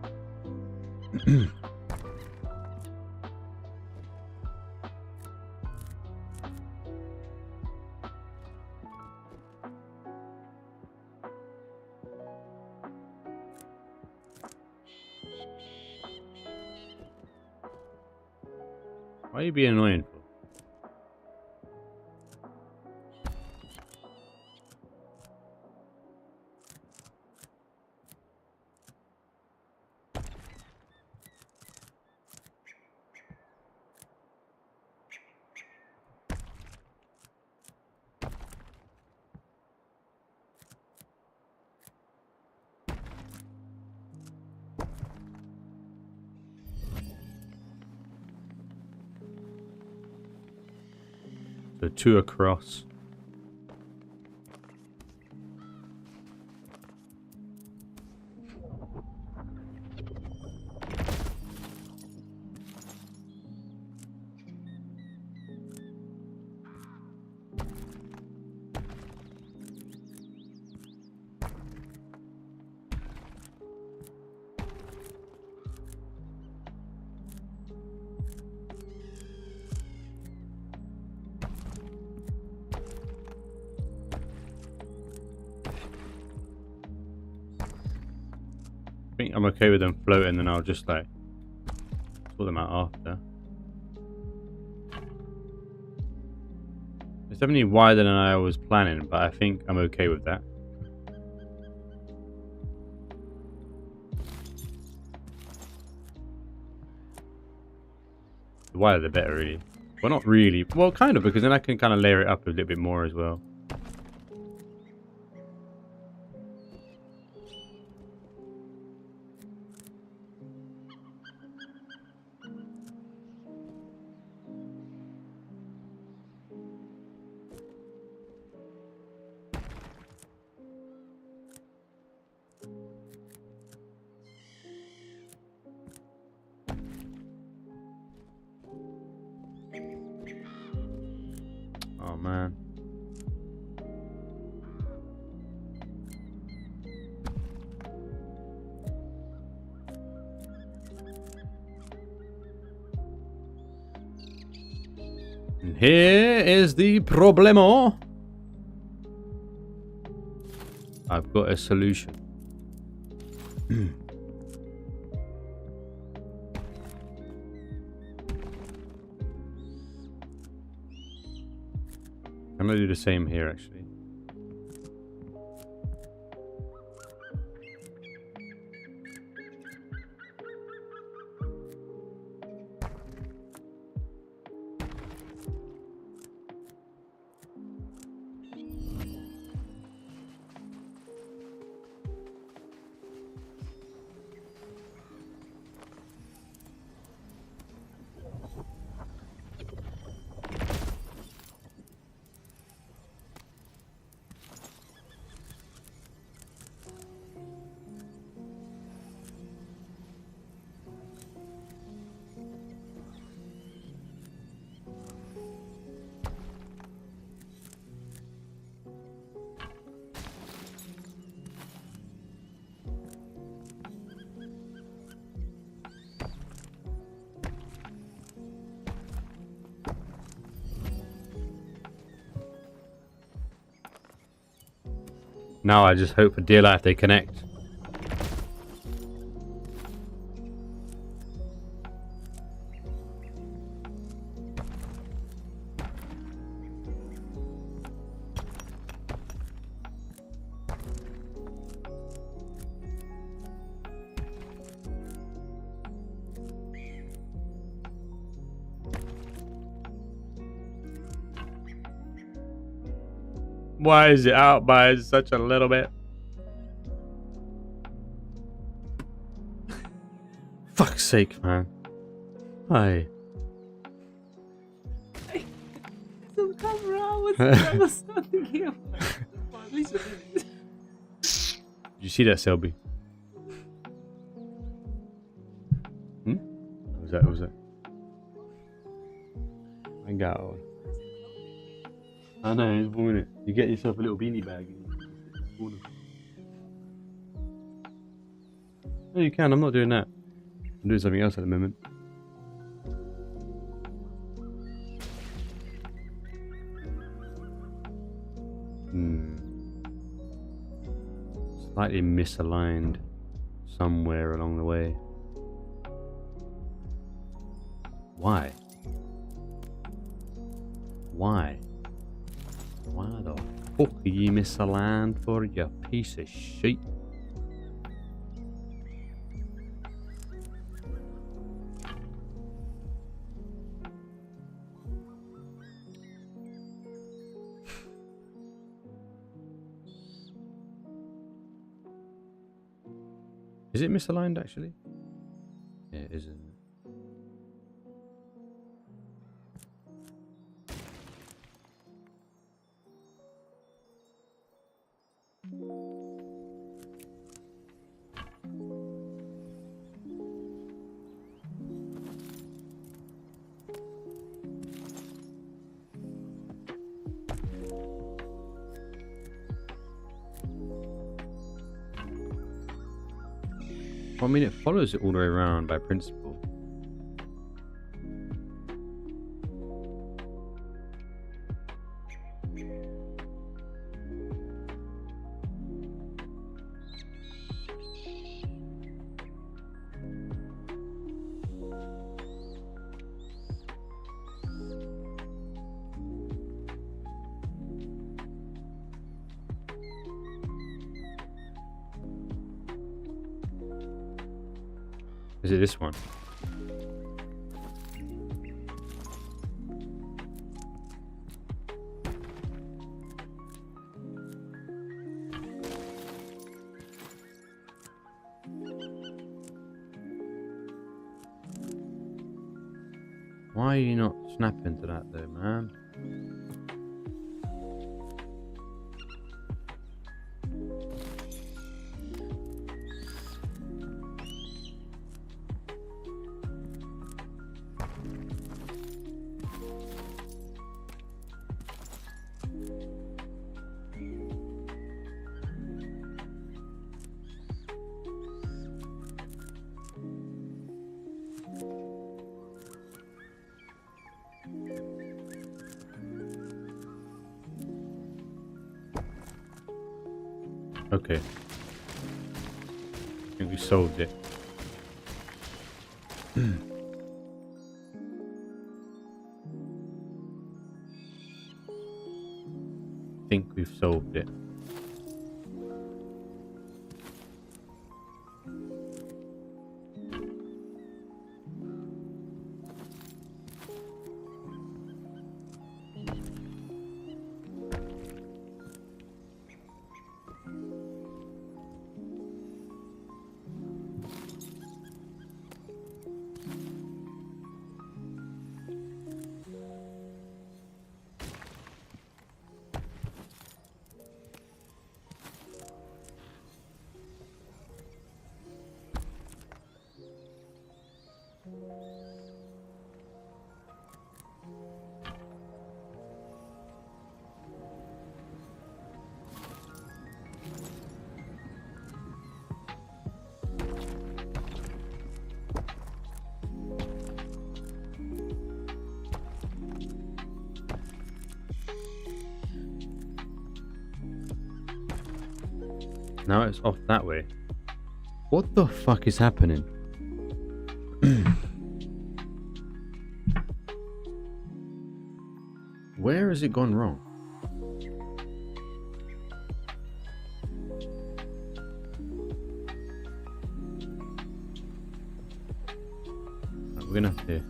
[SPEAKER 3] Why are you being annoying for? So 2 across. I think I'm okay with them floating, then I'll just like sort them out after. It's definitely wider than I was planning, but I think I'm okay with that. The wider the better, really. Well, not really. Well, kind of, because then I can kind of layer it up a little bit more as well. Oh, man. And here is the problemo. I've got a solution. I'm gonna do the same here, actually. Now I just hope for dear life they connect. Why is it out by such a little bit? Fuck's sake, man. Hi.
[SPEAKER 4] Some camera, I was standing here. Well, at least
[SPEAKER 3] Did you see that, Selby? What was that? What was that? I got one. I know, it's boring it. You get yourself a little beanie bag. No, you can. I'm not doing that. I'm doing something else at the moment. Slightly misaligned somewhere along the way. Why? Why? Why the fuck are you misaligned for, you piece of shit? Is it misaligned actually? Yeah, it is, isn't it? I mean, it follows it all the way around by principle. Is it this one?
[SPEAKER 1] Why are you not snapping to that though, man? Okay. I think we solved it. I think we've solved it. Now it's off that way. What the fuck is happening? Where has it gone wrong? We're gonna have to...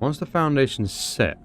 [SPEAKER 1] Once the foundation's set,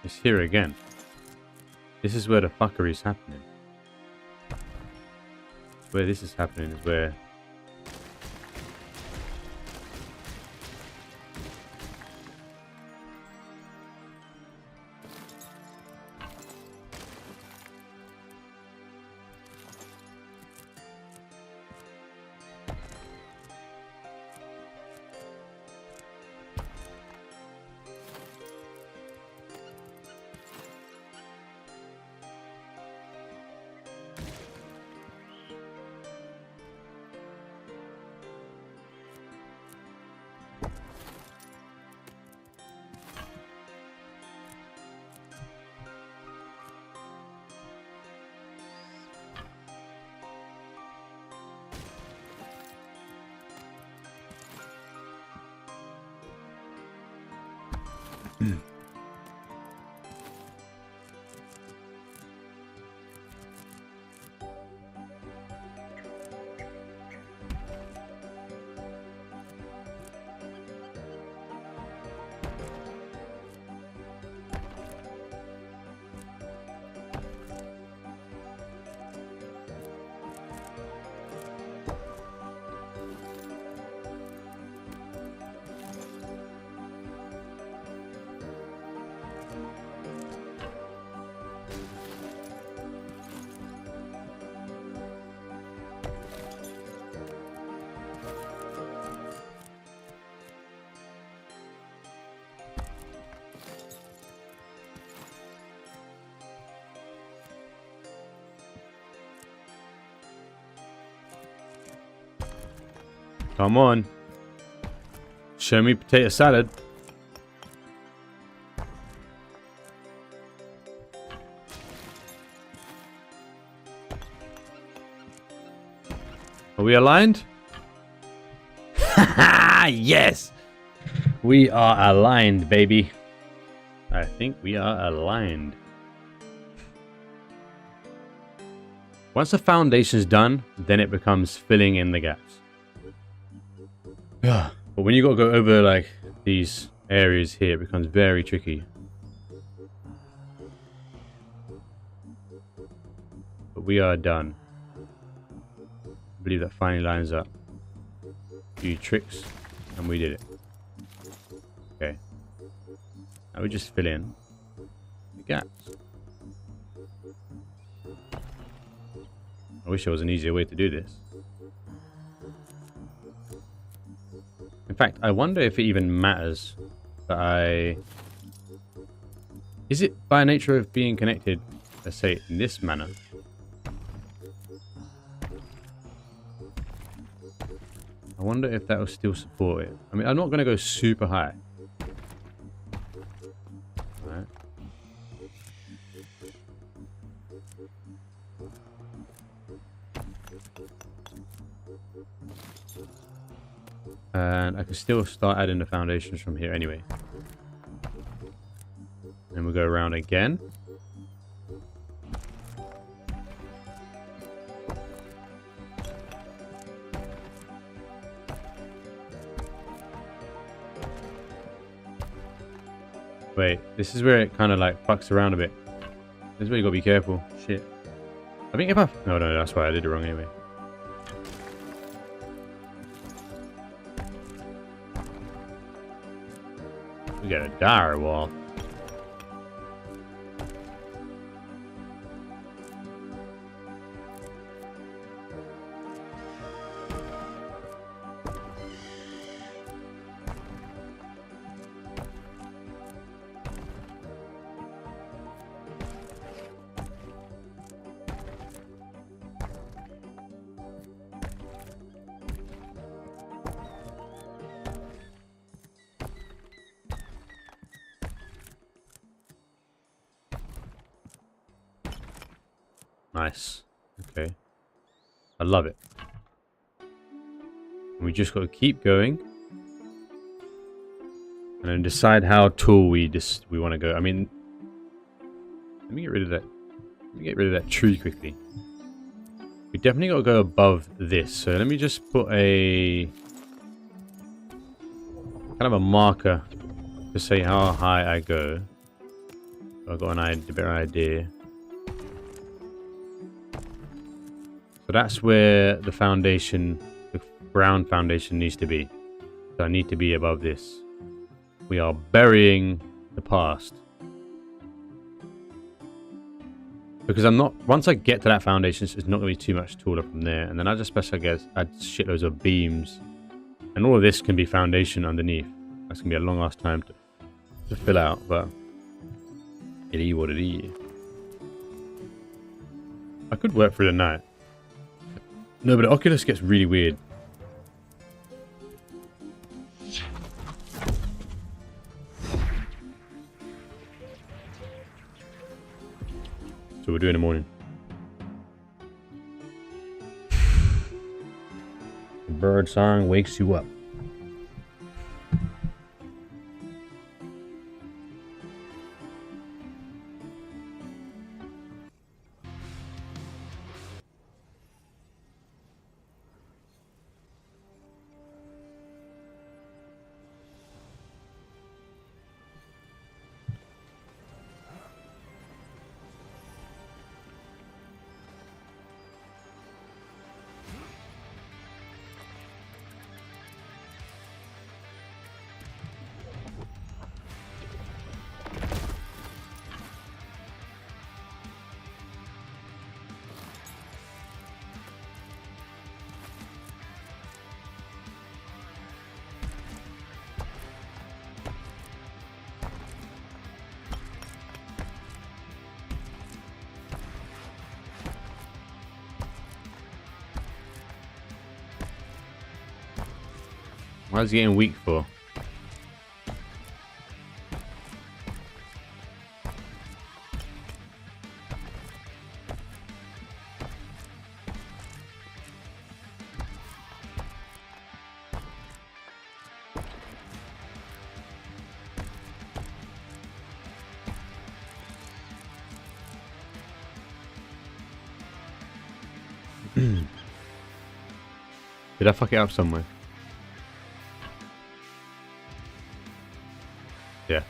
[SPEAKER 1] it's here again. This is where the fuckery is happening. Where this is happening is where...
[SPEAKER 3] Come on. Show me potato salad. Are we aligned? Yes! We are aligned, baby. I think we are aligned. Once the foundation's done, then it becomes filling in the gaps. But when you gotta go over like these areas here, it becomes very tricky. But we are done. I believe that finally lines up. A few tricks, and we did it. Okay. Now we just fill in the gaps. I wish there was an easier way to do this. In fact, I wonder if it even matters that I... Is it by nature of being connected, let's say, in this manner? I wonder if that will still support it. I mean, I'm not going to go super high. Alright. And I can still start adding the foundations from here anyway. Then we'll go around again. Wait, this is where it kind of like fucks around a bit. This is where you gotta be careful. Shit. I think if I... No, that's why I did it wrong anyway. We got a dire wall. Nice. Okay. I love it. We just got to keep going. And then decide how tall we want to go. I mean, let me get rid of that. Let me get rid of that tree quickly. We definitely got to go above this. So let me just put a kind of a marker to say how high I go. So I've got a better idea. So that's where the foundation, the ground foundation needs to be. So I need to be above this. We are burying the past. Because I'm not, once I get to that foundation, it's not going to be too much taller from there. And then I just special, I guess, add shitloads of beams. And all of this can be foundation underneath. That's going to be a long ass time to fill out, but it is what it is. I could work through the night. No, but the Oculus gets really weird. So we'll do in the morning. The bird song wakes you up. Why is he getting weak for? Did I fuck it up somewhere? Yeah.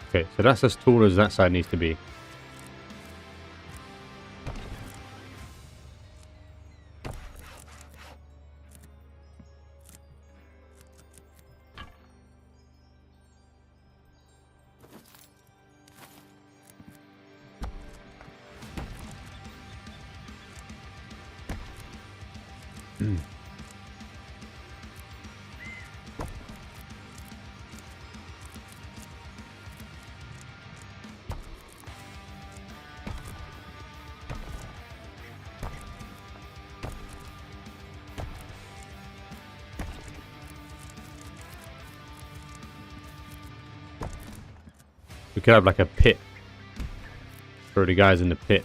[SPEAKER 3] Okay, so that's as tall as that side needs to be. We could have like a pit for the guys in the pit.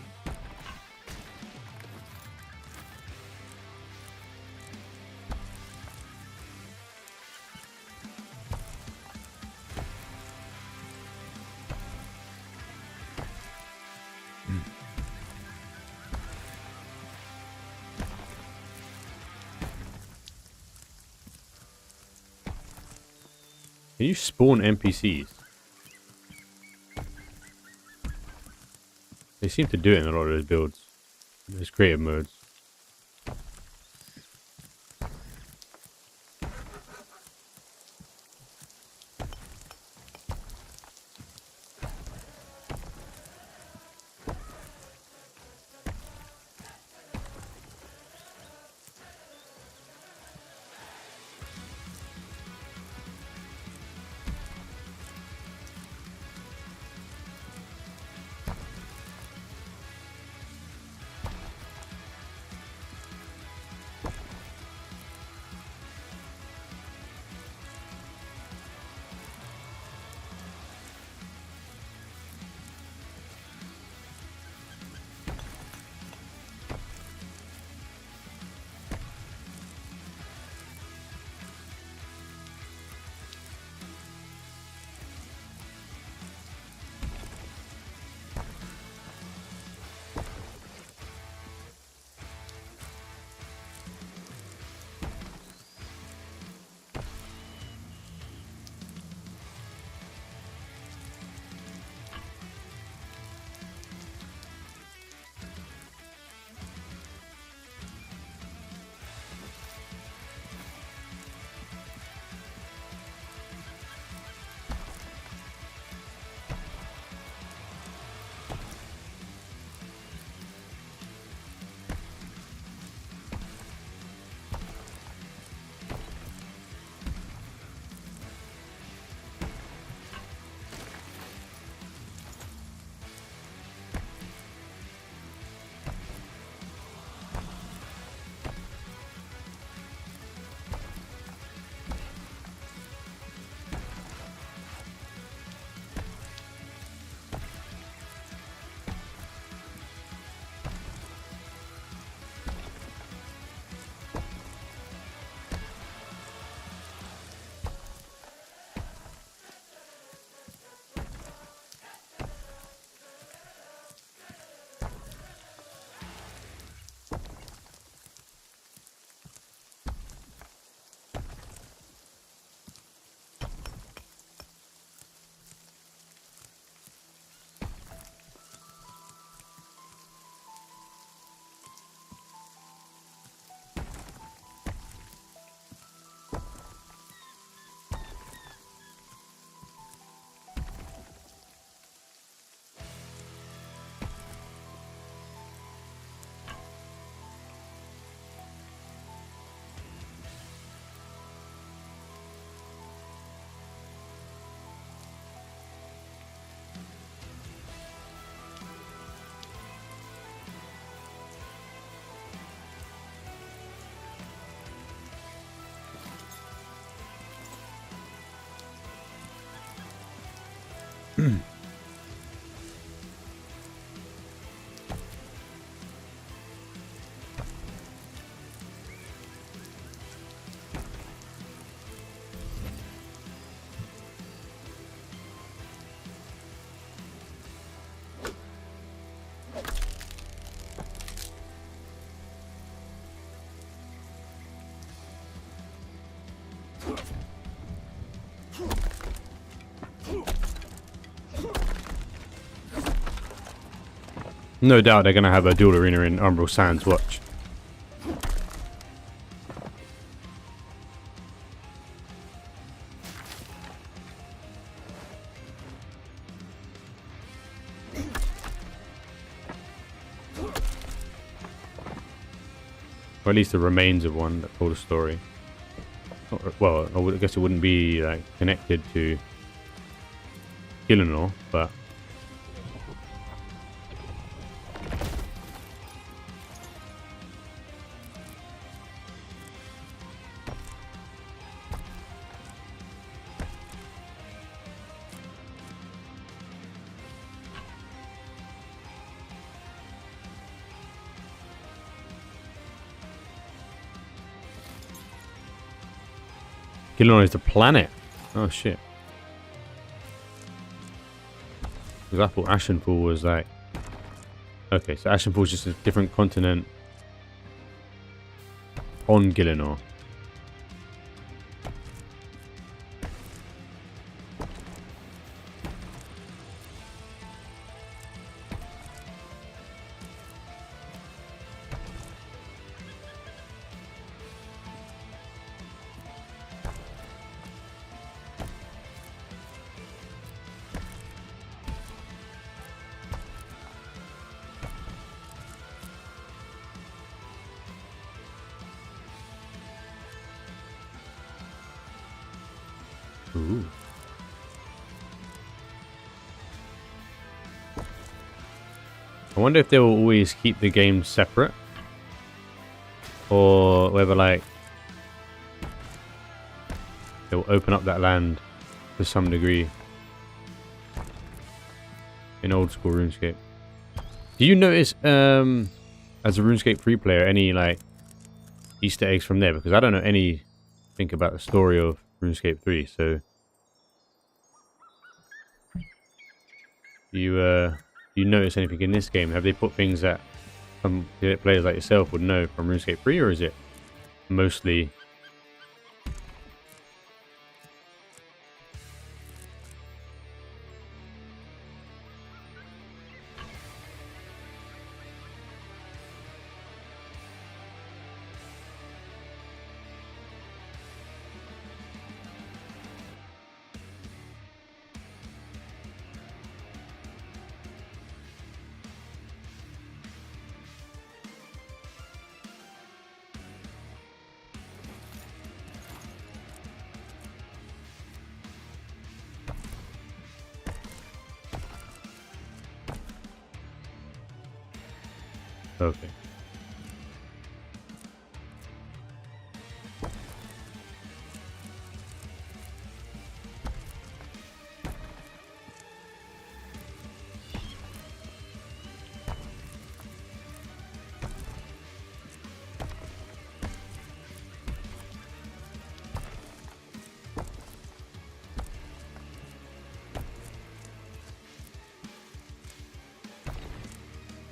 [SPEAKER 3] Can you spawn NPCs? They seem to do it in a lot of those builds. Those creative modes. No doubt they're going to have a duel arena in Umbral Sands, watch. Or at least the remains of one that told a story. Well, I guess it wouldn't be like connected to Gielinor, but... Gielinor is the planet. Oh shit. Because I thought Ashenfall was like... Okay, so Ashenfall is just a different continent on Gielinor. Ooh. I wonder if they will always keep the game separate, or whether like they will open up that land to some degree in old school RuneScape. Do you notice as a RuneScape 3 player any like Easter eggs from there? Because I don't know anything about the story of RuneScape 3, so you notice anything in this game? Have they put things that some players like yourself would know from RuneScape 3, or is it mostly okay?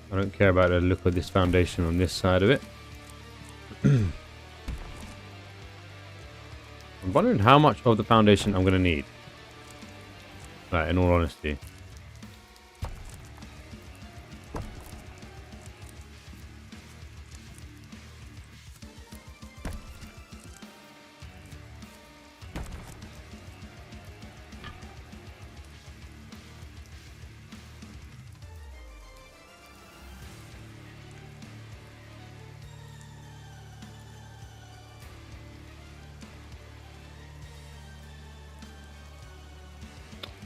[SPEAKER 3] I don't care about the look of this foundation on this side of it. I'm wondering how much of the foundation I'm going to need. Right, in all honesty.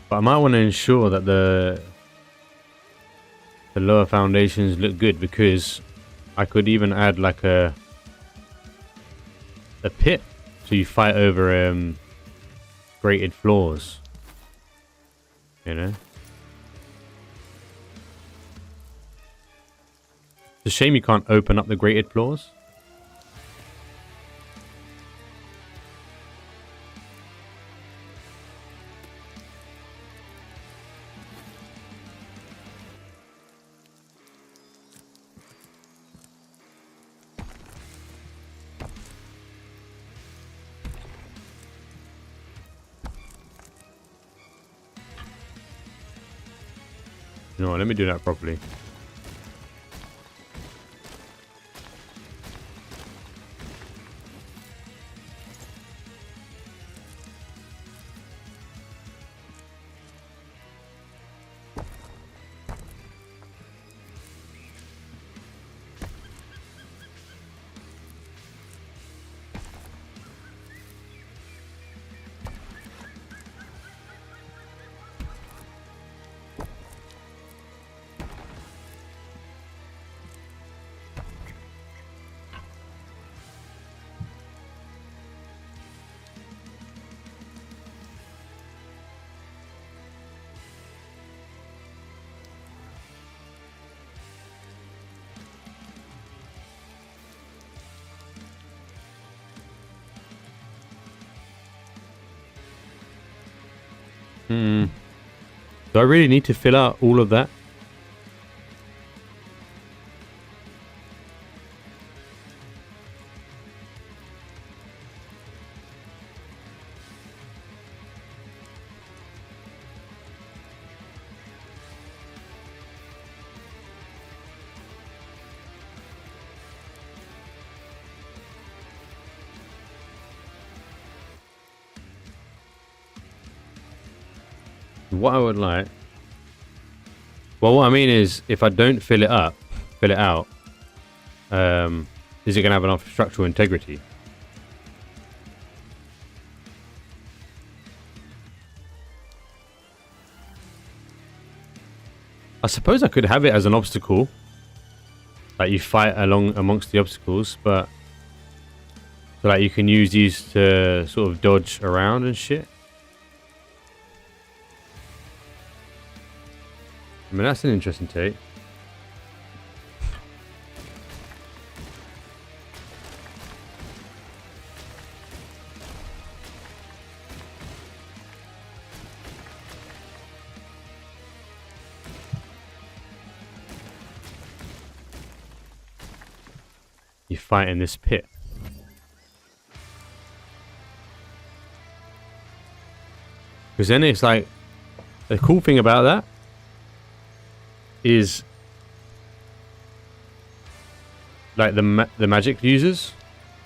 [SPEAKER 3] But I might want to ensure that the lower foundations look good, because I could even add like a pit so you fight over grated floors, you know. It's a shame you can't open up the grated floors. You know what, let me do that properly. Do I really need to fill out all of that? What I would like... Well, what I mean is, if I don't fill it out, is it going to have enough structural integrity? I suppose I could have it as an obstacle. Like you fight along amongst the obstacles, but... So like you can use these to sort of dodge around and shit. I mean, that's an interesting take. You fight in this pit. Because then it's like, the cool thing about that is like the magic users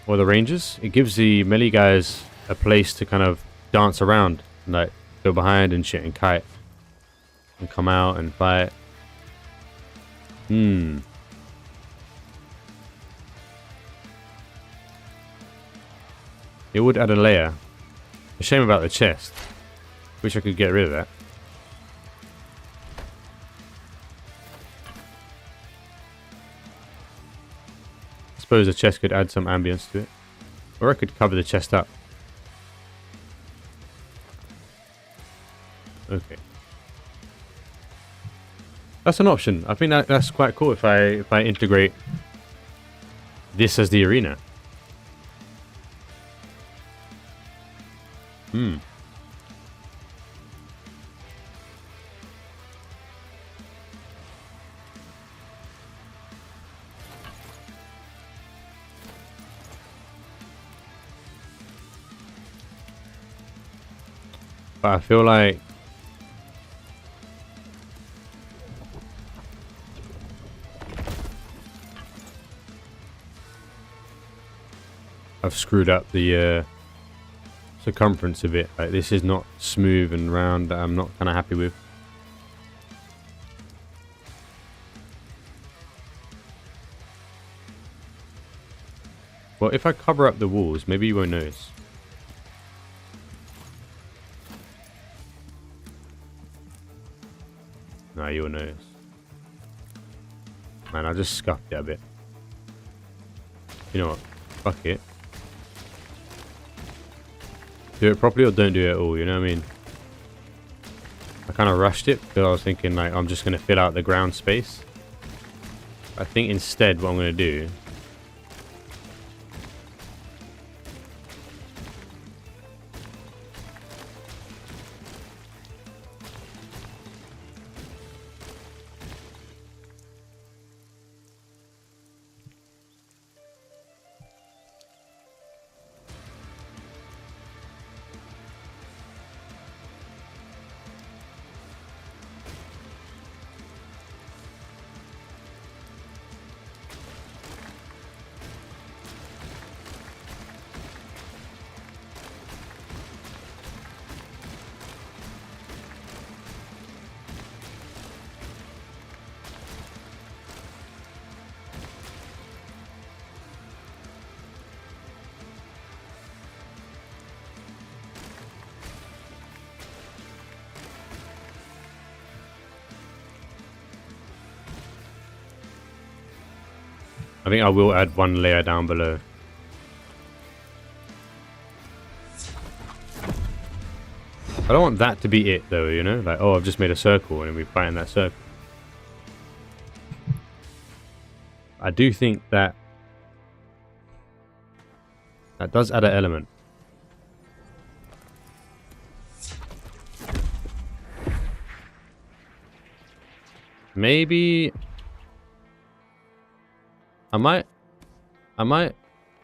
[SPEAKER 3] or the rangers, it gives the melee guys a place to kind of dance around and like go behind and shit and kite and come out and fight. It would add a layer. A shame about the chest. Wish I could get rid of that. Suppose the chest could add some ambience to it, or I could cover the chest up. Okay, that's an option. I think that's quite cool if I integrate this as the arena. But I feel like I've screwed up the circumference of it. Like this is not smooth and round. That I'm not kind of happy with. Well, if I cover up the walls, maybe you won't notice. No, you'll notice. Man, I just scuffed it a bit. You know what? Fuck it. Do it properly or don't do it at all, you know what I mean? I kind of rushed it because I was thinking like I'm just going to fill out the ground space. I think instead what I'm going to do... I think I will add one layer down below. I don't want that to be it though, you know? Like, oh, I've just made a circle and we fight in that circle. I do think that that does add an element. Maybe I might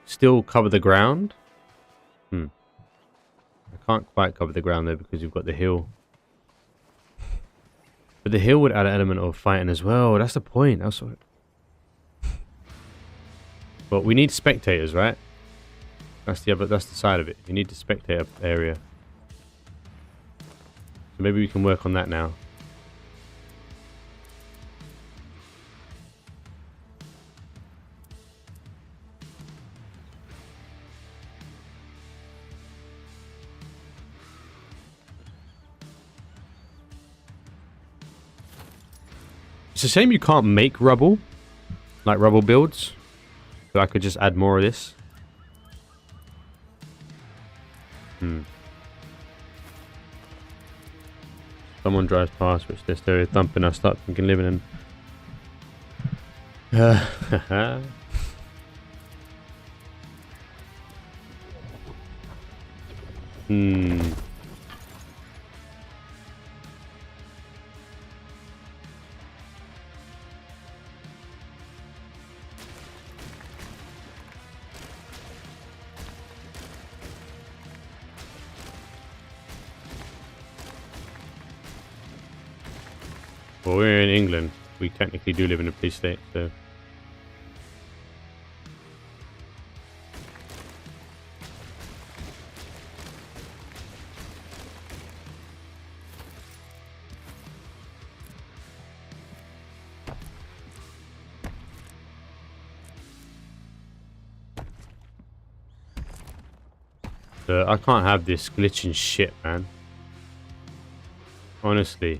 [SPEAKER 3] still cover the ground. I can't quite cover the ground though because you've got the hill. But the hill would add an element of fighting as well. That's the point. That's what. But we need spectators, right? That's the side of it. You need the spectator area. So maybe we can work on that now. It's a shame you can't make rubble, like rubble builds. So I could just add more of this. Someone drives past, which they're stereo thumping. I start thinking living in. Well, we're in England. We technically do live in a police state, so... I can't have this glitching shit, man. Honestly.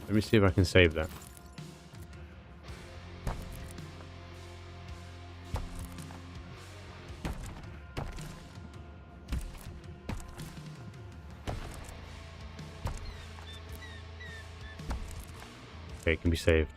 [SPEAKER 3] Let me see if I can save that. Okay, it can be saved.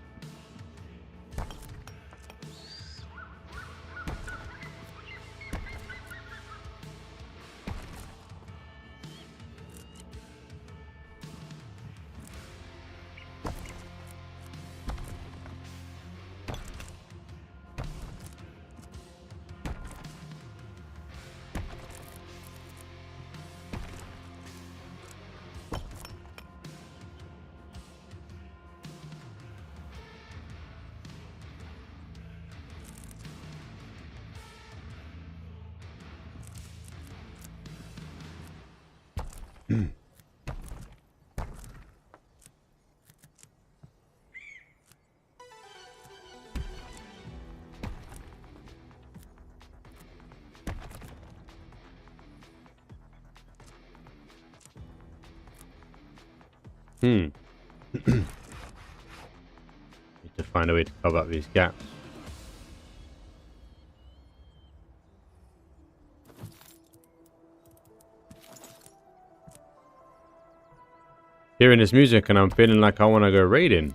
[SPEAKER 3] Need to find a way to cover up these gaps. Hearing this music and I'm feeling like I want to go raiding.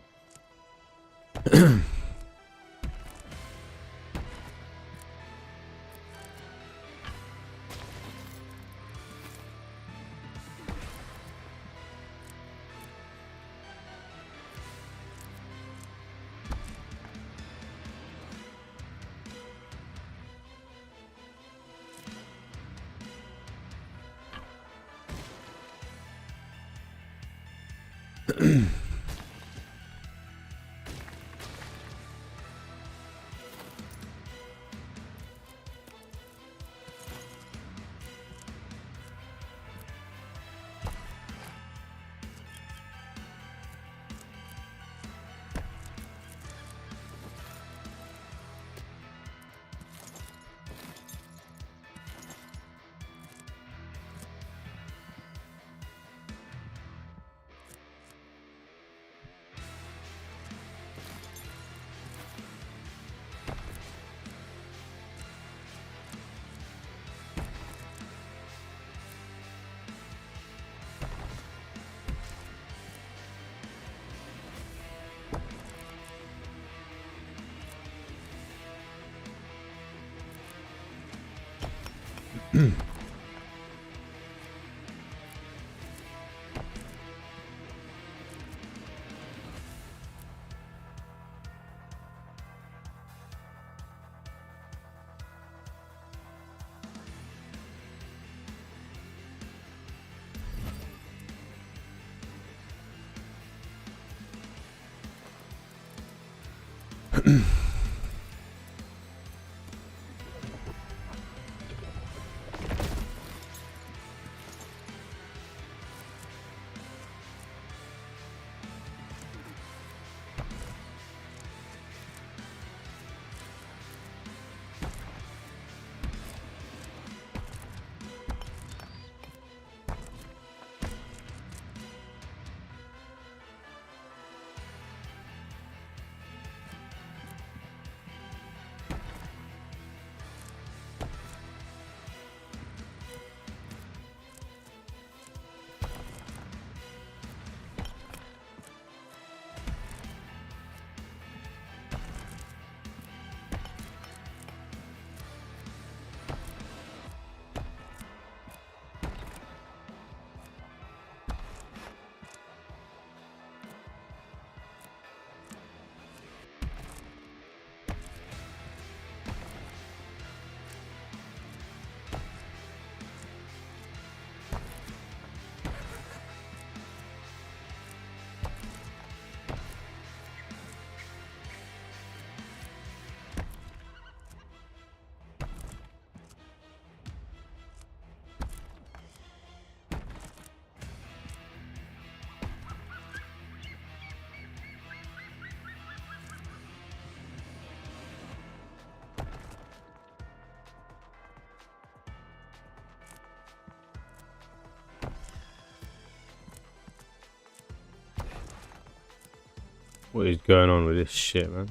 [SPEAKER 3] What is going on with this shit, man?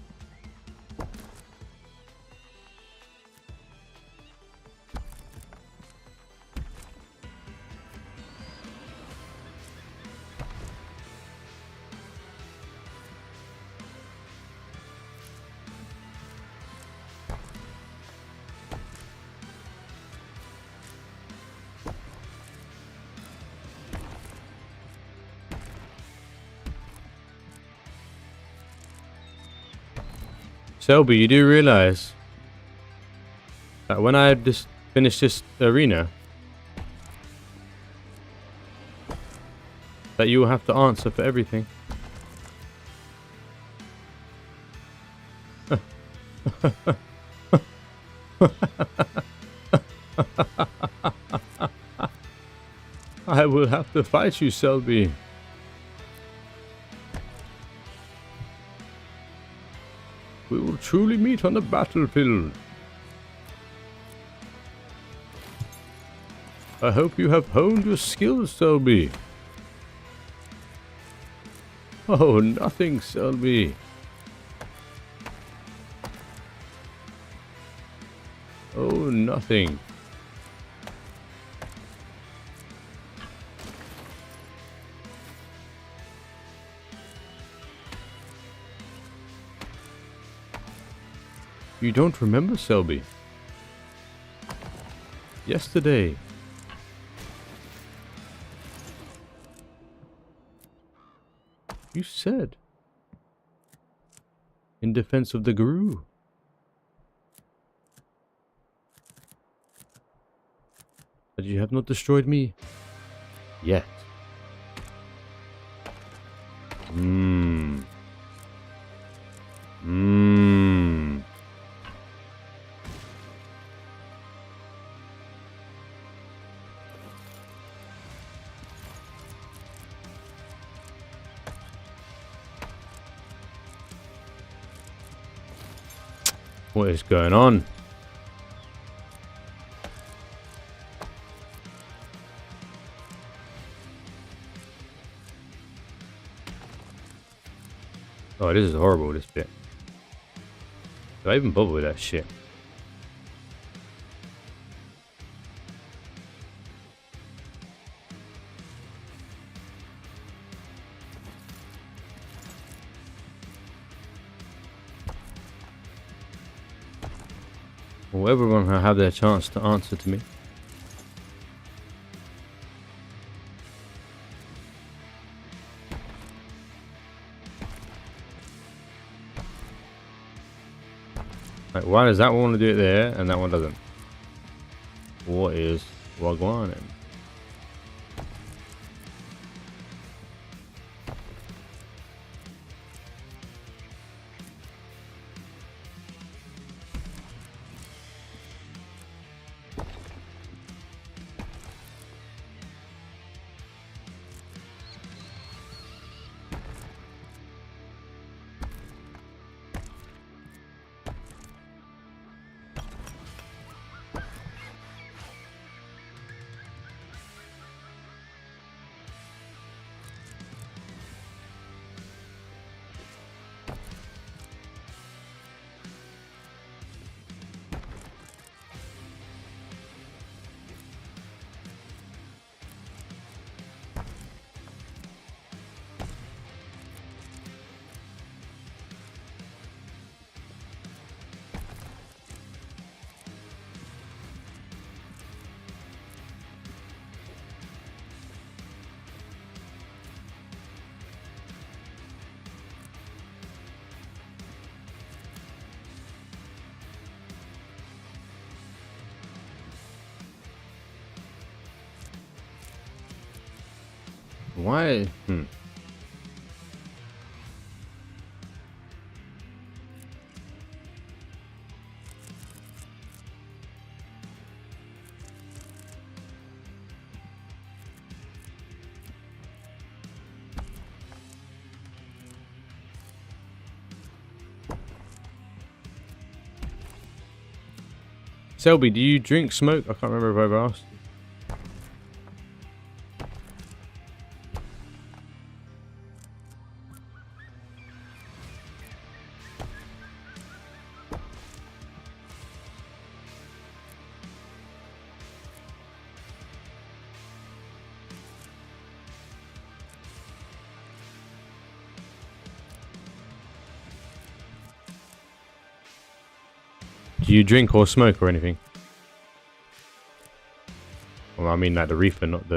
[SPEAKER 3] Selby, you do realize that when I just finish this arena, that you will have to answer for everything. I will have to fight you, Selby. We will truly meet on the battlefield. I hope you have honed your skills, Selby. Oh, nothing, Selby. Oh, nothing. You don't remember, Selby? Yesterday. You said, in defense of the Guru, that you have not destroyed me yet.
[SPEAKER 1] Mmm. Mmm. What is going on? Oh, this is horrible, this bit. Do I even bother with that shit? Will everyone have their chance to answer to me? Like, why does that one want to do it there and that one doesn't? What is Wagwan? Why? Selby, do you drink smoke? I can't remember if I ever asked. Do you drink or smoke or anything? Well, I mean like the reefer, not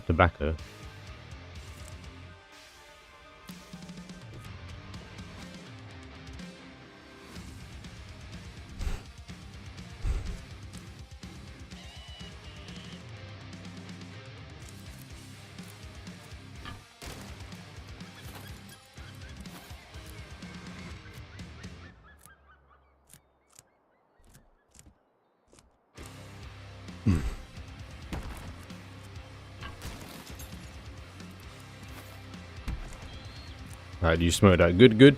[SPEAKER 1] tobacco. Alright, do you smoke that? Good, good.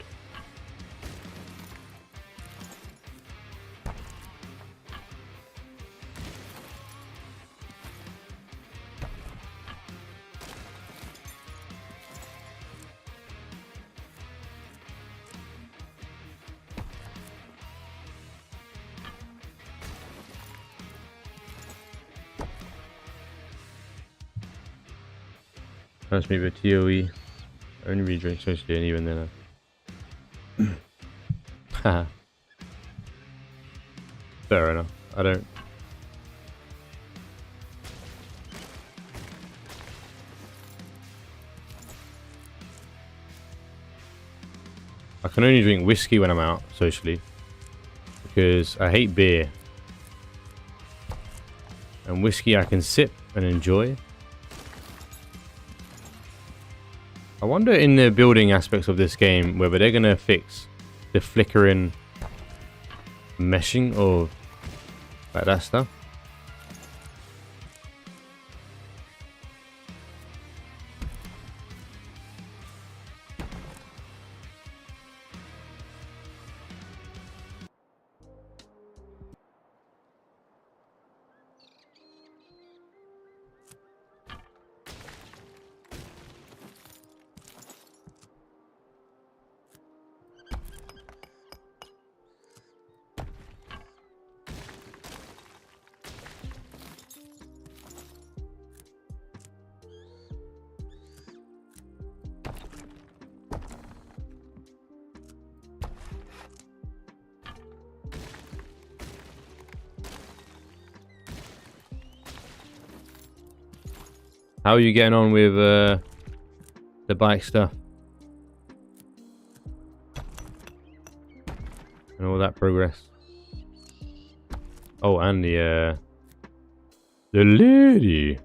[SPEAKER 1] First me with TOE. Only really drink socially, and even then. Haha. Fair enough. I don't. I can only drink whiskey when I'm out socially because I hate beer. And whiskey I can sip and enjoy.
[SPEAKER 3] I wonder in the building aspects of this game whether they're going to fix the flickering meshing of like that stuff. How are you getting on with the bike stuff? And all that progress. Oh, and the lady.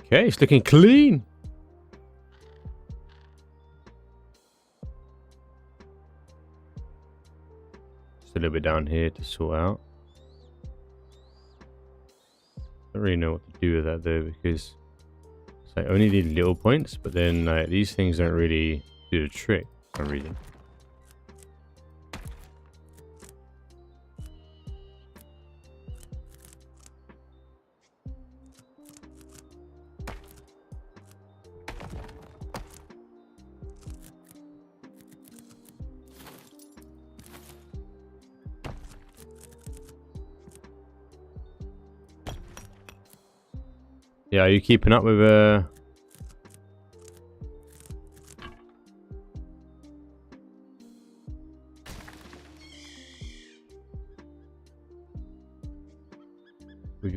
[SPEAKER 3] Okay, it's looking clean. Just a little bit down here to sort out. Don't really know what to do with that though, because it's like only these little points, but then like these things don't really do the trick for some reason. Yeah, are you keeping up with your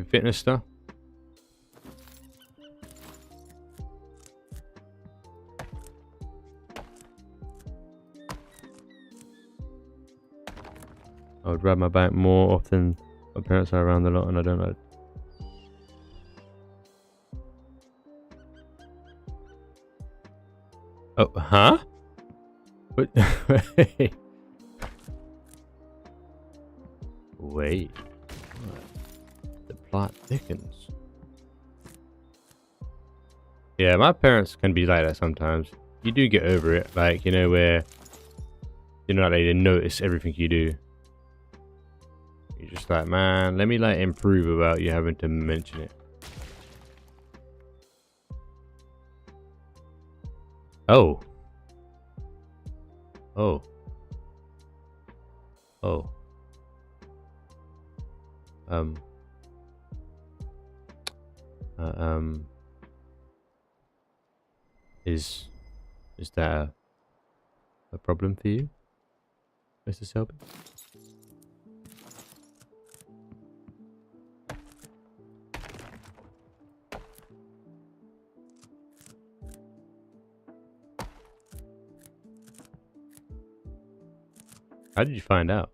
[SPEAKER 3] fitness stuff? I would ride my bike more often. My parents are around a lot and I don't know. Oh, huh? What? Wait. The plot thickens. Yeah, my parents can be like that sometimes. You do get over it. Like, you know, where you're not like they notice everything you do. You're just like, man, let me like improve without you having to mention it. Oh. Oh. Oh. Um. Is that a problem for you, Mr. Selby? How did you find out?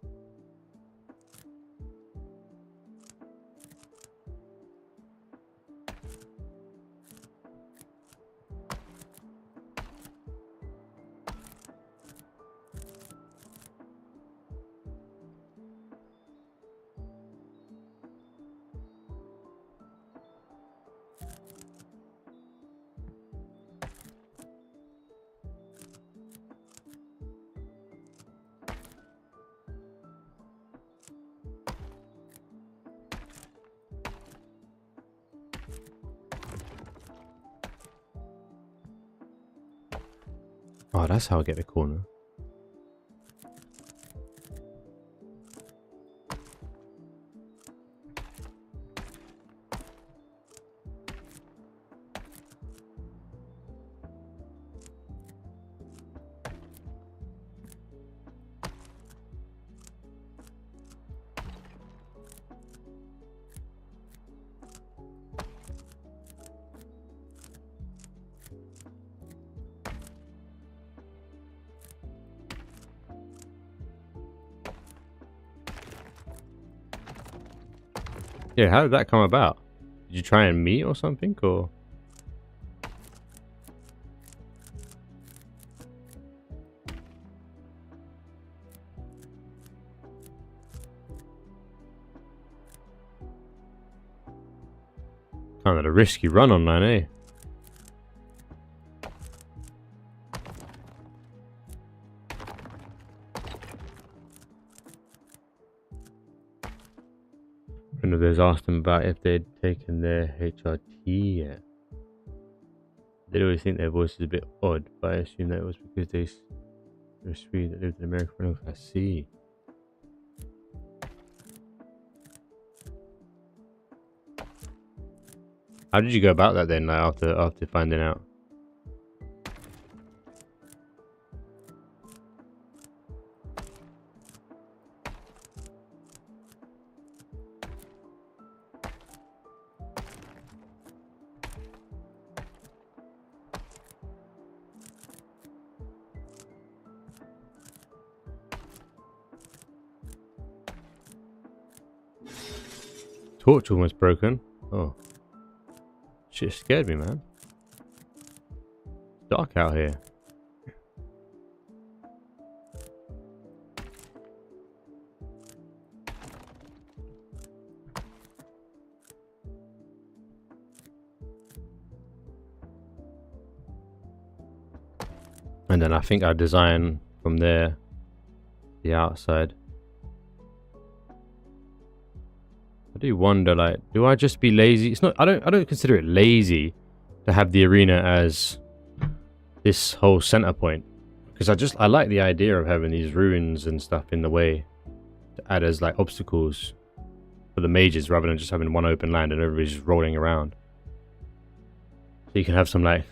[SPEAKER 3] Oh, that's how I get the corner.
[SPEAKER 1] Yeah, how did that come about? Did you try and meet or something, or? Kind of a risky run online, eh? One of those asked them about if they'd taken their HRT yet. They'd always think their voice is a bit odd, but I assume that it was because they were Swede that lived in America for enough. I see. How did you go about that then, like after finding out? Torch almost broken. Oh. Shit scared me, man. It's dark out here. And then I think I design from there the outside. I do wonder, like, do I just be lazy? It's not. I don't consider it lazy to have the arena as this whole center point, because I like the idea of having these ruins and stuff in the way to add as like obstacles for the mages, rather than just having one open land and everybody's just rolling around. So you can have some like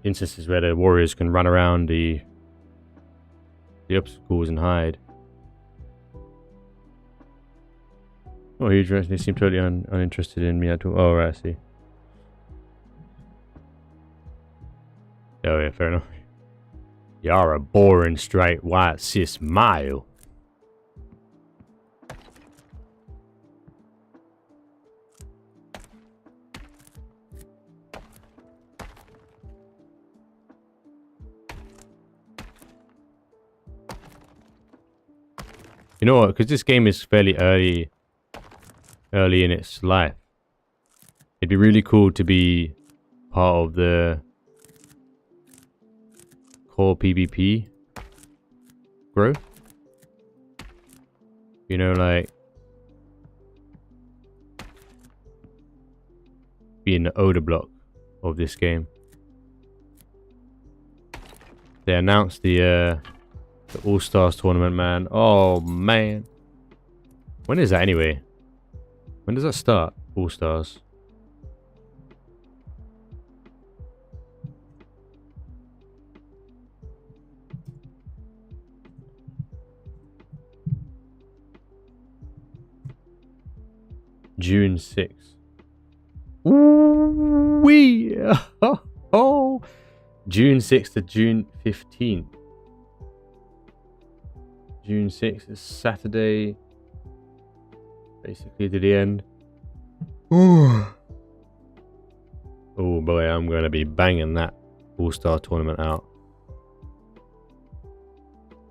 [SPEAKER 1] instances where the warriors can run around the obstacles and hide. Oh, huge reaction. They seem totally uninterested in me at all. Oh, right, I see. Oh, yeah, fair enough. You're a boring straight white cis male. You know what? Because this game is fairly early in its life, it'd be really cool to be part of the core PvP growth. You know, like being the older block of this game. They announced the All-Stars tournament, man. Oh man, when is that anyway? When does that start? All-Stars. June 6th. Ooh wee! Oh, June 6th to June 15th. June 6th is Saturday. Basically to the end. Oh boy, I'm going to be banging that All-Star tournament out.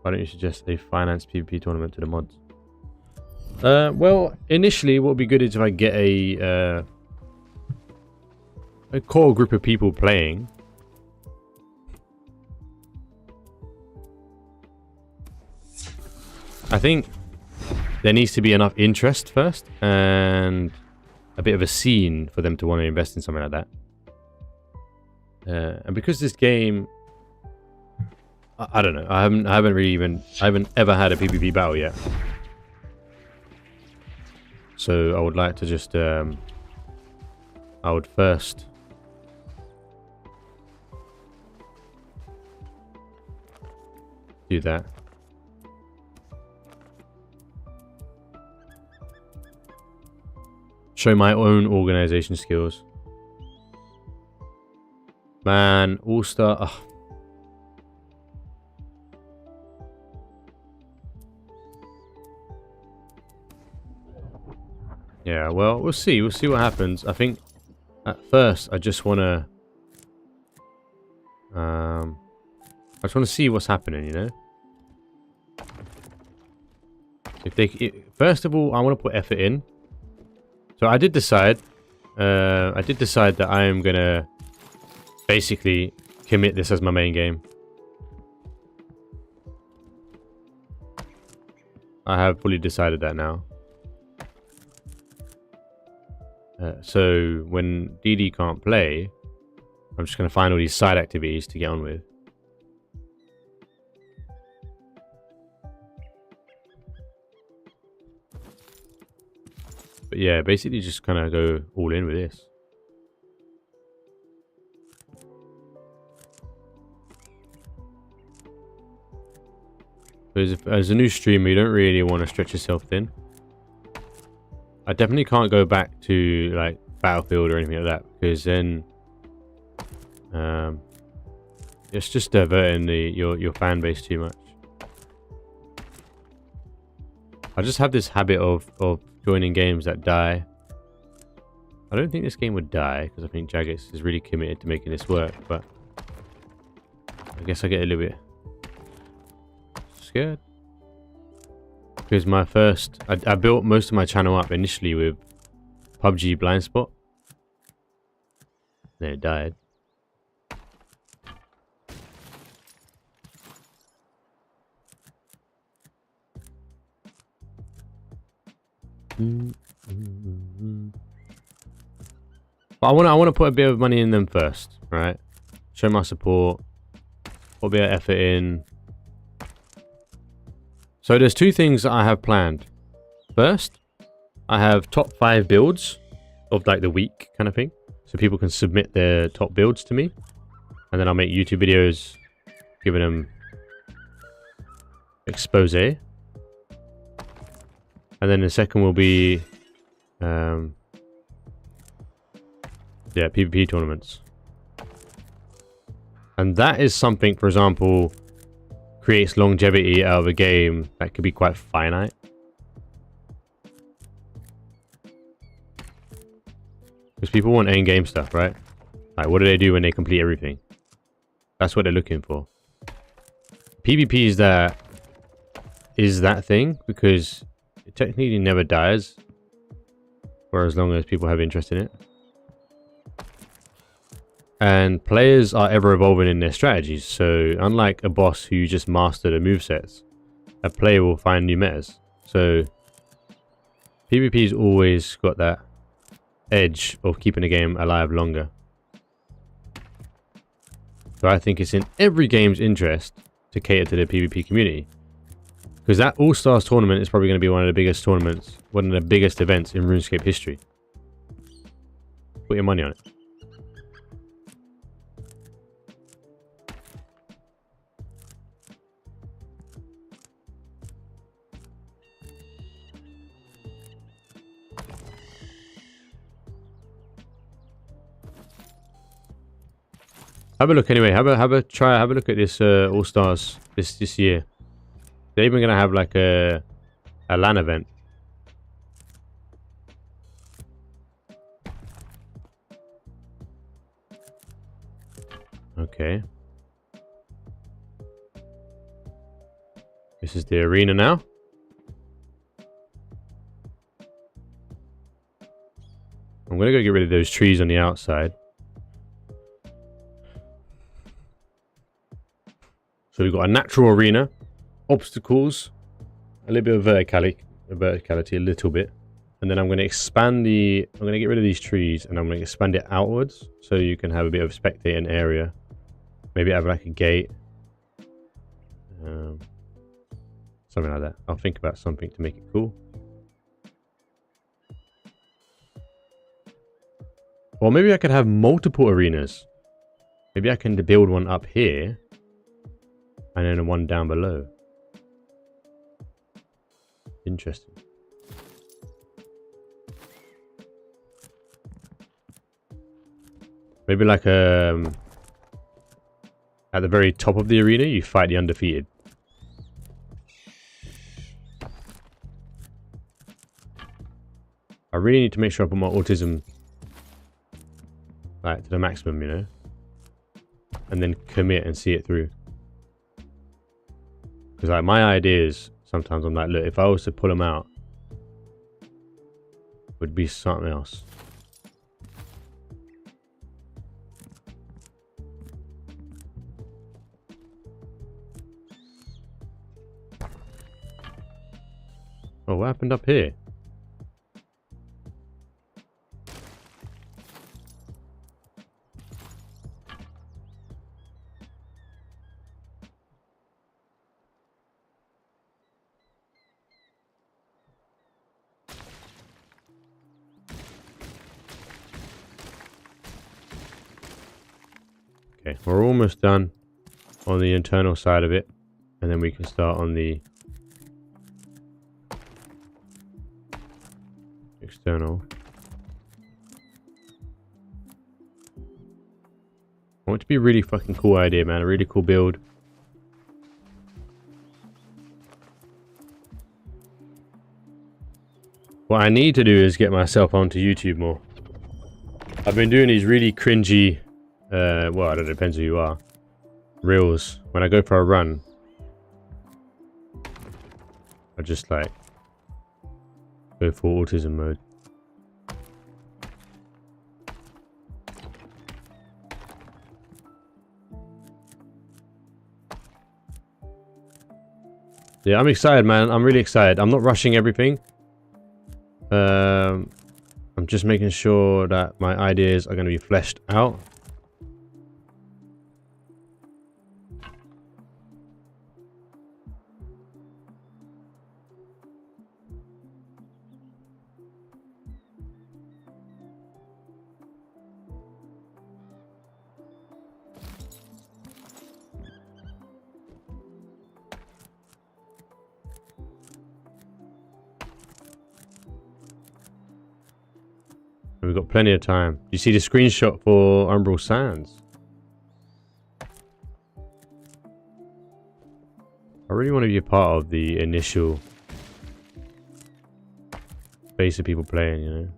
[SPEAKER 1] Why don't you suggest a finance PvP tournament to the mods? Well, initially what would be good is if I get a core group of people playing. I think there needs to be enough interest first and a bit of a scene for them to want to invest in something like that. And because this game, I don't know, I haven't ever had a PvP battle yet. So I would like to just I would first do that. Show my own organization skills. Man, All-Star. Oh.
[SPEAKER 3] Yeah, well, we'll see. We'll see what happens. I think at first I just want to... I just want to see what's happening, you know? If they... First of all, I want to put effort in. So I did decide... that I am going to basically commit this as my main game. I have fully decided that now. So when DD can't play, I'm just going to find all these side activities to get on with. But yeah, basically just kind of go all in with this. Because as a new streamer, you don't really want to stretch yourself thin. I definitely can't go back to like Battlefield or anything like that, because then it's just diverting your fan base too much. I just have this habit of joining games that die. I don't think this game would die, because I think Jagex is really committed to making this work, but I guess I get a little bit scared. Because my first... I built most of my channel up initially with PUBG Blind Spot. Then it died. But I want to put a bit of money in them first, right? Show my support. Put a bit of effort in. So there's two things that I have planned. First, I have top 5 builds of like the week kind of thing. So people can submit their top builds to me. And then I'll make YouTube videos giving them expose. And then the second will be PvP tournaments. And that is something, for example, creates longevity out of a game that could be quite finite. Because people want end game stuff, right? Like, what do they do when they complete everything? That's what they're looking for. PvP is that thing, because it technically never dies for as long as people have interest in it. And players are ever evolving in their strategies, so unlike a boss who just mastered a movesets, a player will find new metas. So PvP's always got that edge of keeping the game alive longer. So I think it's in every game's interest to cater to the PvP community. Because that All-Stars tournament is probably going to be one of the biggest tournaments, one of the biggest events in RuneScape history. Put your money on it. Have a look anyway. Have a look at this All Stars this year. They're even gonna have like a LAN event. Okay. This is the arena now. I'm gonna go get rid of those trees on the outside. So we've got a natural arena, obstacles, a little bit of verticality, a little bit. And then I'm going to expand I'm going to get rid of these trees and I'm going to expand it outwards so you can have a bit of spectating area. Maybe have like a gate. Something like that. I'll think about something to make it cool. Or maybe I could have multiple arenas. Maybe I can build one up here. And then one down below. Interesting. Maybe like at the very top of the arena, you fight the undefeated.
[SPEAKER 1] I really need to make sure I put my autism like to the maximum, you know, and then commit and see it through. Because like my ideas, sometimes I'm like, look, if I was to pull them out, it would be something else. Oh, what happened up here? Okay, we're almost done on the internal side of it, and then we can start on the external. I want it to be a really fucking cool idea, man. A really cool build. What I need to do is get myself onto YouTube more. I've been doing these really cringy, well, I don't know, depends who you are, reels. When I go for a run, I just like go full autism mode. Yeah, I'm excited, man. I'm really excited. I'm not rushing everything. I'm just making sure that my ideas are going to be fleshed out. We've got plenty of time. You see the screenshot for Umbral Sands? I really want to be a part of the initial base of people playing, you know?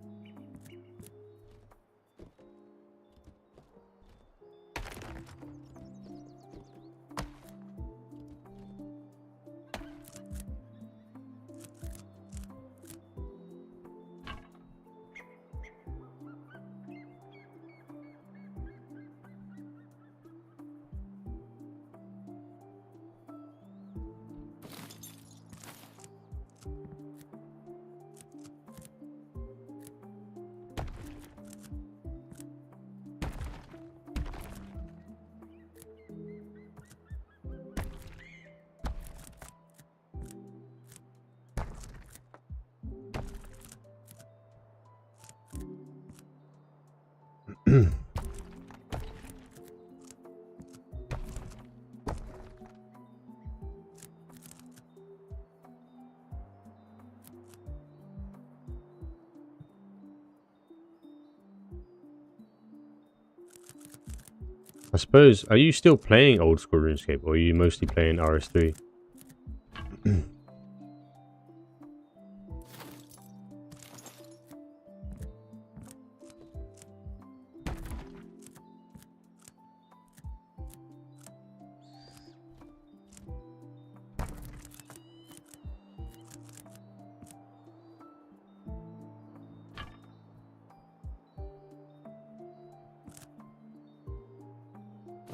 [SPEAKER 1] I suppose, are you still playing old school RuneScape, or are you mostly playing RS3?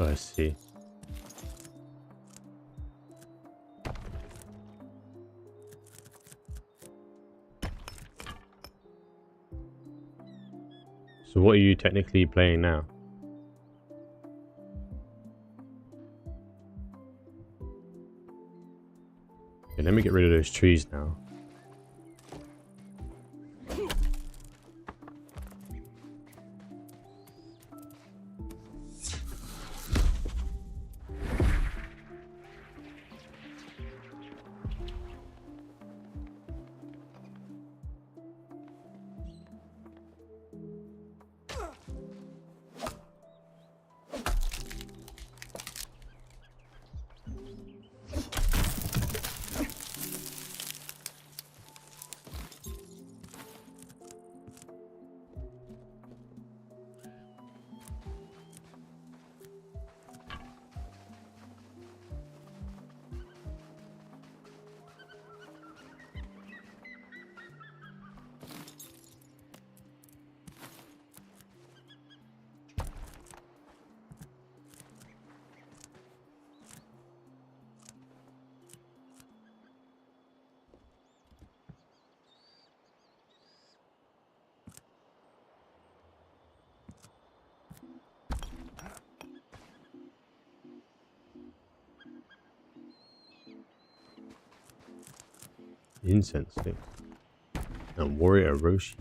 [SPEAKER 1] Oh, I see. So what are you technically playing now? Okay, let me get rid of those trees now. Incense stick. And warrior Roshi.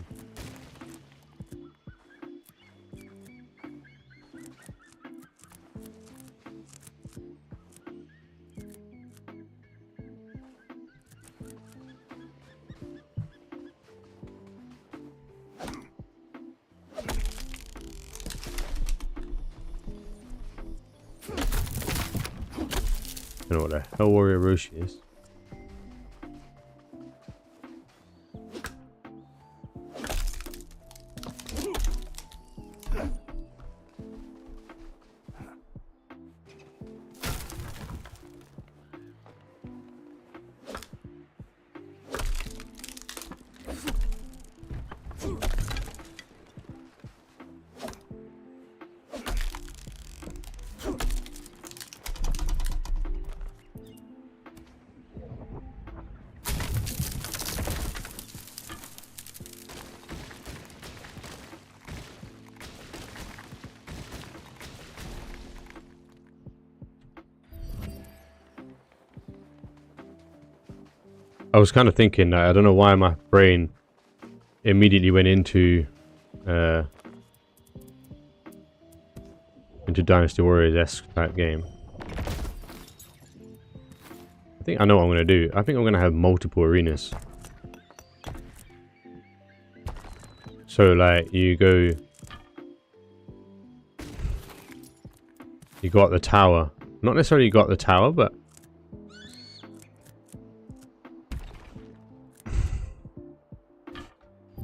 [SPEAKER 1] I don't know what the hell warrior Roshi is. I was kind of thinking, I don't know why my brain immediately went into Dynasty Warriors-esque type game. I think I know what I'm going to do. I think I'm going to have multiple arenas. So like you go up the tower. Not necessarily you got the tower, but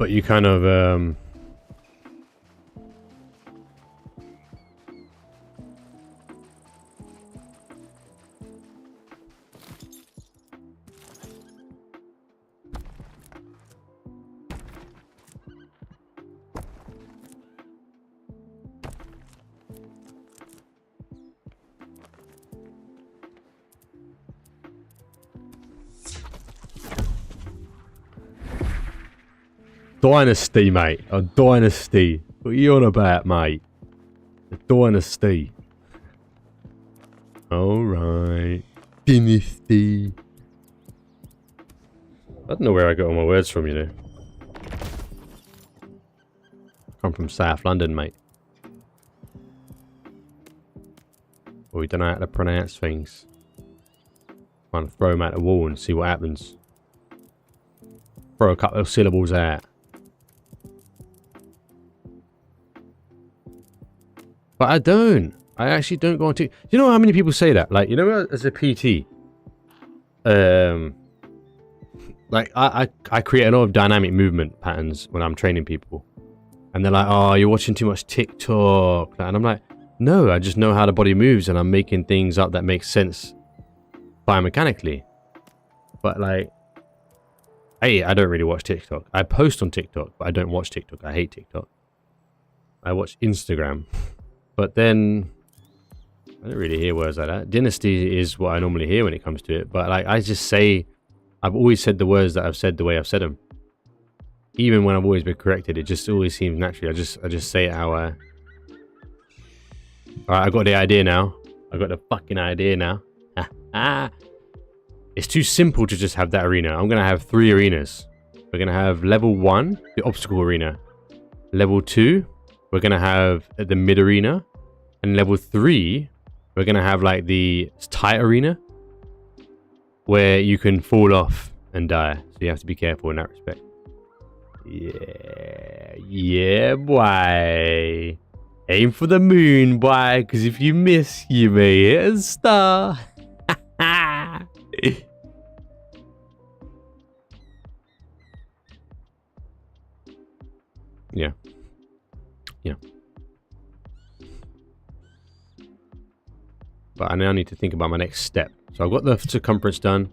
[SPEAKER 1] you kind of Dynasty, mate. A dynasty. What are you on about, mate? A dynasty. Alright. Dynasty. I don't know where I got all my words from, you know. I'm from South London, mate. Well, we don't know how to pronounce things. Trying to throw them at the wall and see what happens. Throw a couple of syllables out. But I don't. I actually don't go on to. You know how many people say that? Like, you know, as a PT, like I create a lot of dynamic movement patterns when I'm training people, and they're like, "Oh, you're watching too much TikTok," and I'm like, "No, I just know how the body moves, and I'm making things up that make sense biomechanically." But like, hey, I don't really watch TikTok. I post on TikTok, but I don't watch TikTok. I hate TikTok. I watch Instagram. But then, I don't really hear words like that. Dynasty is what I normally hear when it comes to it. But like, I just say, I've always said the words that I've said the way I've said them. Even when I've always been corrected, it just always seems natural. I just say it how I... Alright, I got the idea now. I got the fucking idea now. It's too simple to just have that arena. I'm going to have 3 arenas. We're going to have level 1, the obstacle arena. Level 2... we're going to have the mid arena, and level 3, we're going to have like the tight arena where you can fall off and die. So you have to be careful in that respect. Yeah. Yeah, boy. Aim for the moon, boy, because if you miss, you may hit a star. Yeah. Yeah. But I now need to think about my next step. So I've got the circumference done.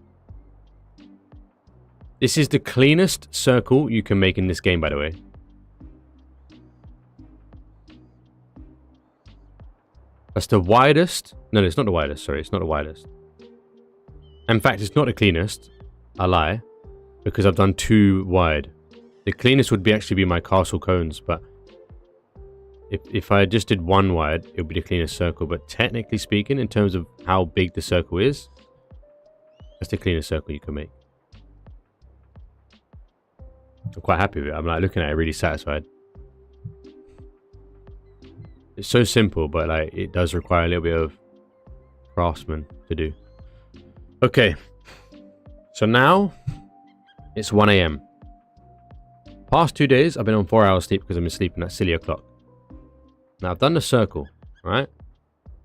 [SPEAKER 1] This is the cleanest circle you can make in this game, by the way. That's the widest. No, it's not the widest. Sorry, it's not the widest. In fact, it's not the cleanest. I lie. Because I've done 2 wide. The cleanest would actually be my castle cones, but if I just did 1 wide, it would be the cleanest circle. But technically speaking, in terms of how big the circle is, that's the cleanest circle you can make.
[SPEAKER 3] I'm quite happy with it. I'm like looking at it really satisfied. It's so simple, but like it does require a little bit of craftsman to do. Okay, so now it's 1 a.m. Past 2 days, I've been on 4 hours sleep because I've been sleeping that silly o'clock. Now I've done the circle, right?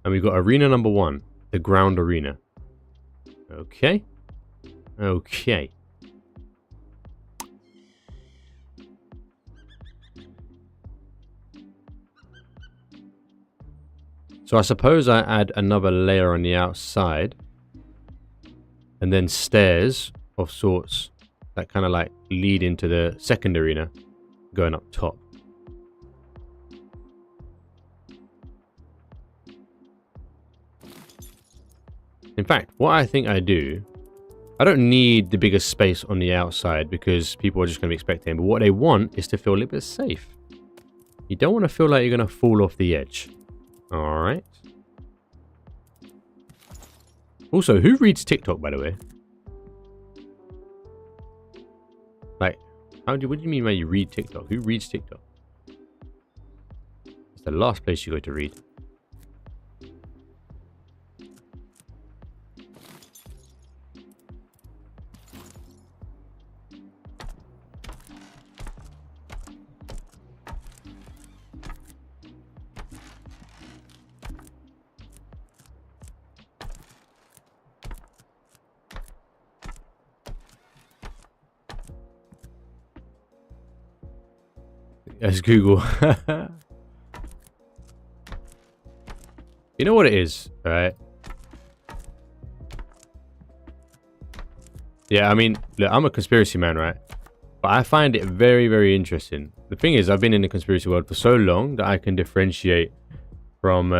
[SPEAKER 3] And we've got arena number 1, the ground arena. Okay. Okay. So I suppose I add another layer on the outside. And then stairs of sorts that kind of like lead into the second arena going up top. In fact, what I think I do, I don't need the biggest space on the outside because people are just going to be expecting. But what they want is to feel a little bit safe. You don't want to feel like you're going to fall off the edge. All right. Also, who reads TikTok, by the way? Like, what do you mean by you read TikTok? Who reads TikTok? It's the last place you go to read. That's Google. You know what it is, right? Yeah, I mean, look, I'm a conspiracy man, right? But I find it very, very interesting. The thing is, I've been in the conspiracy world for so long that I can differentiate from,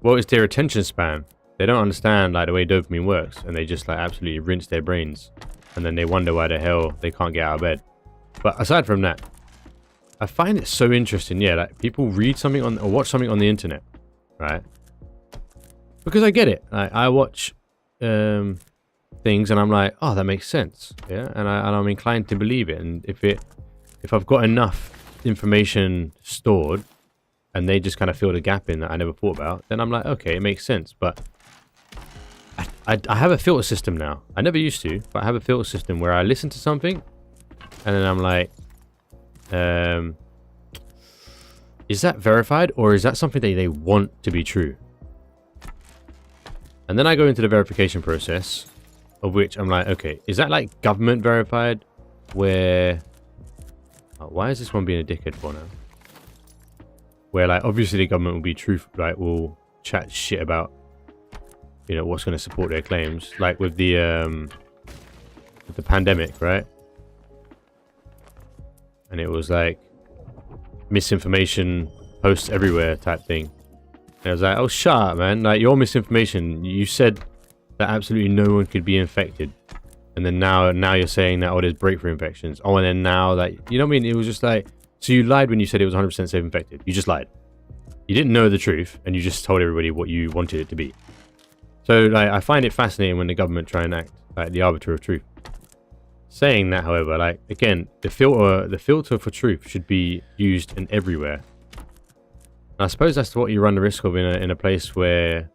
[SPEAKER 3] well, it's their attention span. They don't understand like the way dopamine works, and they just like absolutely rinse their brains. And then they wonder why the hell they can't get out of bed. But aside from that, I find it so interesting. Yeah, like people read something on or watch something on the internet, right? Because I get it. I watch things and I'm like, oh, that makes sense. Yeah, and I'm inclined to believe it. And if I've got enough information stored, and they just kind of fill the gap in that I never thought about, then I'm like, okay, it makes sense. But I have a filter system now. I never used to, but I have a filter system where I listen to something and then I'm like, is that verified or is that something that they want to be true? And then I go into the verification process of which I'm like, okay, is that like government verified where... Oh, why is this one being a dickhead for now? Where like obviously the government will be truth, like will chat shit about, you know, what's going to support their claims, like with the pandemic, right? And it was like misinformation posts everywhere type thing. And I was like, oh, shut up, man! Like your misinformation. You said that absolutely no one could be infected, and then now you're saying that there's breakthrough infections. Oh, and then now that you know what I mean? It was just like, so you lied when you said it was 100% safe infected. You just lied. You didn't know the truth, and you just told everybody what you wanted it to be. So like, I find it fascinating when the government try and act like the arbiter of truth. Saying that, however, like again, the filter for truth should be used in everywhere. And I suppose that's what you run the risk of in a place where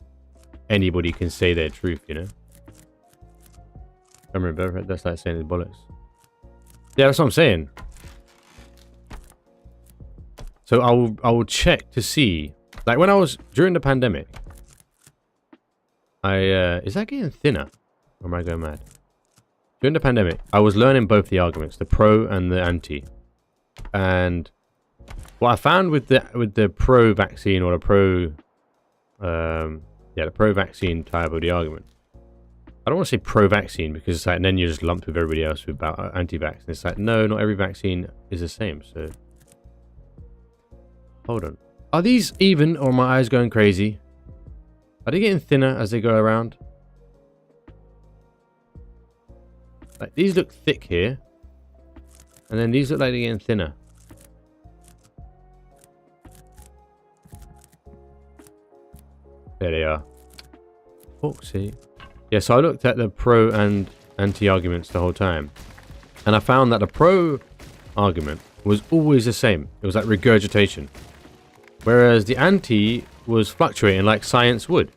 [SPEAKER 3] anybody can say their truth, you know. I remember that's like saying it's bollocks. Yeah, that's what I'm saying. So I will check to see, like when I was during the pandemic. Is that getting thinner? Or am I going mad? During the pandemic, I was learning both the arguments, the pro and the anti. And what I found with the pro vaccine or the pro, the pro vaccine type of the argument. I don't want to say pro vaccine because it's like, and then you're just lumped with everybody else about anti-vax. And it's like, no, not every vaccine is the same. So, hold on. Are these even or are my eyes going crazy? Are they getting thinner as they go around? Like these look thick here. And then these look like they're getting thinner. There they are. Foxy. Yeah, so I looked at the pro and
[SPEAKER 1] anti-arguments the whole time. And I found that the pro argument was always the same. It was like regurgitation. Whereas the anti was fluctuating like science would.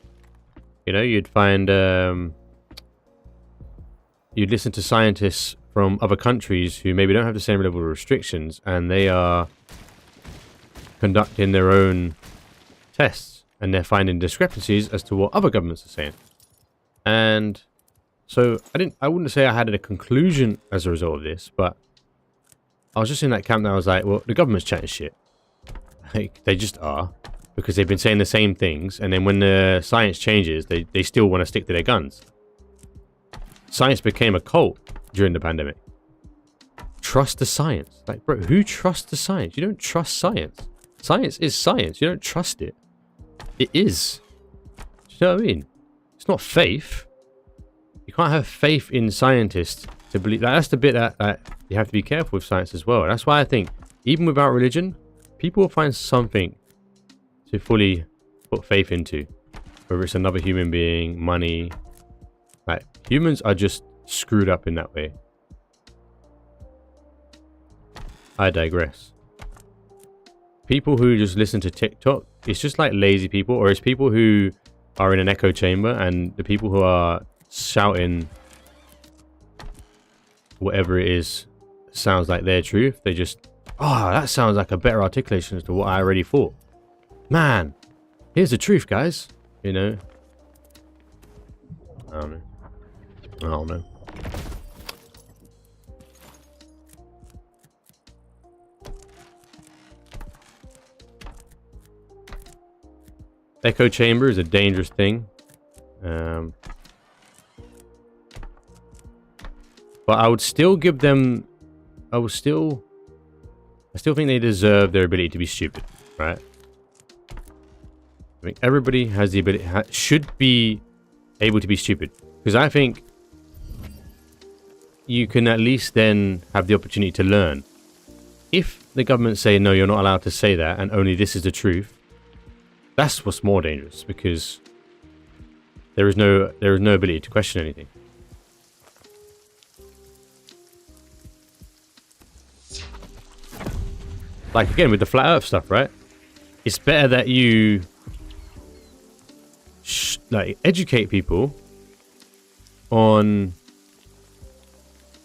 [SPEAKER 1] You know, you'd find, you'd listen to scientists from other countries who maybe don't have the same level of restrictions, and they are conducting their own tests, and they're finding discrepancies as to what other governments are saying. And so I wouldn't say I had a conclusion as a result of this, but I was just in that camp that I was like, well, the government's chatting shit. Like, they just are, because they've been saying the same things, and then when the science changes, they still want to stick to their guns. Science became a cult during the pandemic. Trust the science. Like, bro, who trusts the science? You don't trust science. Science is science. You don't trust it. It is. Do you know what I mean? It's not faith. You can't have faith in scientists to believe. Like, that's the bit that you have to be careful with science as well. That's why I think, even without religion, people will find something to fully put faith into. Whether it's another human being, money. Like, humans are just screwed up in that way. I digress. People who just listen to TikTok, it's just like lazy people, or it's people who are in an echo chamber, and the people who are shouting whatever it is sounds like their truth. They just, oh, that sounds like a better articulation as to what I already thought. Man, here's the truth, guys. You know? I don't know. Echo chamber is a dangerous thing. But I would still give them... I still think they deserve their ability to be stupid, right? I think everybody has the ability... should be able to be stupid. Because I think you can at least then have the opportunity to learn. If the government say, no, you're not allowed to say that, and only this is the truth, that's what's more dangerous, because there is no ability to question anything. Like, again, with the flat earth stuff, right? It's better that you like educate people on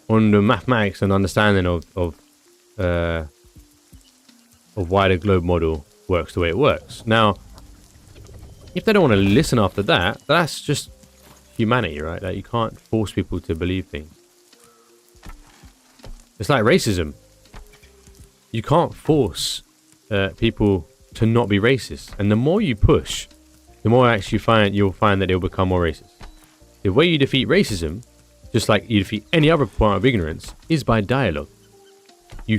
[SPEAKER 1] the mathematics and understanding of why the globe model works the way it works. Now, if they don't want to listen after that, that's just humanity, right? Like, you can't force people to believe things. It's like racism. You can't force people to not be racist. And the more you push, the more actually you'll find that they'll become more racist. The way you defeat racism, just like you defeat any other form of ignorance, is by dialogue. They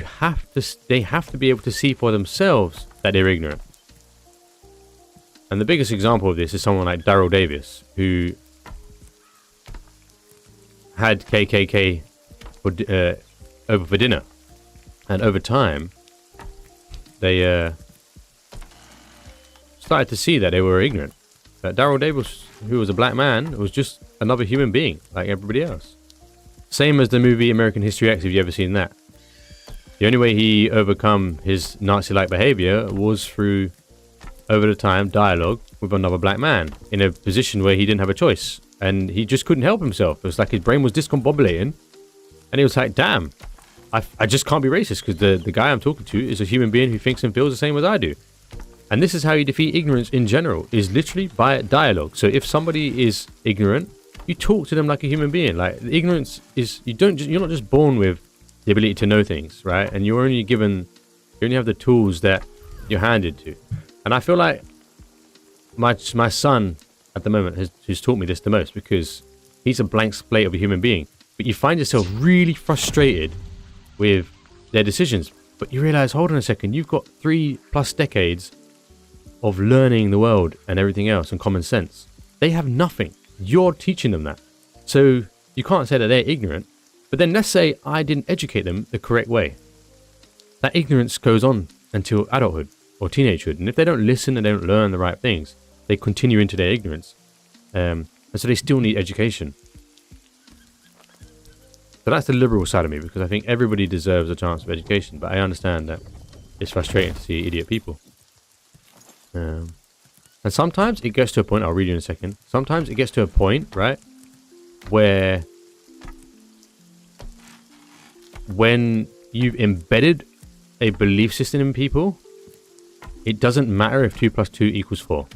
[SPEAKER 1] have to be able to see for themselves that they're ignorant. And the biggest example of this is someone like Daryl Davis, who had KKK over for dinner. And over time, they started to see that they were ignorant. Daryl Davis, who was a black man, was just another human being, like everybody else. Same as the movie American History X, if you've ever seen that. The only way he overcome his Nazi-like behavior was through, over the time, dialogue with another black man in a position where he didn't have a choice. And he just couldn't help himself. It was like his brain was discombobulating. And he was like, damn, I just can't be racist, because the guy I'm talking to is a human being who thinks and feels the same as I do. And this is how you defeat ignorance in general, is literally by dialogue. So if somebody is ignorant, you talk to them like a human being. Like, ignorance is, you're not just born with the ability to know things, right? And you only have the tools that you're handed to. And I feel like my son at the moment has taught me this the most, because he's a blank slate of a human being. But you find yourself really frustrated with their decisions. But you realize, hold on a second, you've got 3+ decades of learning the world and everything else and common sense. They have nothing. You're teaching them that. So you can't say that they're ignorant. But then let's say I didn't educate them the correct way. That ignorance goes on until adulthood or teenagehood. And if they don't listen and they don't learn the right things, they continue into their ignorance. And so they still need education.
[SPEAKER 3] So that's the liberal side of me, because I think everybody deserves a chance of education, but I understand that it's frustrating to see idiot people. And sometimes it gets to a point, I'll read you in a second. Sometimes it gets to a point, right, where when you've embedded a belief system in people, it doesn't matter if 2 + 2 = 4.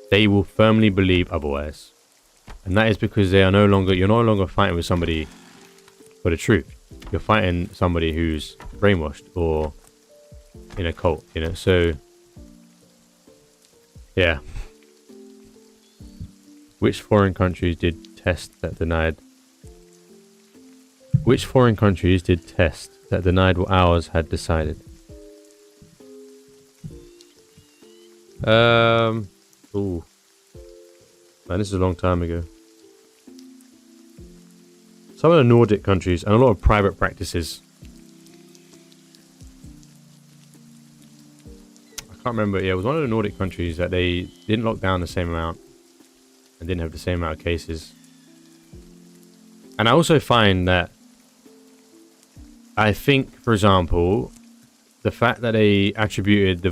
[SPEAKER 3] They will firmly believe otherwise. And that is because you're no longer fighting with somebody for the truth. You're fighting somebody who's brainwashed or in a cult, you know. So yeah. Which foreign countries did tests that denied what ours had decided? Ooh. Man, this is a long time ago. Some of the Nordic countries and a lot of private practices. I can't remember. Yeah, it was one of the Nordic countries that they didn't lock down the same amount and didn't have the same amount of cases. And I also find that I think, for example, the fact that they attributed the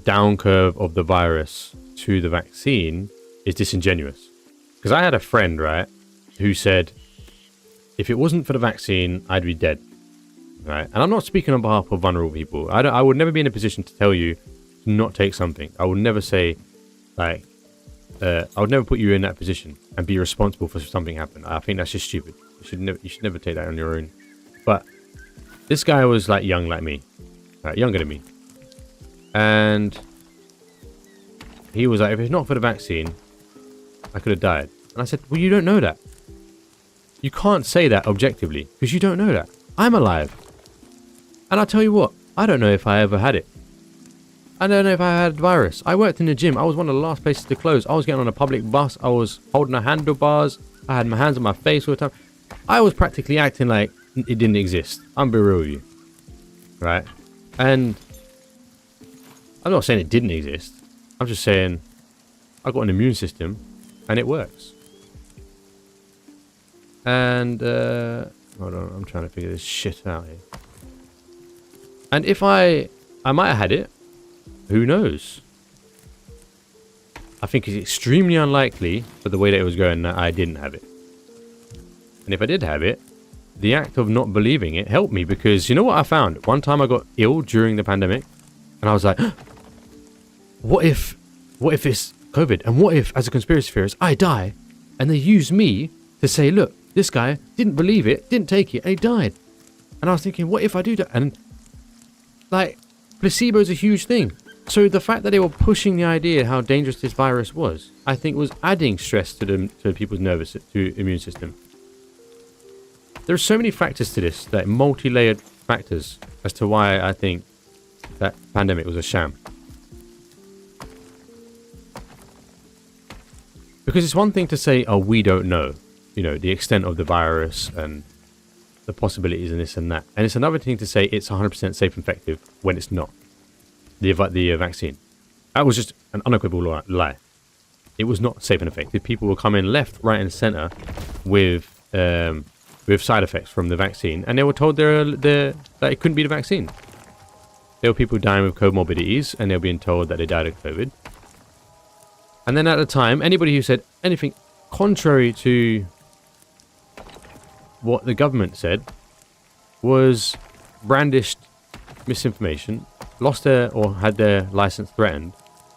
[SPEAKER 3] down curve of the virus to the vaccine is disingenuous. Because I had a friend, right, who said, if it wasn't for the vaccine, I'd be dead. Right? And I'm not speaking on behalf of vulnerable people. I would never be in a position to tell you to not take something. I would never say, like, I would never put you in that position and be responsible for something happening. I think that's just stupid. You should never take that on your own. But this guy was like young like me, right, younger than me, and he was like, if it's not for the vaccine, I could have died. And I said, well, you don't know that. You can't say that objectively because you don't know that. I'm alive, and I'll tell you what, I don't know if I ever had it. I don't know if I had a virus. I worked in the gym. I was one of the last places to close. I was getting on a public bus. I was holding the handlebars. I had my hands on my face all the time. I was practically acting like it didn't exist. I'm be real with you. Right? And I'm not saying it didn't exist. I'm just saying I've got an immune system and it works. And, hold on, I'm trying to figure this shit out here. And if I might have had it. Who knows? I think it's extremely unlikely, for the way that it was going, that I didn't have it. And if I did have it, the act of not believing it helped me, because you know what I found? One time I got ill during the pandemic, and I was like, what if it's COVID? And what if, as a conspiracy theorist, I die, and they use me to say, look, this guy didn't believe it, didn't take it, and he died. And I was thinking, what if I do that? And, like, placebo is a huge thing. So the fact that they were pushing the idea how dangerous this virus was, I think was adding stress to people's immune system. There are so many factors to this, that multi-layered factors, as to why I think that pandemic was a sham. Because it's one thing to say, oh, we don't know, you know, the extent of the virus and the possibilities and this and that. And it's another thing to say it's 100% safe and effective when it's not. The vaccine. That was just an unequivocal lie. It was not safe and effective. People will come in left, right, and center with side effects from the vaccine, and they were told that it couldn't be the vaccine. There were people dying with comorbidities, and they were being told that they died of COVID. And then at the time, anybody who said anything contrary to what the government said was brandished misinformation, lost had their license threatened.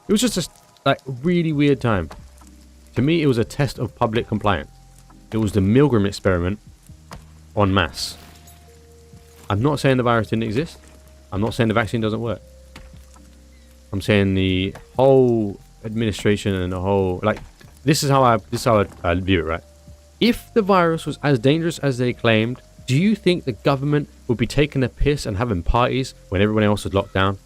[SPEAKER 3] It was just a really weird time. To me, it was a test of public compliance. It was the Milgram experiment en masse. I'm not saying the virus didn't exist. I'm not saying the vaccine doesn't work. I'm saying the whole administration and the whole, like, this is how I view it, right? If the virus was as dangerous as they claimed, do you think the government would be taking a piss and having parties when everyone else was locked down?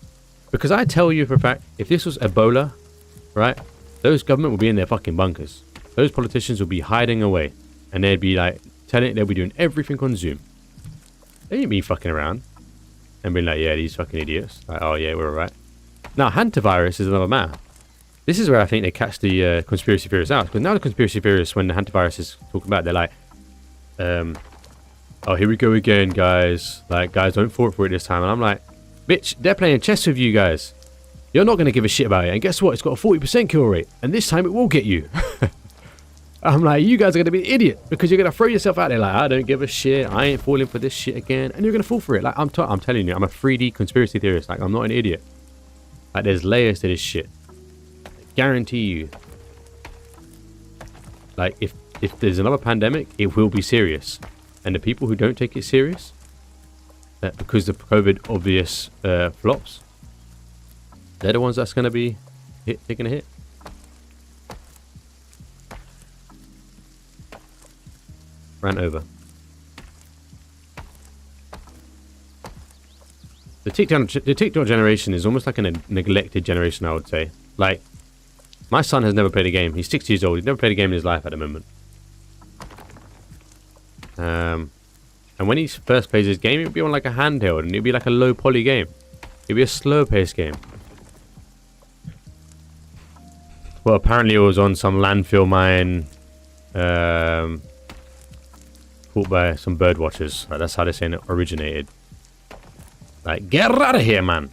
[SPEAKER 3] Because I tell you for a fact, if this was Ebola, right, those government would be in their fucking bunkers. Those politicians would be hiding away, and they'd be like they'll be doing everything on Zoom. They ain't be fucking around and being like, yeah, these fucking idiots. Like, oh yeah, we're alright. Now, hantavirus is another matter.
[SPEAKER 1] This is where I think they catch the conspiracy theorists out. Because now the conspiracy theorists, when the antivirus is talking about, they're like, oh, here we go again, guys. Like, guys, don't fall for it this time. And I'm like, bitch, they're playing chess with you guys. You're not going to give a shit about it. And guess what? It's got a 40% kill rate. And this time it will get you. I'm like, you guys are going to be an idiot. Because you're going to throw yourself out there like, I don't give a shit. I ain't falling for this shit again. And you're going to fall for it. Like, I'm telling you, I'm a 3D conspiracy theorist. Like, I'm not an idiot. Like, there's layers to this shit. I guarantee you. Like, if there's another pandemic, it will be serious. And the people who don't take it serious, because the COVID obvious flops, they're the ones that's going to be taking a hit. Ran over. The TikTok generation is almost like a neglected generation, I would say. Like, my son has never played a game. He's 6 years old. He's never played a game in his life at the moment. And when he first plays his game, it would be on like a handheld, and it would be like a low poly game. It would be a slow paced game. Well, apparently it was on some landfill mine, caught by some bird watchers. Like, that's how they're saying it originated. Like, get out of here, man.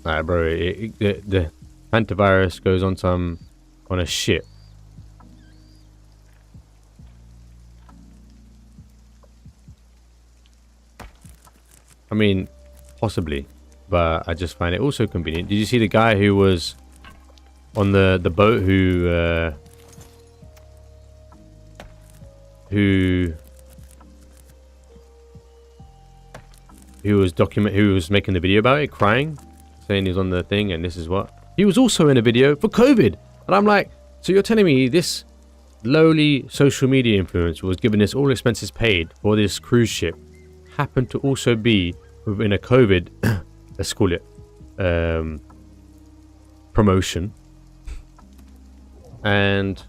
[SPEAKER 1] Alright, bro. The antivirus goes on a ship. I mean, possibly, but I just find it also convenient. Did you see the guy who was on the boat who was making the video about it, crying, saying he was on the thing, and this is what he was also in a video for COVID. And I'm like, so you're telling me this lowly social media influencer was given this all expenses paid for this cruise ship, happened to also be within a COVID, let's call it, promotion, and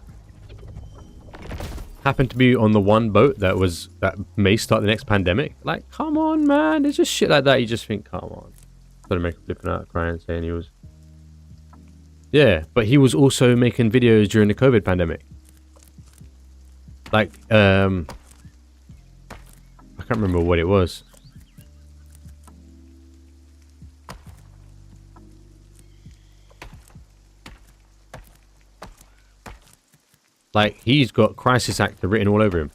[SPEAKER 1] happened to be on the one boat that may start the next pandemic? Like, come on, man. There's just shit like that. You just think, come on. Started making flipping out, crying, saying he was. Yeah, but he was also making videos during the COVID pandemic. Like, I can't remember what it was. Like, he's got crisis actor written all over him.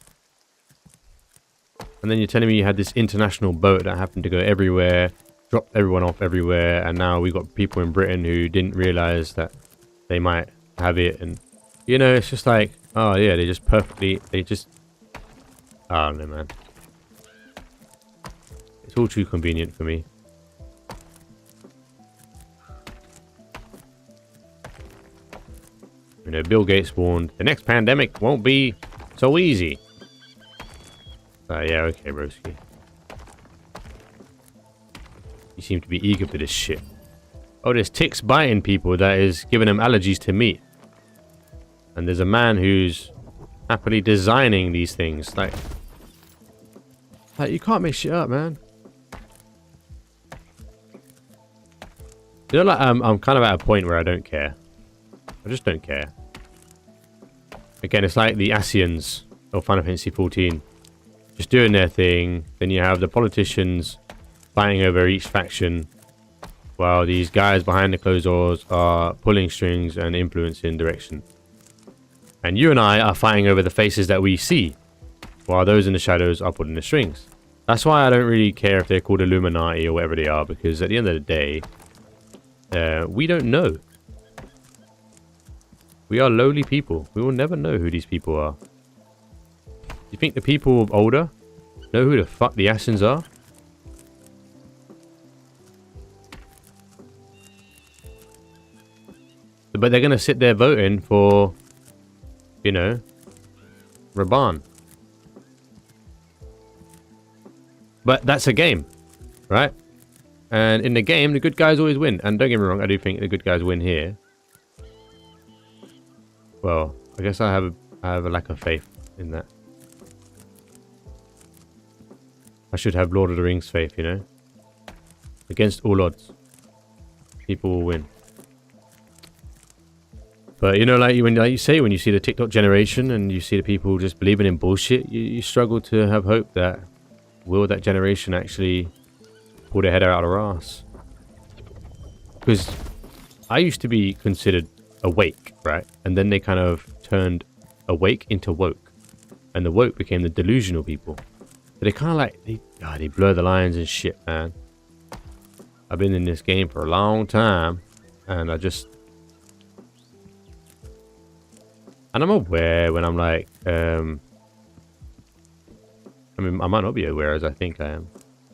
[SPEAKER 1] And then you're telling me you had this international boat that happened to go everywhere, dropped everyone off everywhere, and now we got people in Britain who didn't realize that they might have it. And, you know, it's just like, oh yeah, I don't know, man. It's all too convenient for me. You know, Bill Gates warned, the next pandemic won't be so easy. Yeah, okay, broski. You seem to be eager for this shit. Oh, there's ticks biting people that is giving them allergies to meat. And there's a man who's happily designing these things. Like, you can't make shit up, man. You know, like, I'm kind of at a point where I don't care. I just don't care. Again, it's like the Asians of Final Fantasy 14. Just doing their thing. Then you have the politicians fighting over each faction, while these guys behind the closed doors are pulling strings and influencing direction. And you and I are fighting over the faces that we see, while those in the shadows are pulling the strings. That's why I don't really care if they're called Illuminati or whatever they are, because at the end of the day, we don't know. We are lowly people. We will never know who these people are. You think the people older know who the fuck the Assassins are? But they're going to sit there voting for, you know, Raban. But that's a game, right? And in the game, the good guys always win. And don't get me wrong, I do think the good guys win here.
[SPEAKER 3] Well, I guess I have a lack of faith in that. I should have Lord of the Rings faith, you know? Against all odds, people will win. But you know, like you say, when you see the TikTok generation and you see the people just believing in bullshit, you struggle to have hope that will that generation actually pull their head out of their ass. Because I used to be considered awake, right? And then they kind of turned awake into woke. And the woke became the delusional people. But they kind of like, they blur the lines and shit, man. I've been in this game for a long time. And and I'm aware when I'm like, I mean, I might not be aware as I think I am.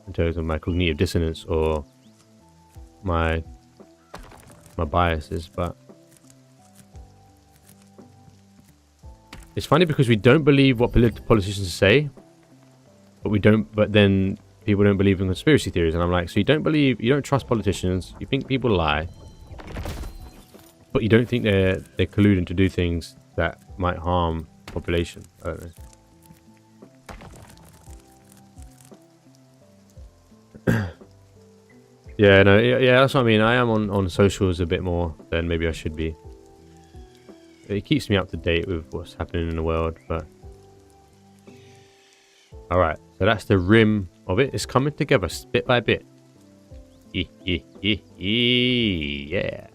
[SPEAKER 3] In terms of my cognitive dissonance or my biases, but it's funny because we don't believe what politicians say, but then people don't believe in conspiracy theories, and I'm like, so you don't trust politicians, you think people lie, but you don't think they're colluding to do things that might harm population. I don't know. Yeah, no, yeah, that's what I mean. I am on socials a bit more than maybe I should be. It keeps me up to date with what's happening in the world, but... Alright, so that's the rim of it. It's coming together bit by bit. Yeah.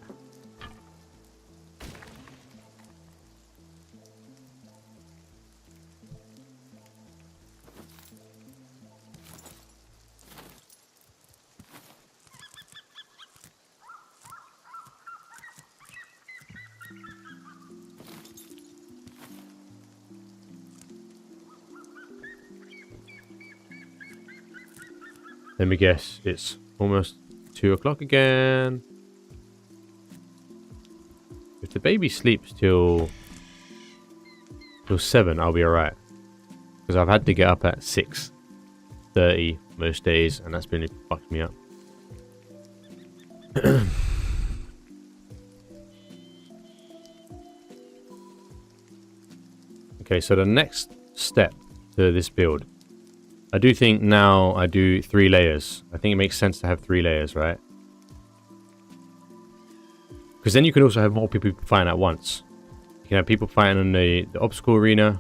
[SPEAKER 3] Let me guess, it's almost 2 o'clock again. If the baby sleeps till 7, I'll be alright. Because I've had to get up at 6:30 most days, and that's really fucked me up. Okay, so the next step to this build, I do think now I do 3 layers. I think it makes sense to have 3 layers, right? Because then you can also have more people fighting at once. You can have people fighting in the obstacle arena,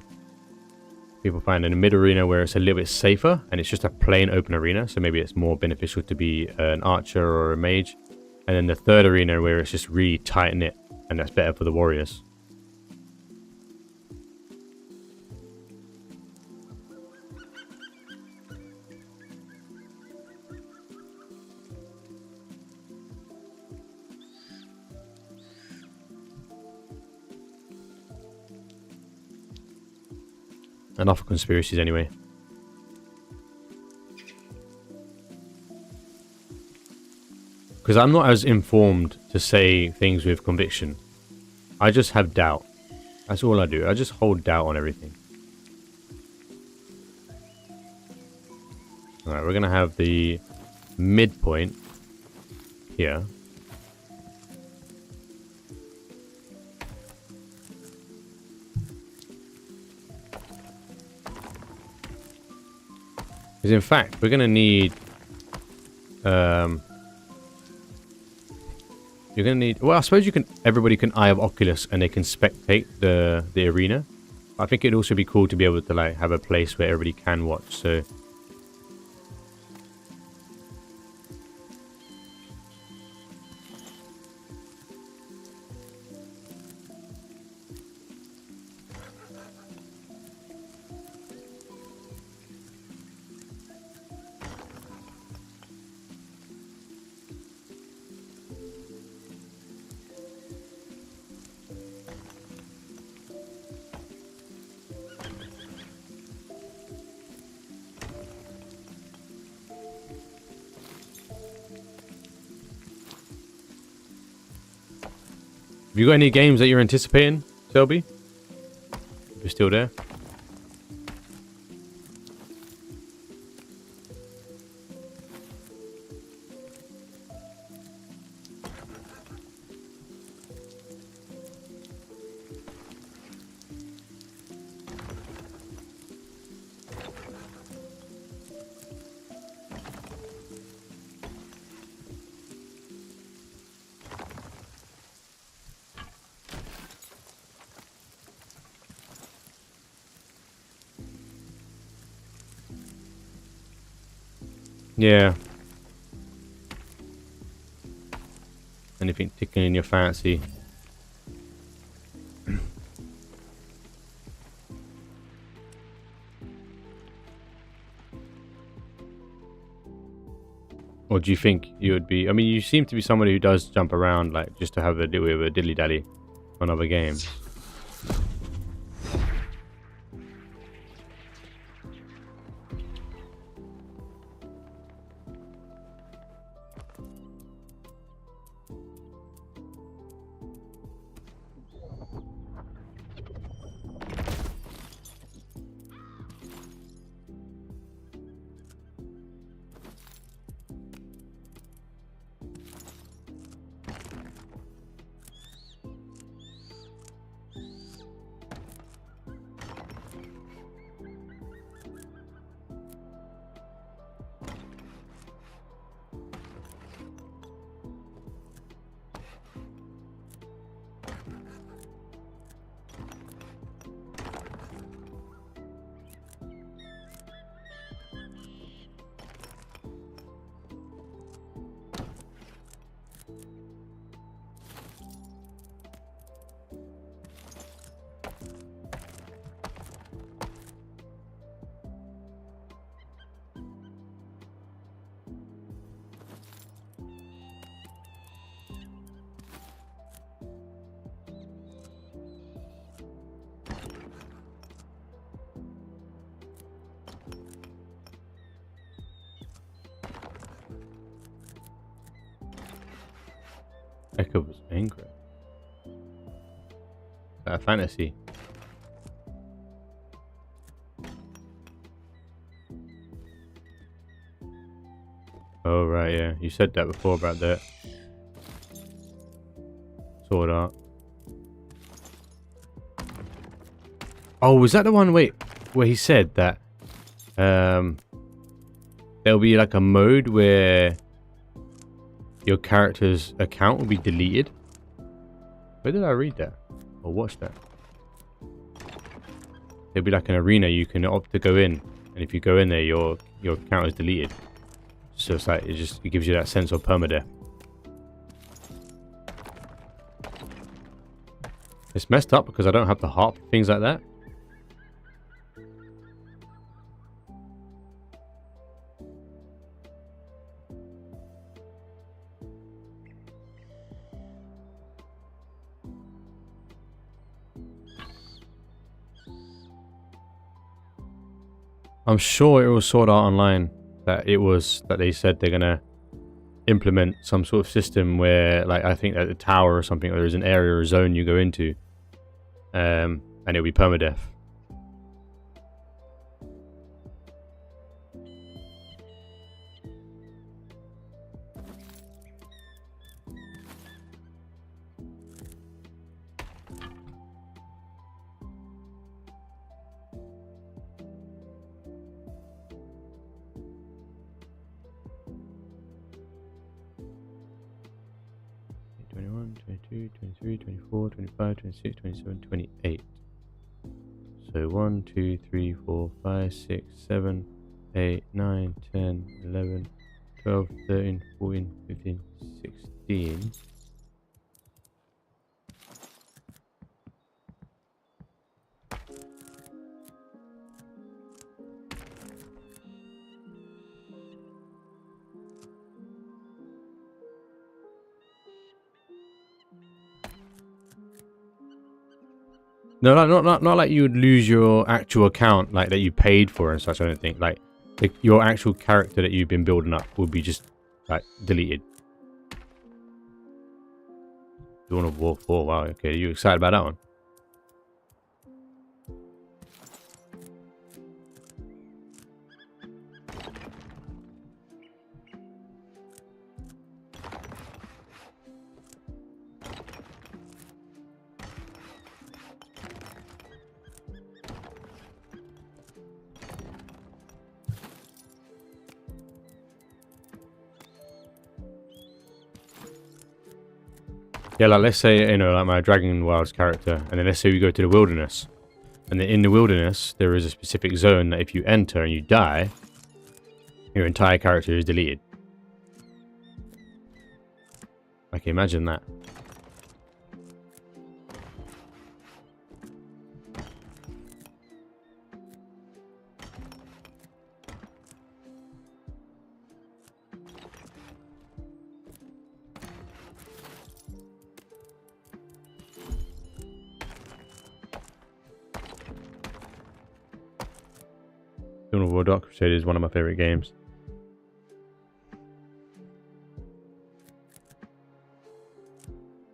[SPEAKER 3] people fighting in the mid arena where it's a little bit safer and it's just a plain open arena, so maybe it's more beneficial to be an archer or a mage. And then the third arena where it's just really tight knit, and that's better for the warriors. Enough of conspiracies anyway. Because I'm not as informed to say things with conviction. I just have doubt. That's all I do. I just hold doubt on everything. Alright, we're going to have the midpoint here. Because in fact, we're going to need... you're going to need... Well, I suppose you can... Everybody can Eye of Oculus and they can spectate the arena. I think it'd also be cool to be able to like have a place where everybody can watch, so... Have you got any games that you're anticipating, Selby? If you're still there. Yeah. Anything tickling your fancy. Or do you think you would be... I mean, you seem to be somebody who does jump around, like, just to have a bit of a diddly-dally on other games. Echo was angry. A fantasy. Oh right, yeah. You said that before about that. Sword art. Oh, was that the one? Wait, where he said that there'll be like a mode where your character's account will be deleted. Where did I read that or watch that? There'll be like an arena you can opt to go in, and if you go in there, your account is deleted. So it's like it gives you that sense of permadeath. It's messed up because I don't have the harp, things like that. I'm sure it was Sword Art Online that they said they're gonna implement some sort of system where, like, I think at the tower or something, there's an area or zone you go into, and it'll be permadeath. (21, 22, 23, 24, 25, 26, 27, 28). So 1, 2, 3, 4, 5, 6, 7, 8, 9, 10, 11, 12, 13, 14, 15, 16. No, not like you would lose your actual account, like that you paid for and such. I don't think like your actual character that you've been building up will be just like deleted. Dawn of War 4. Wow. Okay, you excited about that one? Yeah, like let's say, you know, like my Dragon Wilds character, and then let's say we go to the wilderness, and then in the wilderness there is a specific zone that if you enter and you die,
[SPEAKER 1] Your entire character is deleted. Okay, imagine that. Dawn of War Dark Crusade is one of my favorite games.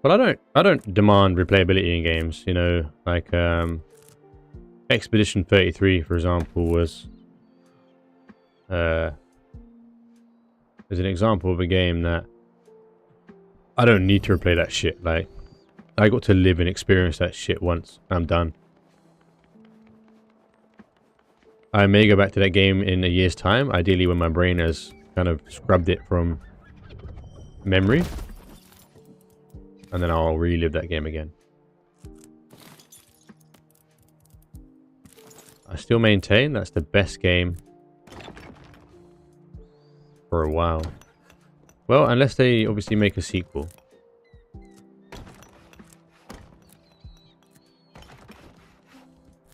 [SPEAKER 1] But I don't demand replayability in games, you know, like Expedition 33 for example was an example of a game that I don't need to replay that shit. Like I got to live and experience that shit once. I'm done. I may go back to that game in a year's time, ideally when my brain has kind of scrubbed it from memory. And then I'll relive that game again. I still maintain that's the best game for a while. Well, unless they obviously make a sequel.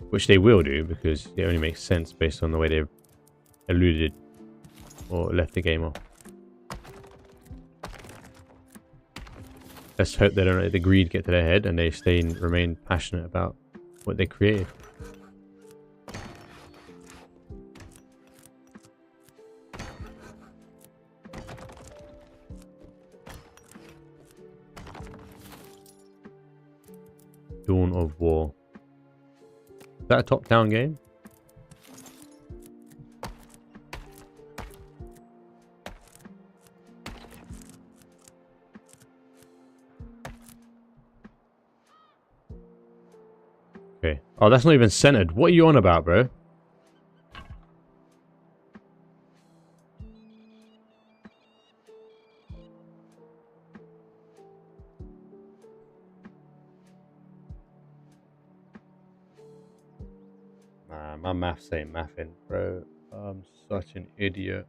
[SPEAKER 1] Which they will do, because it only makes sense based on the way they've alluded or left the game off. Let's hope they don't let the greed get to their head and they remain passionate about what they created. Dawn of War. Is that a top-down game? Okay. Oh, that's not even centered. What are you on about, bro? Nah, my maths ain't mathing, bro. I'm such an idiot.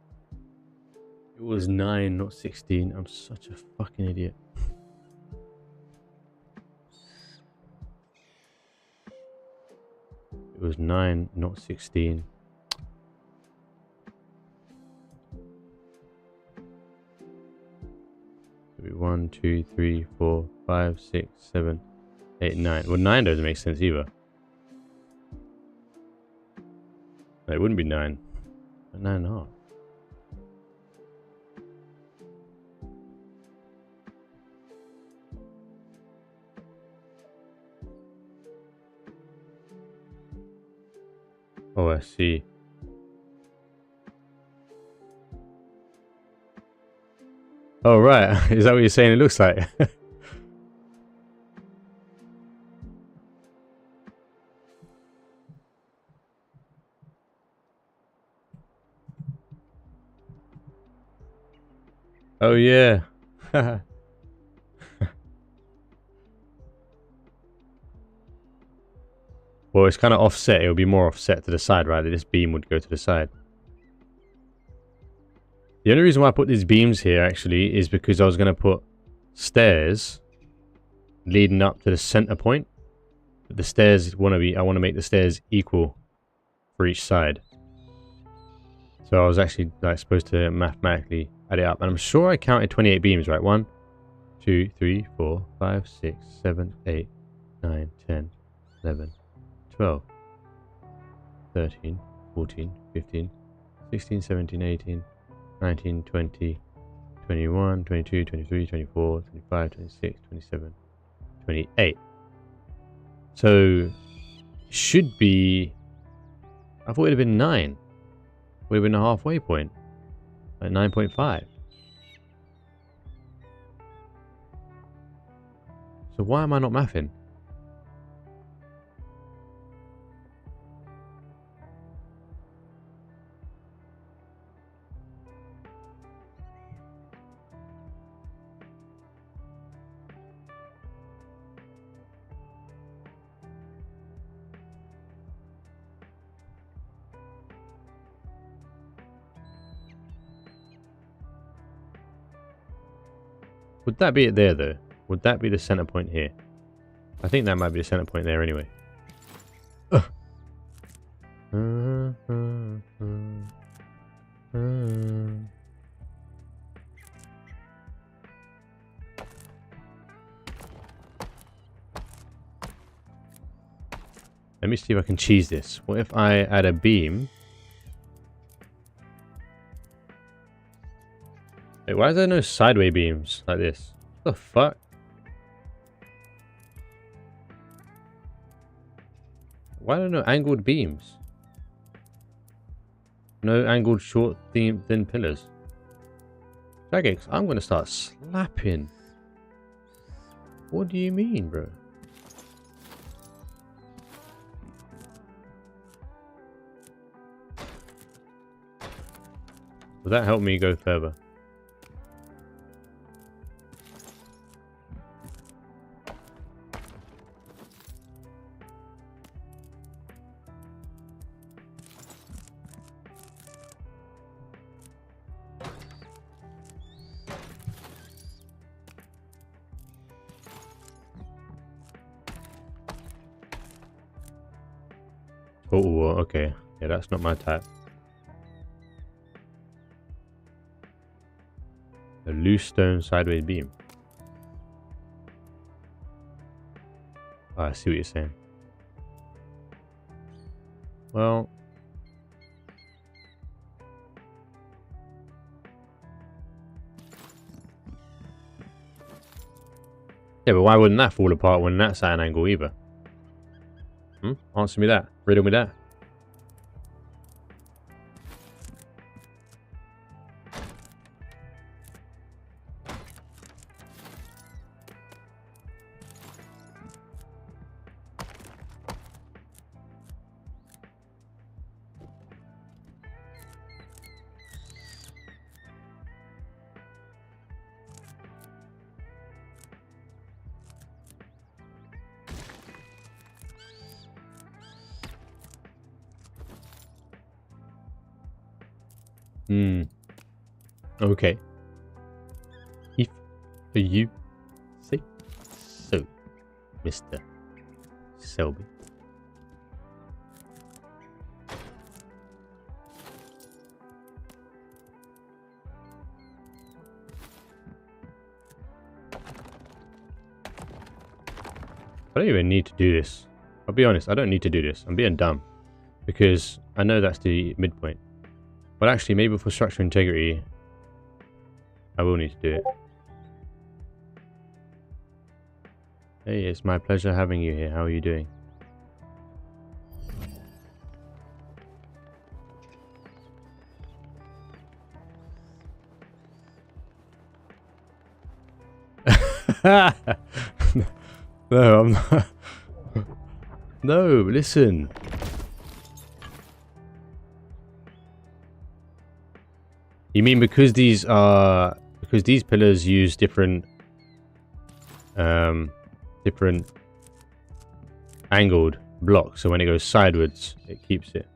[SPEAKER 1] It was 9, not 16. I'm such a fucking idiot. It was 9, not 16. It'll be 1, 2, 3, 4, 5, 6, 7, 8, 9. Well, 9 doesn't make sense either. No, it wouldn't be 9. 9.5. Oh, I see. Oh, right. Is that what you're saying it looks like? Oh, yeah. Well, it's kind of offset. It would be more offset to the side, right? That this beam would go to the side. The only reason why I put these beams here, actually, is because I was going to put stairs leading up to the center point. But the stairs I want to make the stairs equal for each side. So I was actually like supposed to mathematically add it up. And I'm sure I counted 28 beams, right? 1, 2, 3, 4, 5, 6, 7, 8, 9, 10, 11, 12, 13, 14, 15, 16, 17, 18, 19, 20, 21, 22, 23, 24, 25, 26, 27, 28. So, it should be... I thought it would have been 9. Would have been a halfway point. Like 9.5. So why am I not mathing? Would that be it there, though? Would that be the center point here? I think that might be the center point there anyway. Let me see if I can cheese this. What if I add a beam? Wait, why is there no sideways beams like this? What the fuck? Why are there no angled beams? No angled short thin pillars. Jagex, I'm gonna start slapping. What do you mean, bro? Will that help me go further? Oh, okay. Yeah, that's not my type. A loose stone sideways beam. Oh, I see what you're saying. Well, yeah, but why wouldn't that fall apart when that's at an angle either? Answer me that. Riddle me that. Okay. If you say so, Mr. Selby. I don't even need to do this. I'll be honest, I don't need to do this. I'm being dumb. Because I know that's the midpoint. But actually, maybe for structural integrity, I will need to do it. Hey, it's my pleasure having you here. How are you doing? No, I'm not. No, listen. You mean because these pillars use different different angled blocks, so when it goes sideways it keeps it.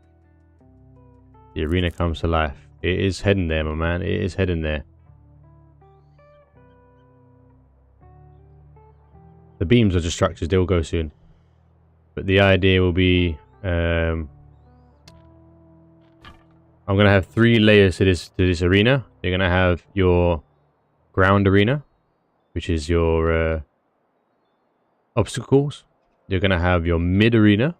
[SPEAKER 1] The arena comes to life. It is heading there, my man. It is heading there. The beams are just structures, they'll go soon. But the idea will be I'm gonna have 3 layers to this arena. You're gonna have your ground arena, which is your obstacles. You're gonna have your mid arena,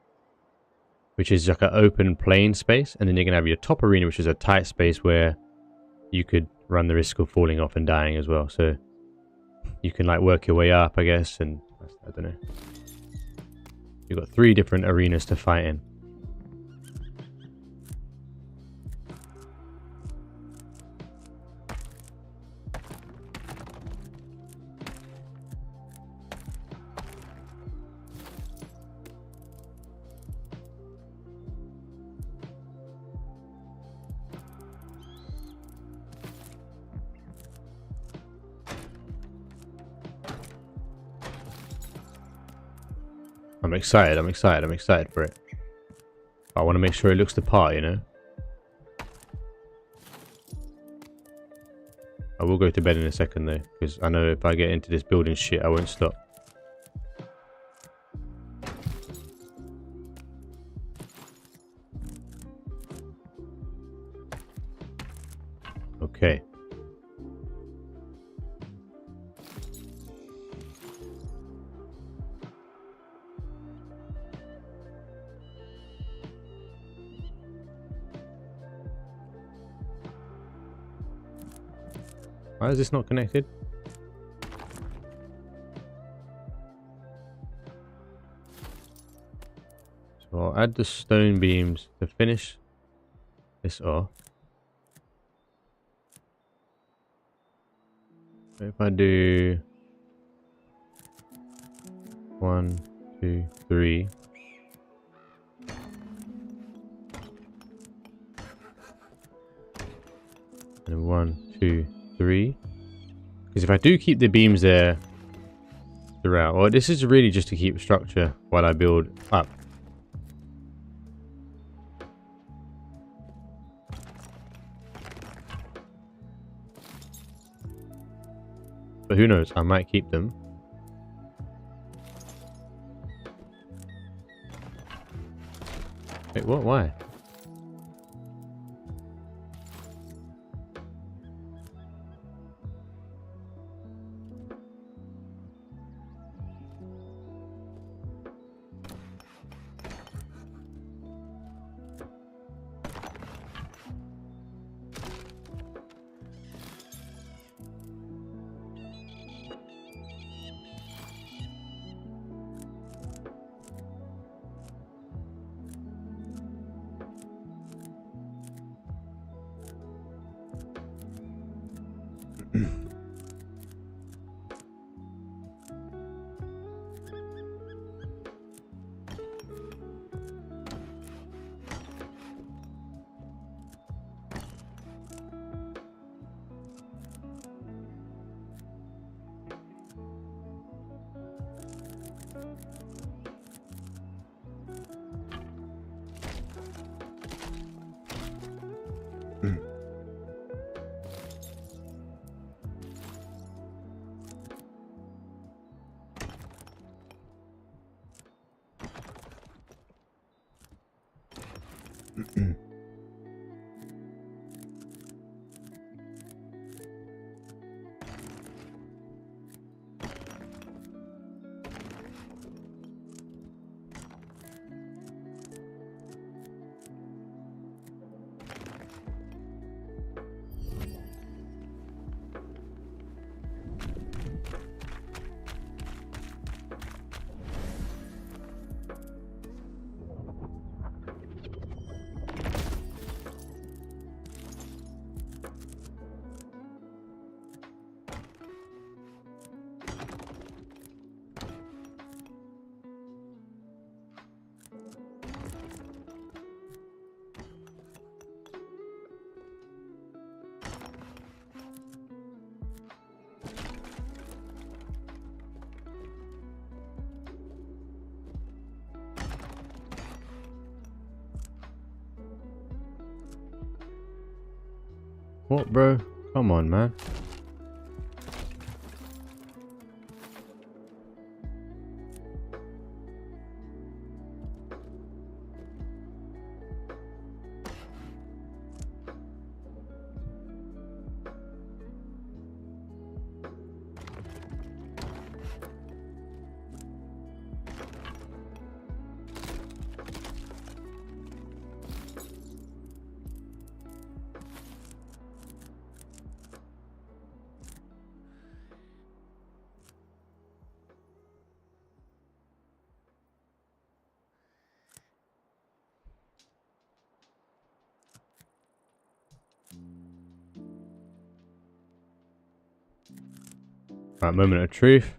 [SPEAKER 1] which is like an open plain space, and then you're gonna have your top arena, which is a tight space where you could run the risk of falling off and dying as well. So you can like work your way up, I guess, and I don't know. You've got 3 different arenas to fight in. I'm excited for it. I want to make sure it looks the part, you know?
[SPEAKER 3] I will go to bed in a second though, because I know if I get into this building shit, I won't stop. Okay. Why is this not connected? So I'll add the stone beams to finish this off. If I do 1, 2, 3. And 1, 2, 3. Because if I do keep the beams there throughout, well, this is really just to keep structure while I build up. But who knows, I might keep them. Wait, what? Why? What, bro? Come on, man. Right, moment of truth.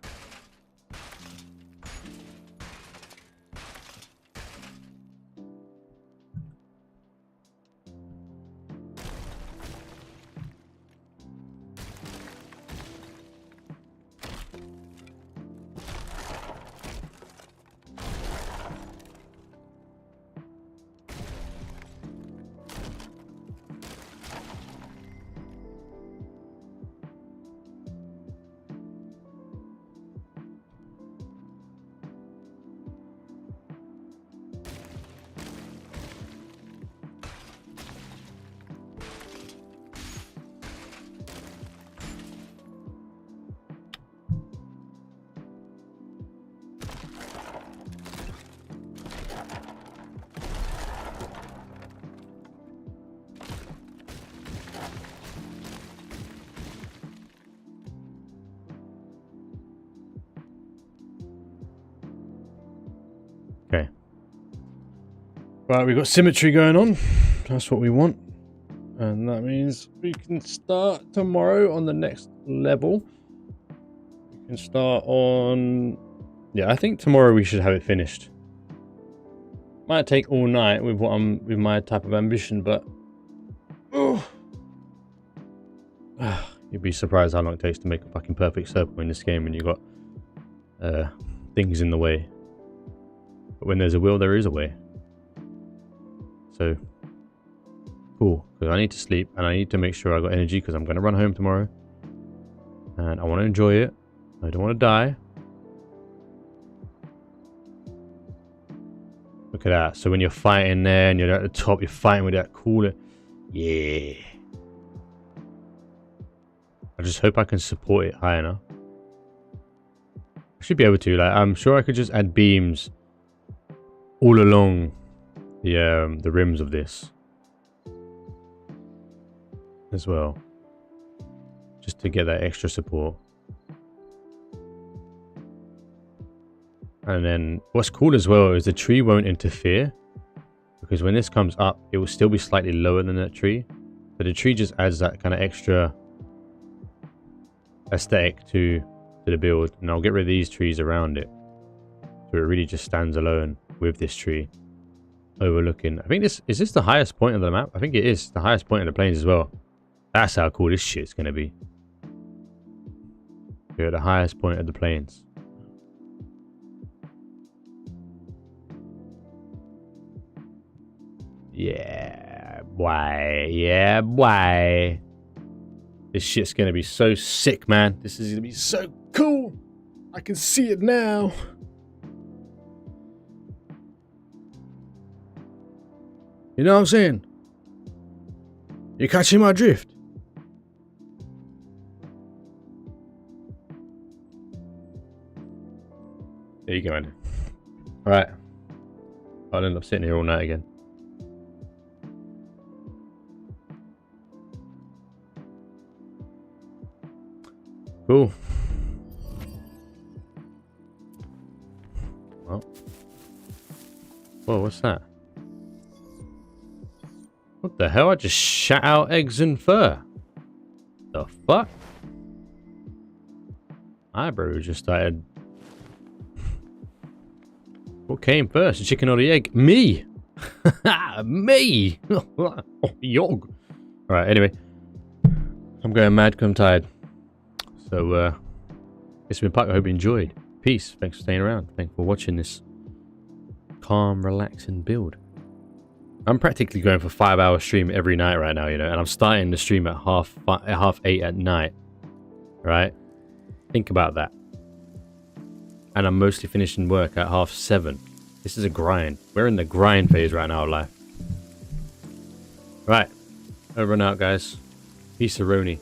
[SPEAKER 3] Okay. Right, we've got symmetry going on. That's what we want. And that means we can start tomorrow on the next level. We can start on... Yeah, I think tomorrow we should have it finished. Might take all night with with my type of ambition, but... Oh. You'd be surprised how long it takes to make a fucking perfect circle in this game when you've got things in the way. But when there's a will, there is a way. So, cool. Because I need to sleep and I need to make sure I got energy because I'm going to run home tomorrow. And I want to enjoy it. I don't want to die. Look at that. So when you're fighting there and you're at the top, you're fighting with that cooler. Yeah. I just hope I can support it high enough. I should be able to. Like, I'm sure I could just add beams all along the rims of this as well, just to get that extra support. And then what's cool as well is the tree won't interfere, because when this comes up, it will still be slightly lower than that tree. But the tree just adds that kind of extra aesthetic to the build. And I'll get rid of these trees around it, so it really just stands alone with this tree overlooking. I think this is the highest point of the map. I think it is the highest point of the plains as well. That's how cool this shit's gonna be. We're at the highest point of the plains. Yeah, boy. Yeah, boy. This shit's gonna be so sick, man. This is gonna be so cool. I can see it now. You know what I'm saying? You catching my drift? There you go, man. Alright. I'll end up sitting here all night again. Cool. Well. Whoa, what's that? What the hell? I just shat out eggs and fur. The fuck? My bro just started. What came first, the chicken or the egg? Me! Me! Oh, yog. Alright, anyway. I'm going mad because I'm tired. So, it's been Puck. I hope you enjoyed. Peace. Thanks for staying around. Thanks for watching this calm, relaxing build. I'm practically going for 5-hour stream every night right now, you know, and I'm starting the stream at half 8 at night. Right? Think about that. And I'm mostly finishing work at 7:30. This is a grind. We're in the grind phase right now of life. Right. Over and out, guys. Peace-a-roni.